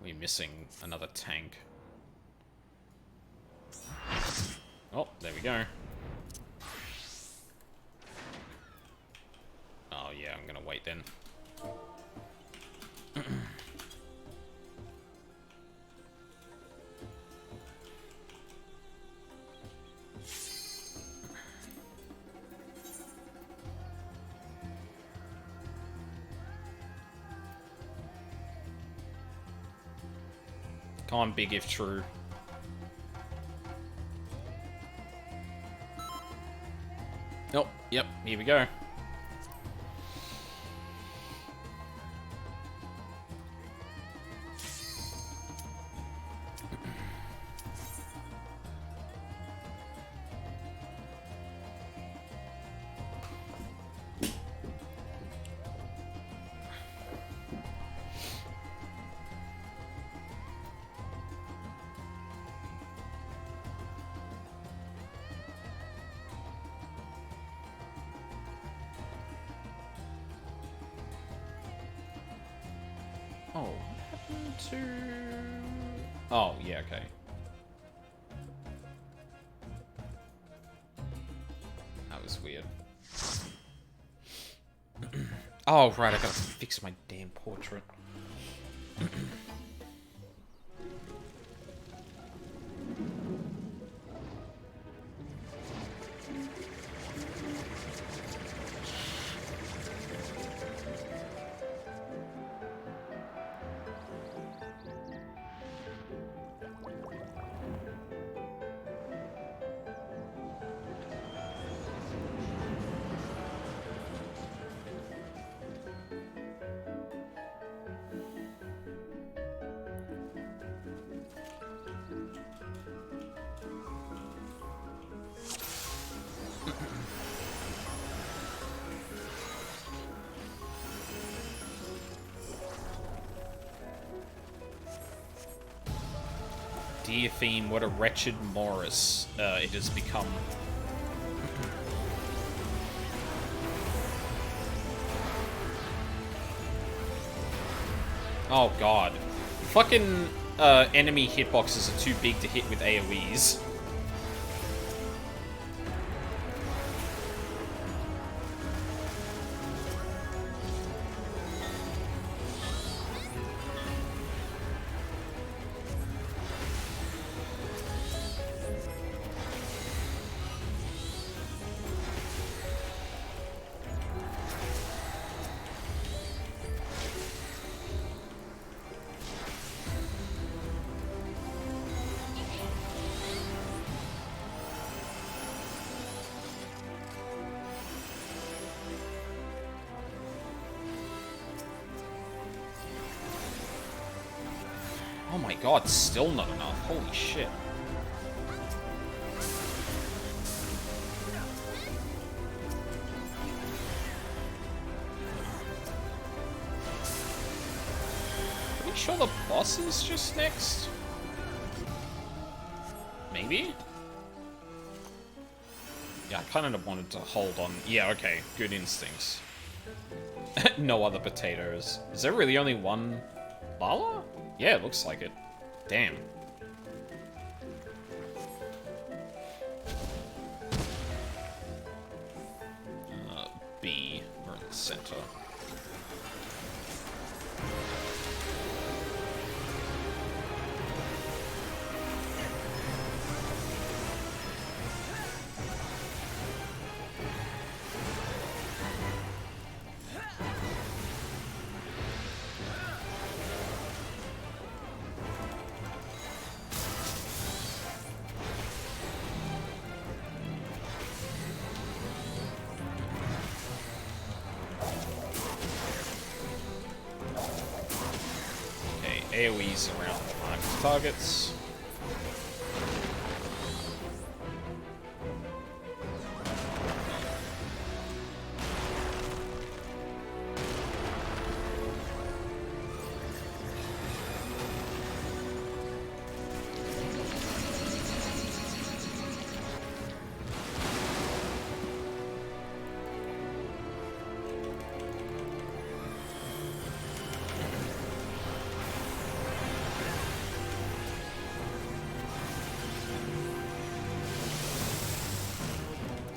We're missing another tank. Oh, there we go. Oh yeah, I'm gonna wait then. Come on, big if true. Oh, yep, here we go. Oh, what happened to... Oh, yeah, okay. That was weird. Oh, right, I gotta fix my damn portrait. Dear theme, what a wretched Morris it has become. Oh god. Fucking enemy hitboxes are too big to hit with AoEs. Oh my god, still not enough. Holy shit. Pretty sure the boss is just next? Maybe? Yeah, I kind of wanted to hold on. Yeah, okay. Good instincts. No other potatoes. Is there really only one Lala? Yeah, it looks like it. Damn. B. We're in the center. AoEs around targets.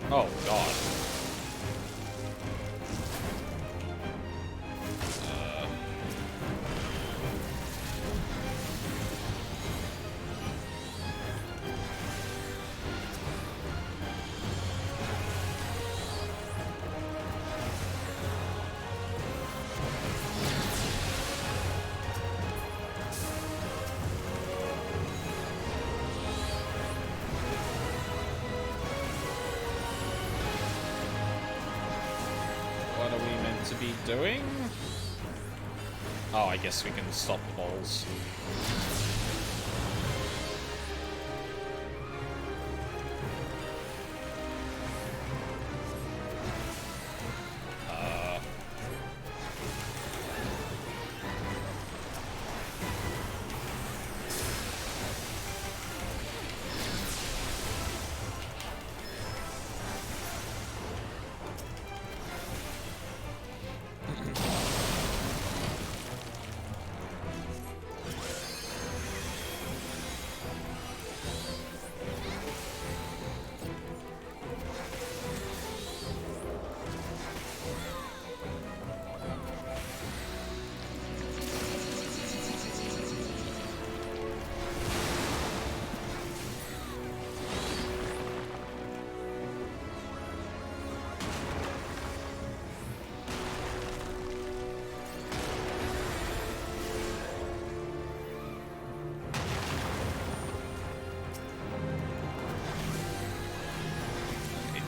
Oh, God. What are we meant to be doing? Oh, I guess we can stop the balls.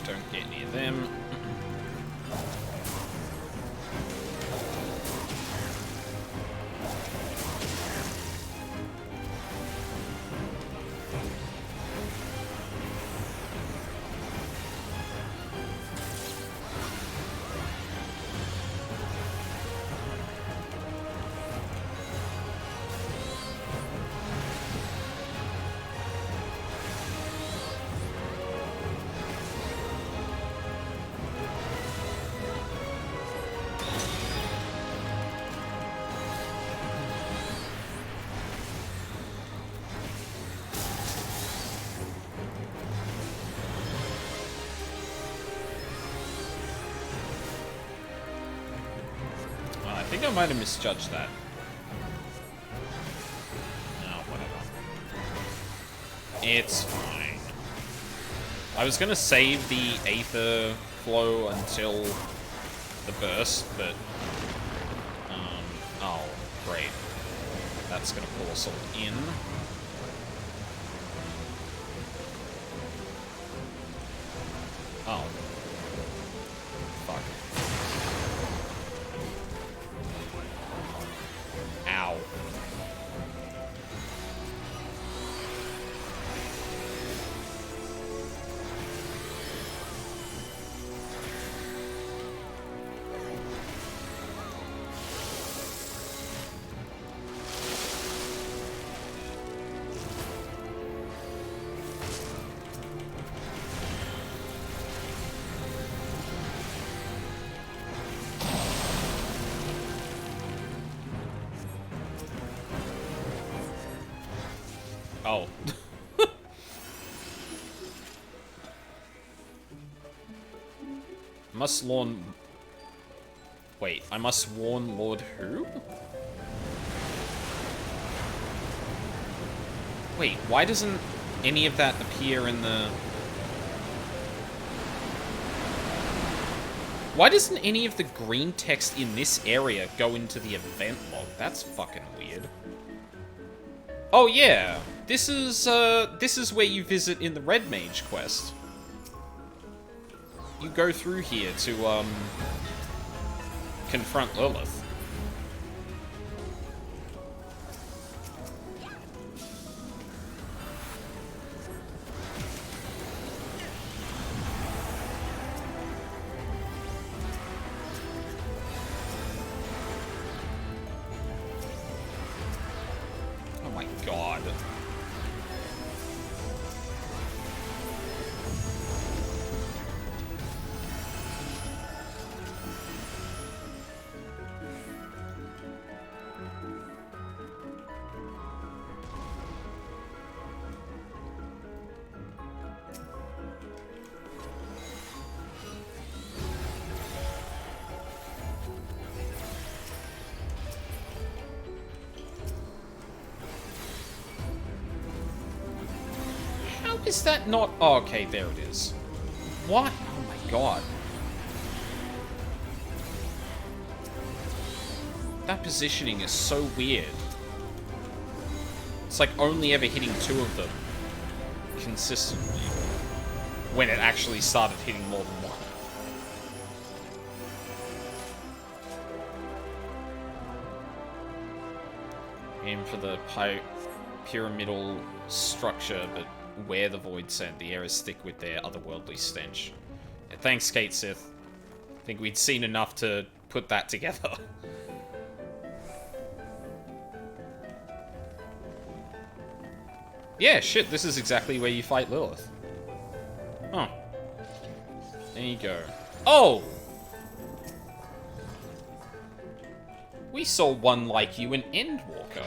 Don't get near them. I think I might have misjudged that. No, whatever. It's fine. I was gonna save the Aether flow until the burst, but... oh, great. That's gonna pull us all in. Oh. Fuck. Ow. Oh. Must warn... Wait, I must warn Lord who? Wait, why doesn't any of that appear in the... Why doesn't any of the green text in this area go into the event log? That's fucking weird. Oh yeah, this is where you visit in the Red Mage quest. You go through here to confront Lilith. my god. Is that not... Oh, okay, there it is. What? Oh my god. That positioning is so weird. It's like only ever hitting 2 of them consistently, when it actually started hitting more than one. Aim for the pyramidal structure, but where the void sent, the air is thick with their otherworldly stench. Yeah, thanks, Kate Sith. I think we'd seen enough to put that together. Yeah, shit, this is exactly where you fight Lilith. Huh. There you go. Oh! We saw one like you in Endwalker.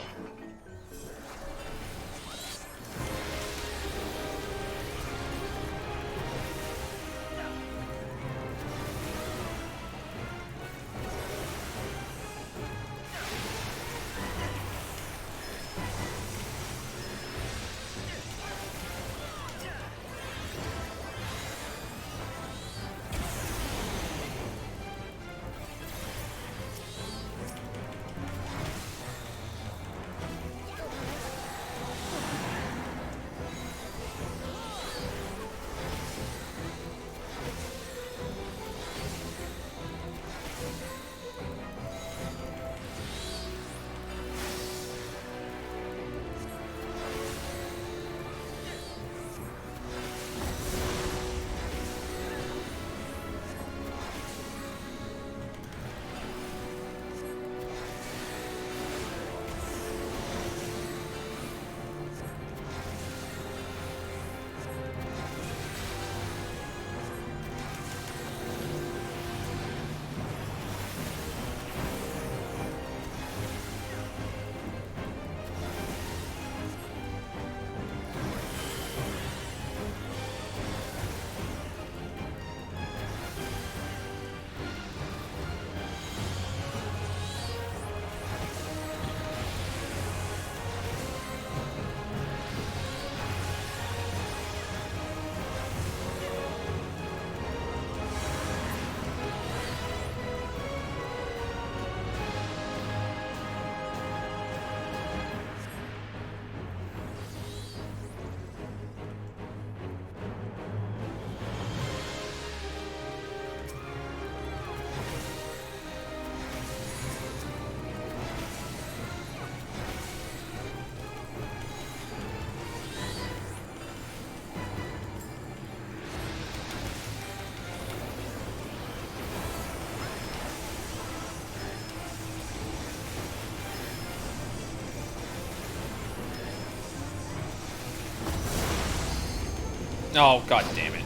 Oh, god damn it.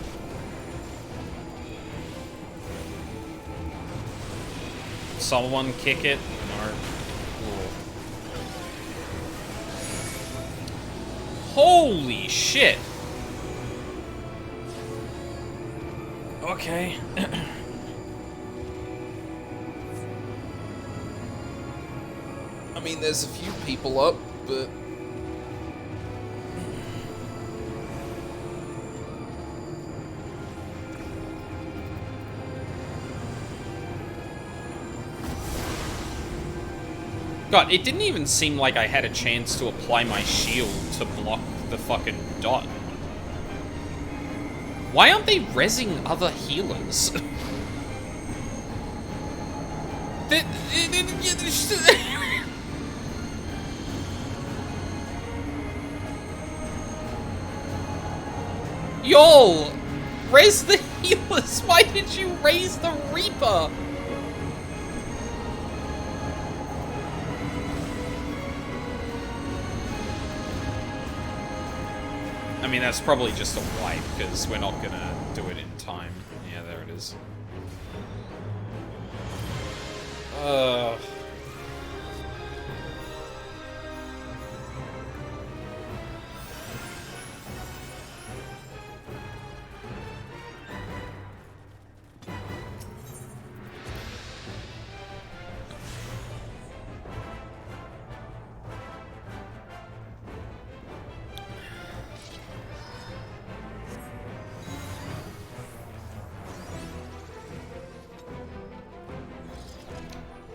Someone kick it? Or... Cool. Holy shit! Okay. I mean, there's a few people up, but... God, it didn't even seem like I had a chance to apply my shield to block the fucking dot. Why aren't they rezzing other healers? Y'all! Raise the healers! Why did you raise the Reaper? I mean, that's probably just a wipe, because we're not gonna do it in time. Yeah, there it is.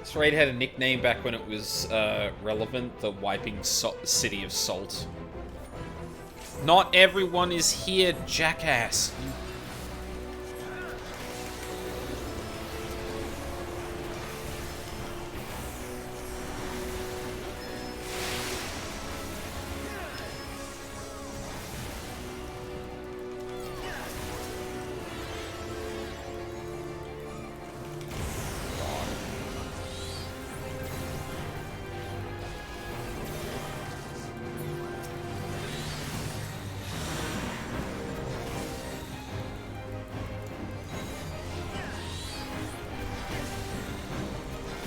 This raid had a nickname back when it was relevant, the Wiping City of Salt. Not everyone is here, jackass. You...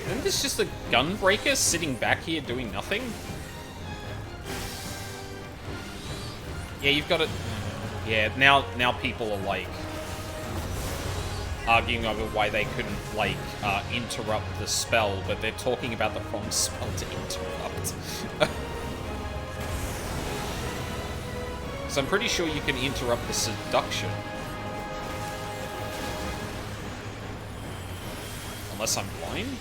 Isn't this just a gunbreaker sitting back here doing nothing? Yeah, you've got it. Yeah, now people are like arguing over why they couldn't like interrupt the spell, but they're talking about the wrong spell to interrupt. So I'm pretty sure you can interrupt the seduction. Unless I'm blind?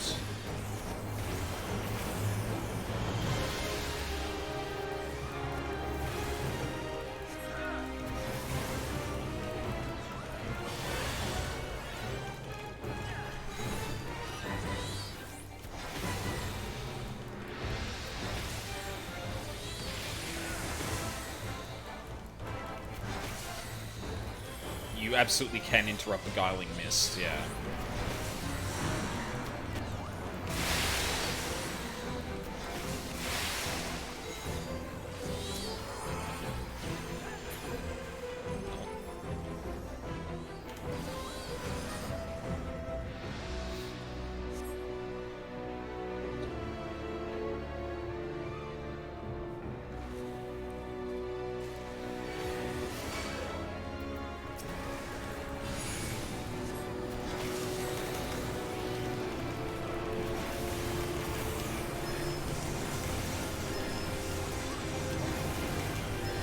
You absolutely can interrupt the Guiling Mist, yeah.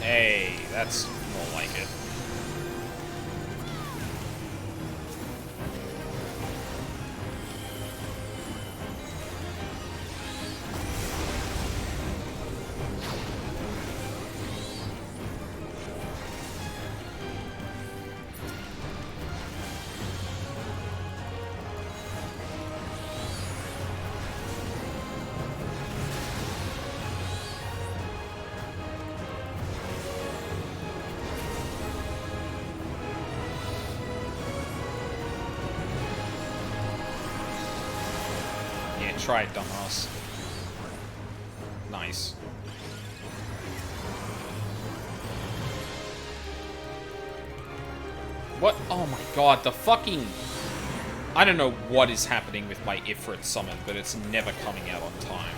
Hey, that's more like it. Try it, dumbass. Nice. What? Oh my god, the fucking... I don't know what is happening with my Ifrit summon, but it's never coming out on time.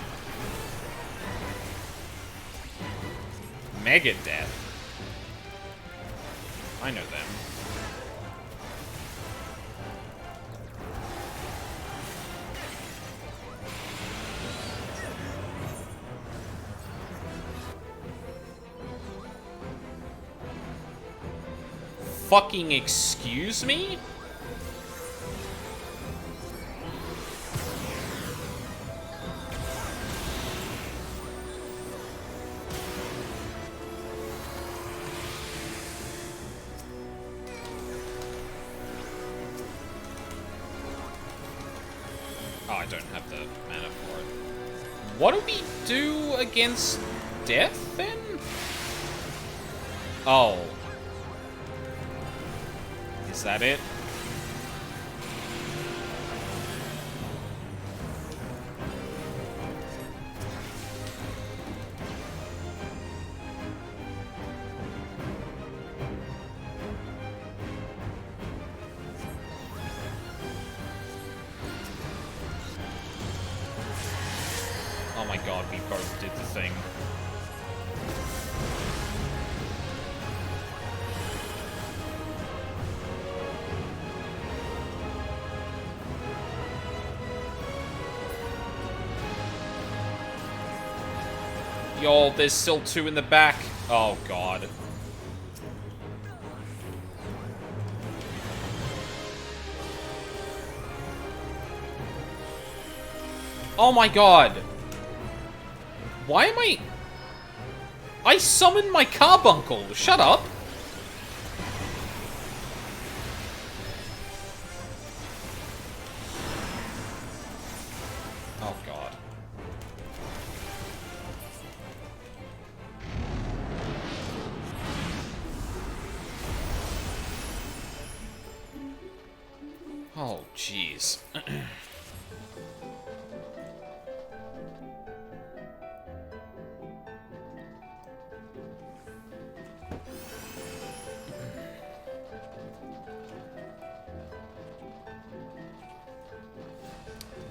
Megadeth. I know them. Fucking excuse me? Oh, I don't have the mana for it. What do we do against death, then? Oh. Is that it? my god, we both did the thing. Yo, there's still 2 in the back. Oh god. Oh my god. Why am I summoned my carbuncle. Shut up. Oh god. Oh jeez.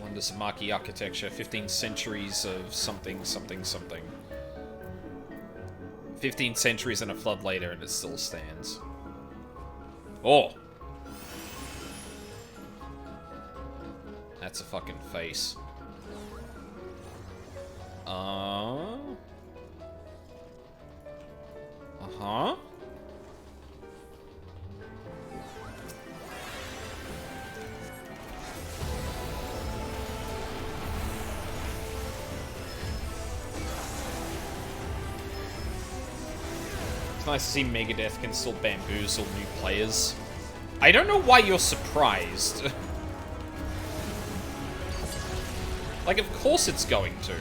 Wonders of Maki architecture, 15 centuries of something, something, something. 15 centuries and a flood later, and it still stands. Oh! That's a fucking face. Uh-huh? It's nice to see Megadeth can still bamboozle new players. I don't know why you're surprised. Like, of course it's going to.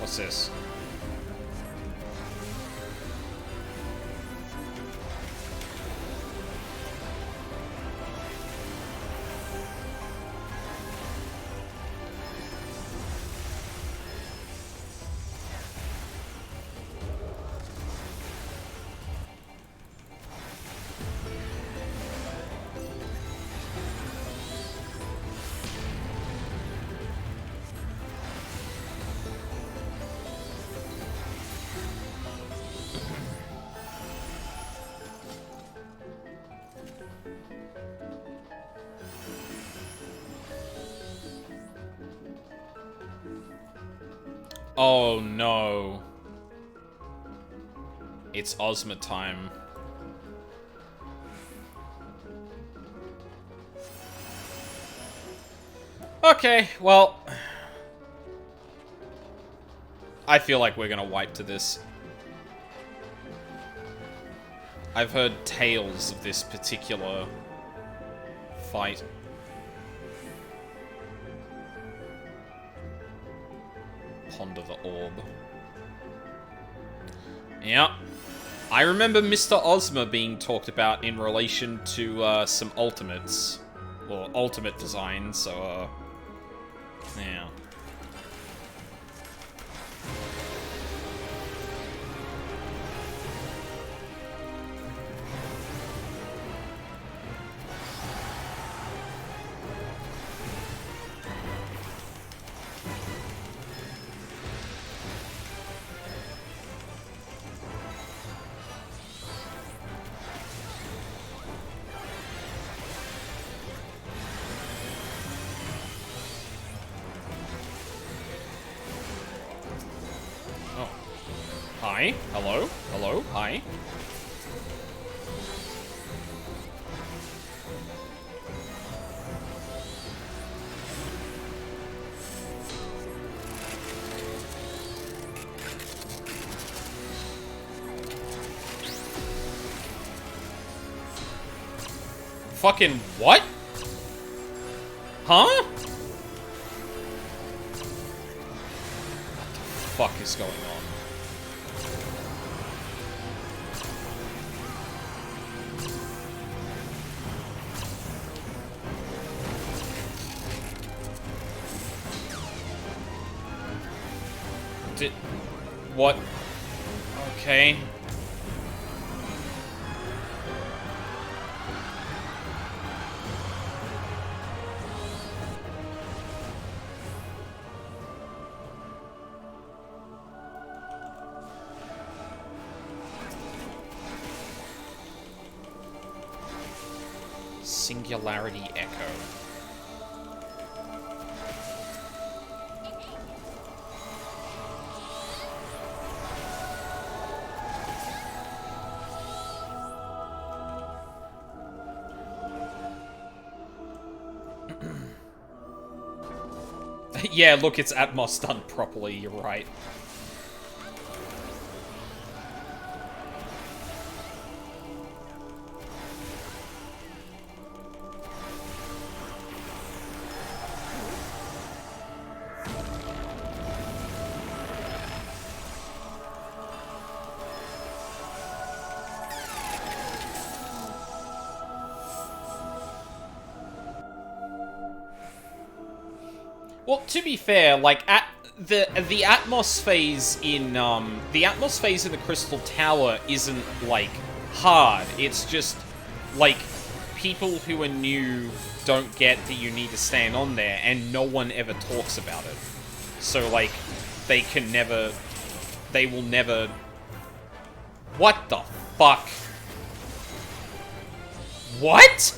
What's this? Oh no. It's Ozma time. Okay, well, I feel like we're gonna wipe to this. I've heard tales of this particular fight. Ponder the orb. Yeah. I remember Mr. Ozma being talked about in relation to some ultimates. Well, ultimate design, so yeah. Hi. Hello. Hello. Hi. Fucking what? Huh? What the fuck is going on? What? Okay. Singularity Echo. Yeah, look, it's Atmos done properly, you're right. Well, to be fair, like, at the Atmos phase in the Crystal Tower isn't, like, hard. It's just, like, people who are new don't get that you need to stand on there, and no one ever talks about it. So, like, they will never... What the fuck? What?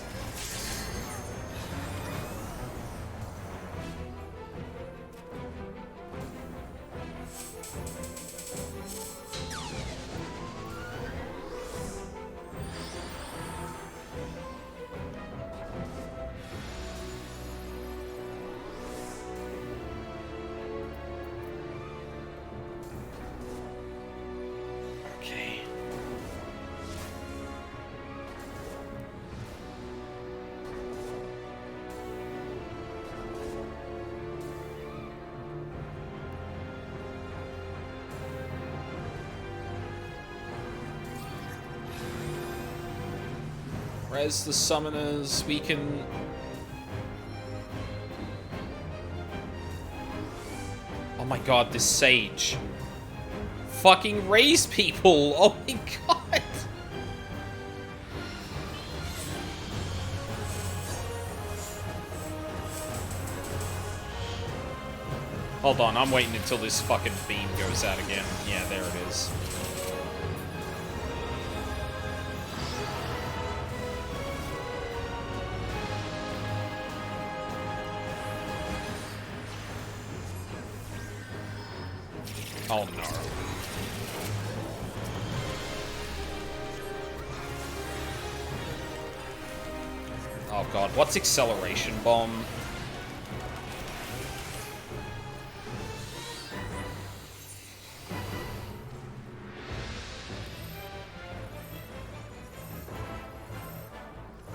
Res the summoners, we can... Oh my god, this sage. Fucking raise people! Oh my god! Hold on, I'm waiting until this fucking beam goes out again. Yeah, there it is. Oh no. Oh god, what's acceleration bomb?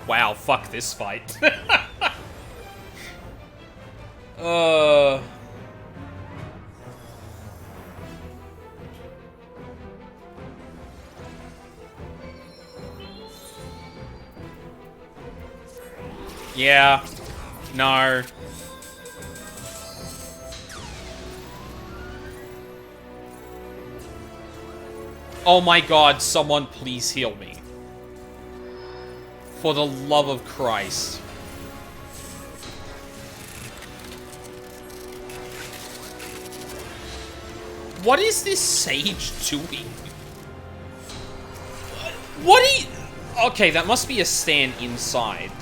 Wow, fuck this fight. Yeah. No. Oh my god, someone please heal me. For the love of Christ. What is this sage doing? What are you... Okay, that must be a stand inside.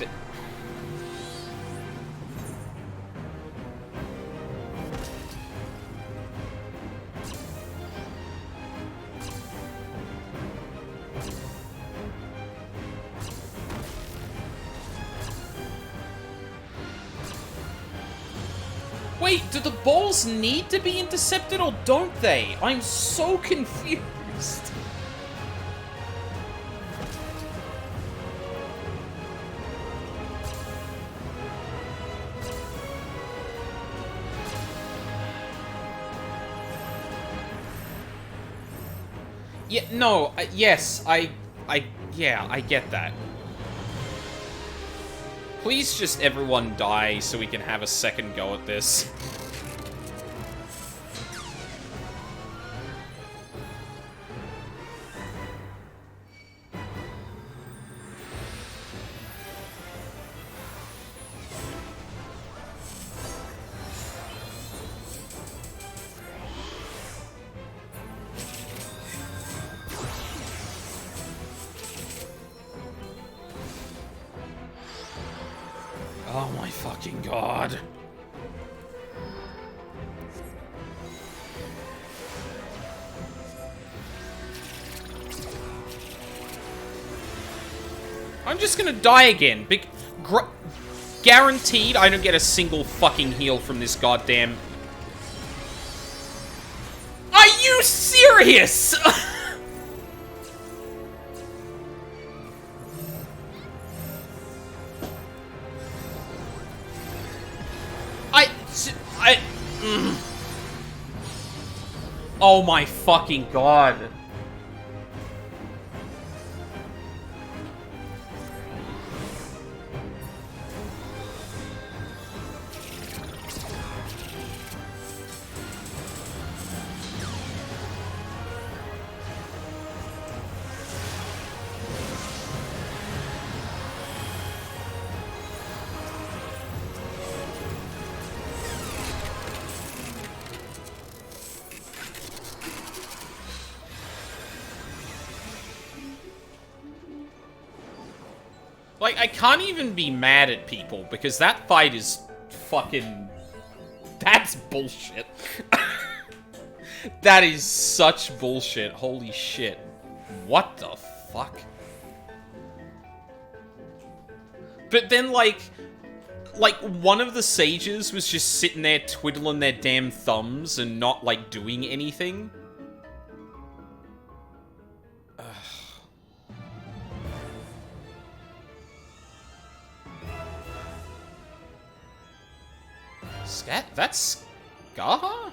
Wait, do the balls need to be intercepted or don't they? I'm so confused. Yeah, no, yes, yeah, I get that. Please just everyone die so we can have a second go at this. Oh my fucking god. I'm just gonna die again. Guaranteed I don't get a single fucking heal from this goddamn... Are you serious?! Oh my fucking god. Like, I can't even be mad at people, because that fight is fucking... That's bullshit. That is such bullshit. Holy shit. What the fuck? But then, like, one of the sages was just sitting there twiddling their damn thumbs and not, like, doing anything. That's Gaha?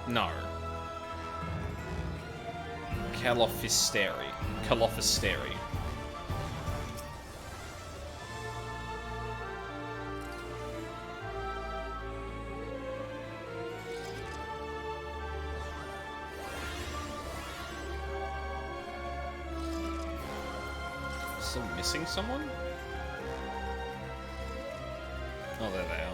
No. Calofisteri. Still missing someone? Oh, there they are.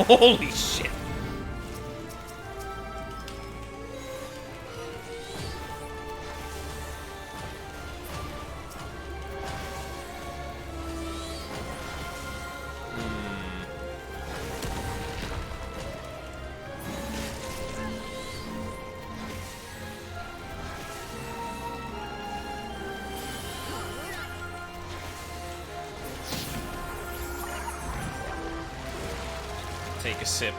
Holy shit. take a sip.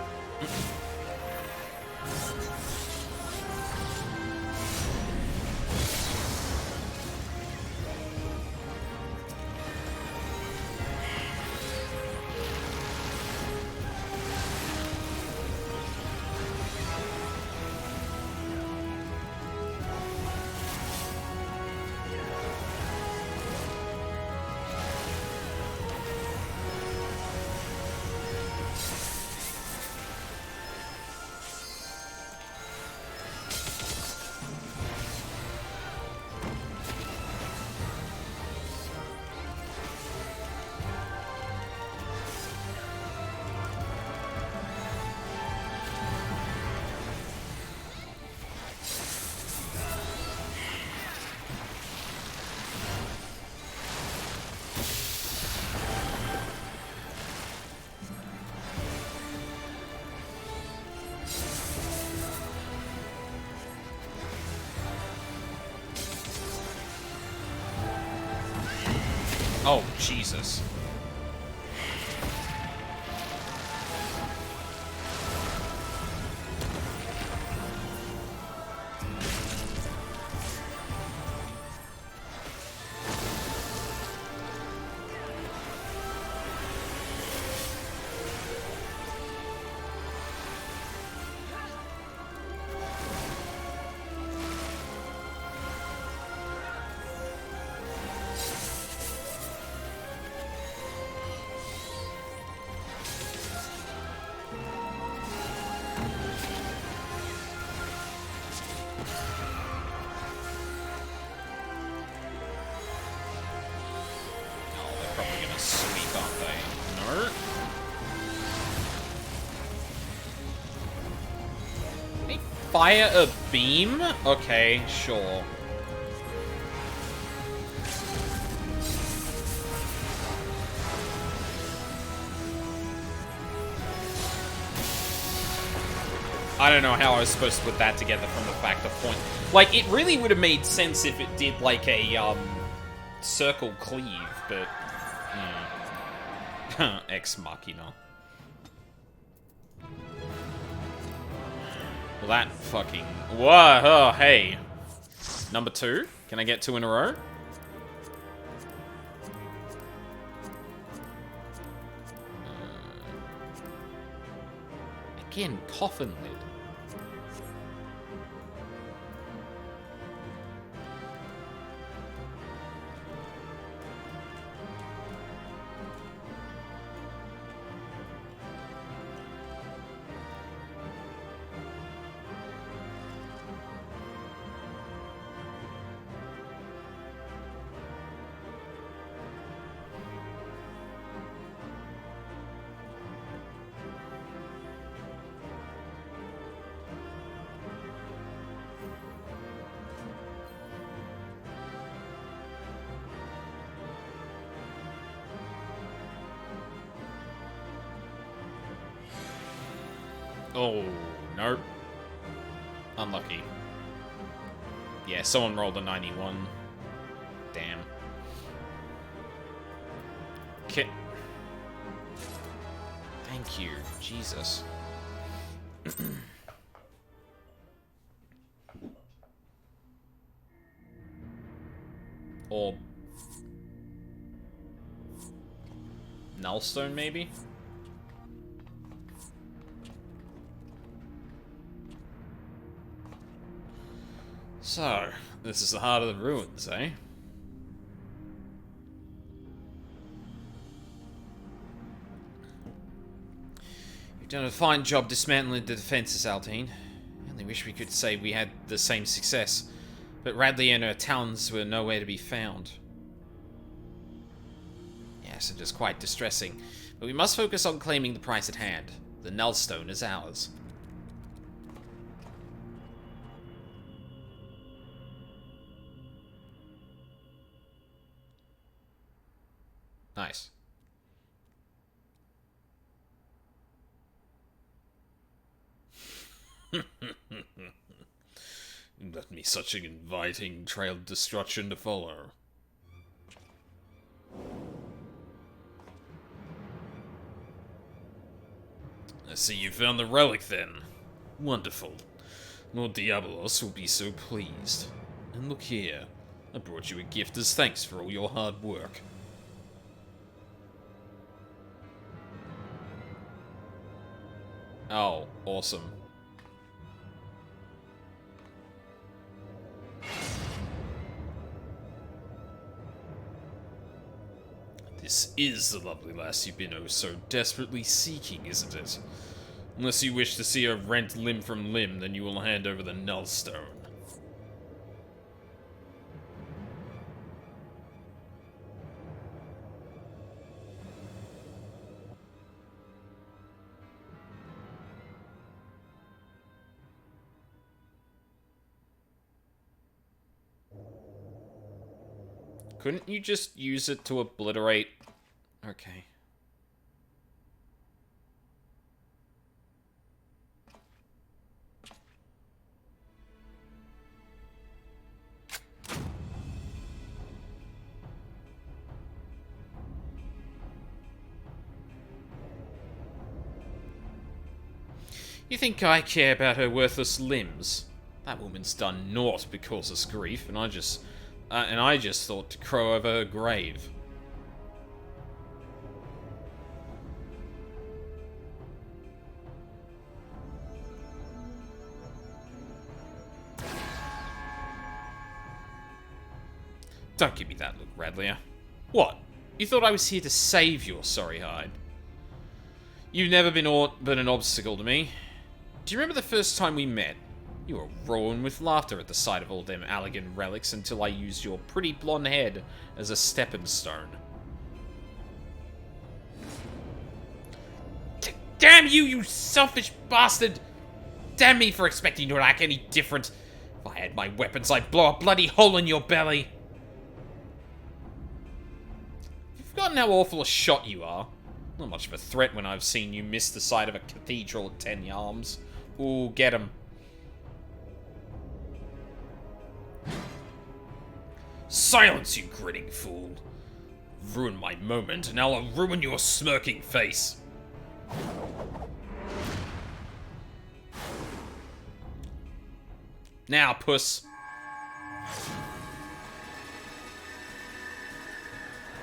Oh, Jesus. Probably gonna sweep, aren't they? No. They fire a beam? Okay, sure. I don't know how I was supposed to put that together from the fact of point. Like, it really would have made sense if it did, like, a, circle cleave, but... Ex Machina. Well, that fucking... Whoa, oh, hey. Number 2? Can I get 2 in a row? Again, coffin lid. Oh, nope. Unlucky. Yeah, someone rolled a 91. Damn. Okay. Thank you. Jesus. Or... Nullstone, maybe? So, this is the heart of the ruins, eh? You've done a fine job dismantling the defenses, Altine. I only wish we could say we had the same success, but Radley and her towns were nowhere to be found. Yes, it is quite distressing, but we must focus on claiming the prize at hand. The Nullstone is ours. Nice. Left me such an inviting trail of destruction to follow. I see you found the relic then. Wonderful. Lord Diabolos will be so pleased. And look here. I brought you a gift as thanks for all your hard work. Oh, awesome. This is the lovely lass you've been oh so desperately seeking, isn't it? Unless you wish to see her rent limb from limb, then you will hand over the Nullstone. Couldn't you just use it to obliterate? Okay. You think I care about her worthless limbs? That woman's done naught to cause us grief, and I just thought to crow over her grave. Don't give me that look, Radlier. What? You thought I was here to save your sorry hide? You've never been aught but an obstacle to me. Do you remember the first time we met? You were roaring with laughter at the sight of all them Allergan relics until I used your pretty blonde head as a stepping stone. Damn you, you selfish bastard! Damn me for expecting you to act any different. If I had my weapons, I'd blow a bloody hole in your belly. You've forgotten how awful a shot you are. Not much of a threat when I've seen you miss the side of a cathedral at 10 yards. Ooh, get him. Silence, you grinning fool. Ruin my moment, and I'll ruin your smirking face. Now, puss.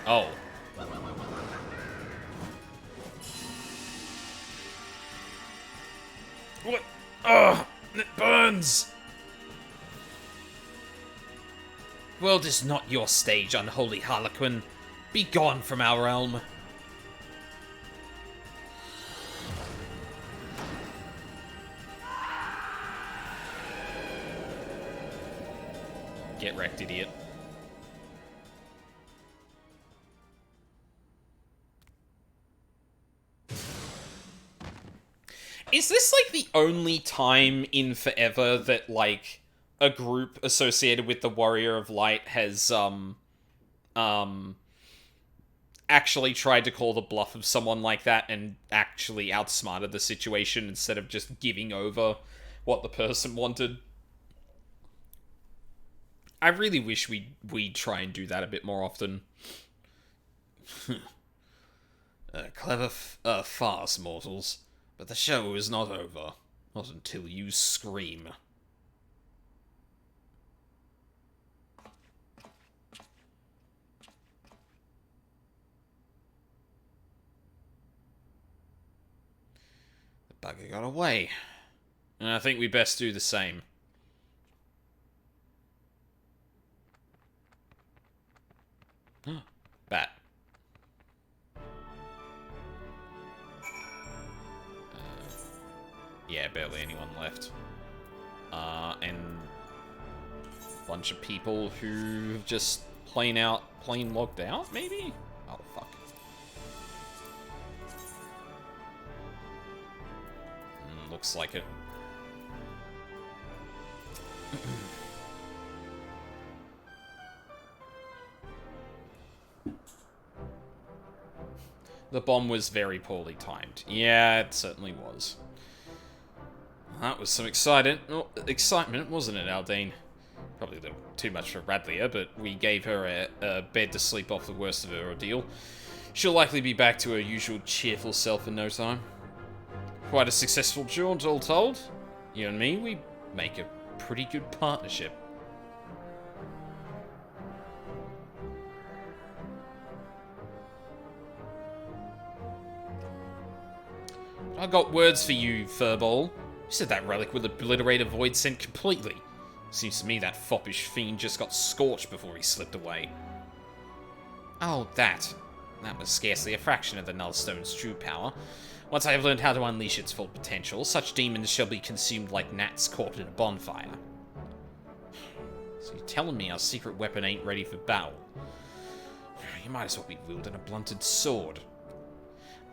Oh. What? Ugh! It burns! World is not your stage, unholy harlequin. Be gone from our realm. Get wrecked, idiot. Is this, like, the only time in forever that, like, a group associated with the Warrior of Light has, actually tried to call the bluff of someone like that and actually outsmarted the situation instead of just giving over what the person wanted? I really wish we'd try and do that a bit more often. Clever farce, mortals. But the show is not over. Not until you scream. The bugger got away. And I think we best do the same. Bat. Yeah, barely anyone left. And a bunch of people who have just plain logged out, maybe? Oh, fuck. Looks like it. The bomb was very poorly timed. Yeah, it certainly was. That was some excitement, wasn't it, Aldine? Probably a little too much for Radlier, but we gave her a bed to sleep off the worst of her ordeal. She'll likely be back to her usual cheerful self in no time. Quite a successful jaunt, all told. You and me, we make a pretty good partnership. I got words for you, Furball. You said that relic will obliterate a void scent completely. Seems to me that foppish fiend just got scorched before he slipped away. Oh, that. That was scarcely a fraction of the Nullstone's true power. Once I have learned how to unleash its full potential, such demons shall be consumed like gnats caught in a bonfire. So you're telling me our secret weapon ain't ready for battle? You might as well be wielding a blunted sword.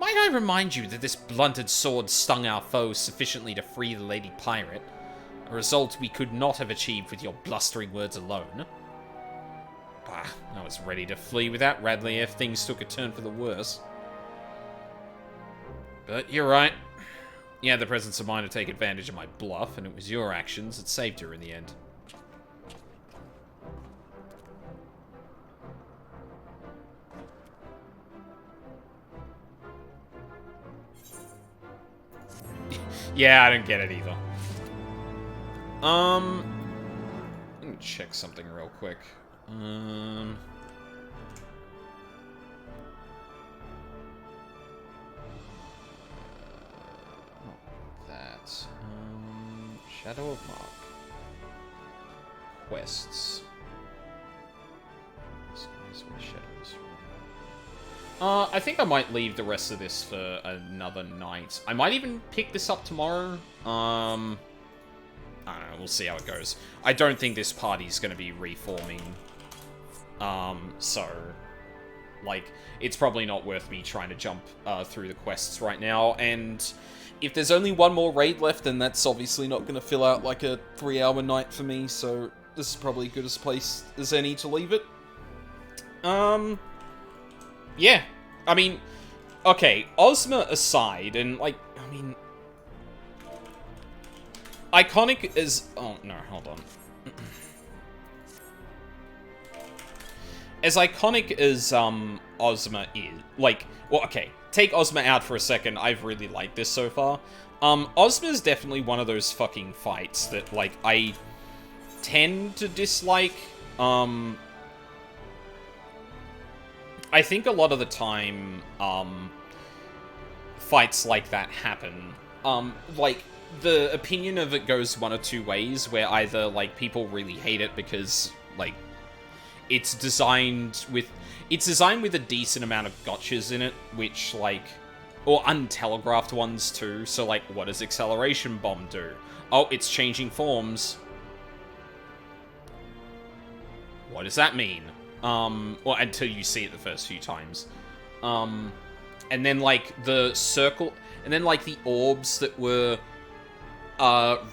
Might I remind you that this blunted sword stung our foe sufficiently to free the Lady Pirate, a result we could not have achieved with your blustering words alone. Bah, I was ready to flee without Radley if things took a turn for the worse. But you're right. You had the presence of mind to take advantage of my bluff, and it was your actions that saved her in the end. Yeah, I don't get it either. Let me check something real quick. Not that. Shadow of Mark. Quests. Disguise with shadows. I think I might leave the rest of this for another night. I might even pick this up tomorrow. I don't know, we'll see how it goes. I don't think this party's going to be reforming. So, like, it's probably not worth me trying to jump through the quests right now. And if there's only one more raid left, then that's obviously not going to fill out like a 3-hour night for me. So this is probably as good a place as any to leave it. Yeah, I mean, okay, Ozma aside, and, like, I mean, iconic is... Oh, no, hold on. As iconic as, Ozma is, like, well, okay, take Ozma out for a second, I've really liked this so far. Ozma's definitely one of those fucking fights that, like, I tend to dislike, I think a lot of the time, fights like that happen. Like, the opinion of it goes one or two ways, where either, like, people really hate it because, like, it's designed with a decent amount of gotchas in it, which, like, or untelegraphed ones too, so, like, what does Acceleration Bomb do? Oh, it's changing forms. What does that mean? Well, until you see it the first few times. And then, like, the circle... And then, like, the orbs that were,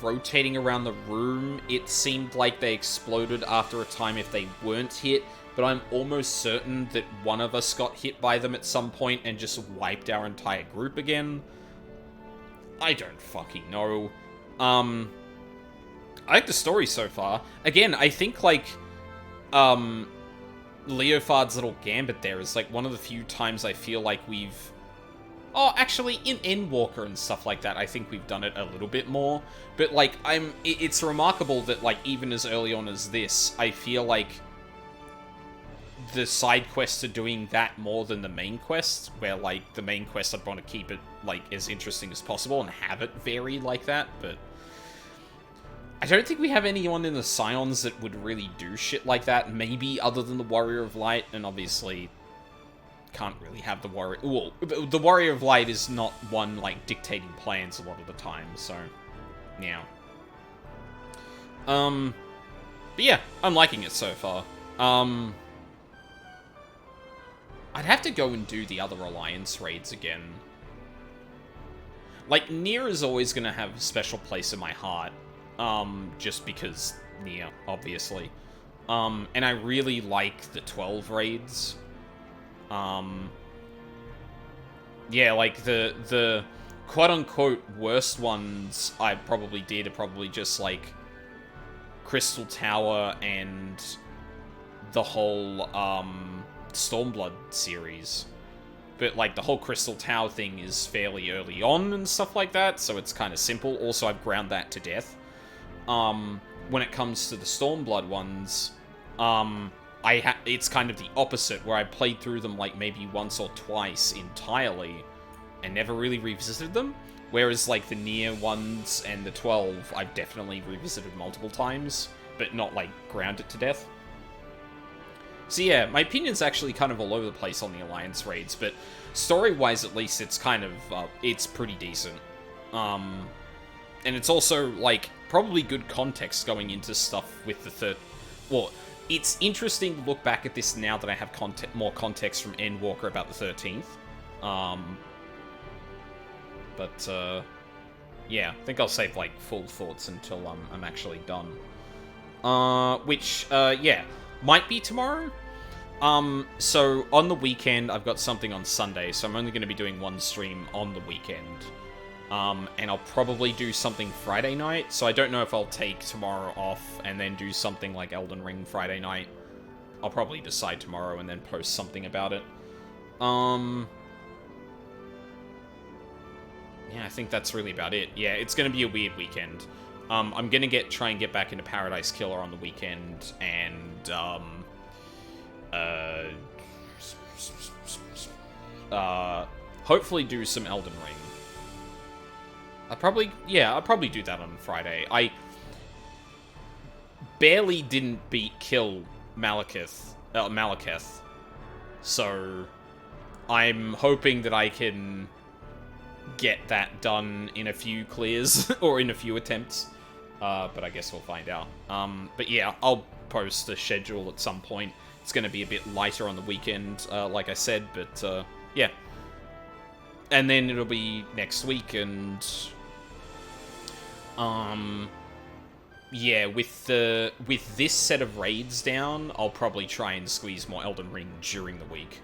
rotating around the room, it seemed like they exploded after a time if they weren't hit, but I'm almost certain that one of us got hit by them at some point and just wiped our entire group again. I don't fucking know. I like the story so far. Again, I think, like, Leofard's little gambit there is, like, one of the few times I feel like we've... Oh, actually, in Endwalker and stuff like that, I think we've done it a little bit more. But, like, it's remarkable that, like, even as early on as this, I feel like the side quests are doing that more than the main quests, where, like, the main quests I'd want to keep it, like, as interesting as possible and have it vary like that, but... I don't think we have anyone in the Scions that would really do shit like that, maybe other than the Warrior of Light, and obviously can't really have the Warrior... Well, the Warrior of Light is not one, like, dictating plans a lot of the time, so... Yeah. But yeah, I'm liking it so far. I'd have to go and do the other Alliance raids again. Like, Nier is always gonna have a special place in my heart. Just because Nier, obviously. And I really like the 12 raids. Yeah, like, the quote-unquote worst ones I probably did are probably just, like, Crystal Tower and the whole, Stormblood series. But, like, the whole Crystal Tower thing is fairly early on and stuff like that, so it's kind of simple. Also, I've ground that to death. When it comes to the Stormblood ones, it's kind of the opposite, where I played through them, like, maybe once or twice entirely, and never really revisited them. Whereas, like, the Nier ones and the 12, I've definitely revisited multiple times, but not, like, ground it to death. So yeah, my opinion's actually kind of all over the place on the Alliance raids, but story-wise at least, it's kind of, it's pretty decent. And it's also, like, probably good context going into stuff with the third... Well, it's interesting to look back at this now that I have more context from Endwalker about the 13th. Yeah, I think I'll save, like, full thoughts until I'm actually done. Yeah, might be tomorrow. So on the weekend, I've got something on Sunday, so I'm only going to be doing one stream on the weekend. And I'll probably do something Friday night, so I don't know if I'll take tomorrow off and then do something like Elden Ring Friday night. I'll probably decide tomorrow and then post something about it. Yeah, I think that's really about it. Yeah, it's going to be a weird weekend. I'm going to try and get back into Paradise Killer on the weekend, and, hopefully do some Elden Ring. I'll probably do that on Friday. I barely didn't kill Malekith, so I'm hoping that I can get that done in a few clears, or in a few attempts, but I guess we'll find out. But yeah, I'll post a schedule at some point. It's going to be a bit lighter on the weekend, like I said, but yeah. And then it'll be next week, and yeah, with this set of raids down, I'll probably try and squeeze more Elden Ring during the week,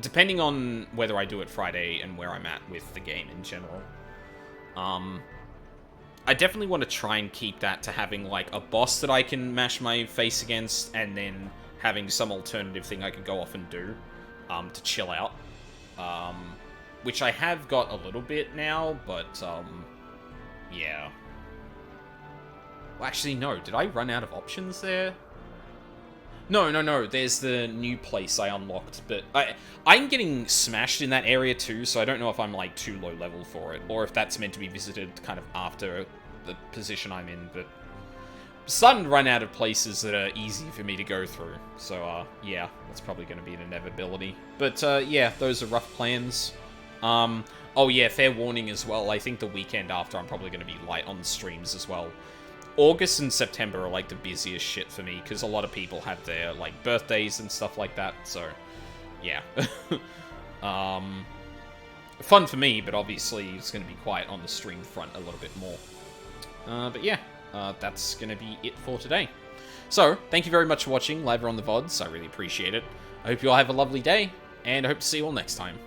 depending on whether I do it Friday and where I'm at with the game in general. I definitely want to try and keep that to having, like, a boss that I can mash my face against, and then having some alternative thing I can go off and do, to chill out. Which I have got a little bit now, but, yeah. Well, actually, no. Did I run out of options there? No. There's the new place I unlocked, but I'm getting smashed in that area too, so I don't know if I'm, like, too low level for it, or if that's meant to be visited kind of after the position I'm in, but I'm starting to run out of places that are easy for me to go through, so, yeah, that's probably going to be an inevitability. But, yeah, those are rough plans. Oh yeah, fair warning as well, I think the weekend after I'm probably going to be light on streams as well. August and September are, like, the busiest shit for me, because a lot of people have their, like, birthdays and stuff like that, so, yeah. Fun for me, but obviously it's going to be quiet on the stream front a little bit more. But yeah, that's going to be it for today. So, thank you very much for watching live or on the VODs, I really appreciate it. I hope you all have a lovely day, and I hope to see you all next time.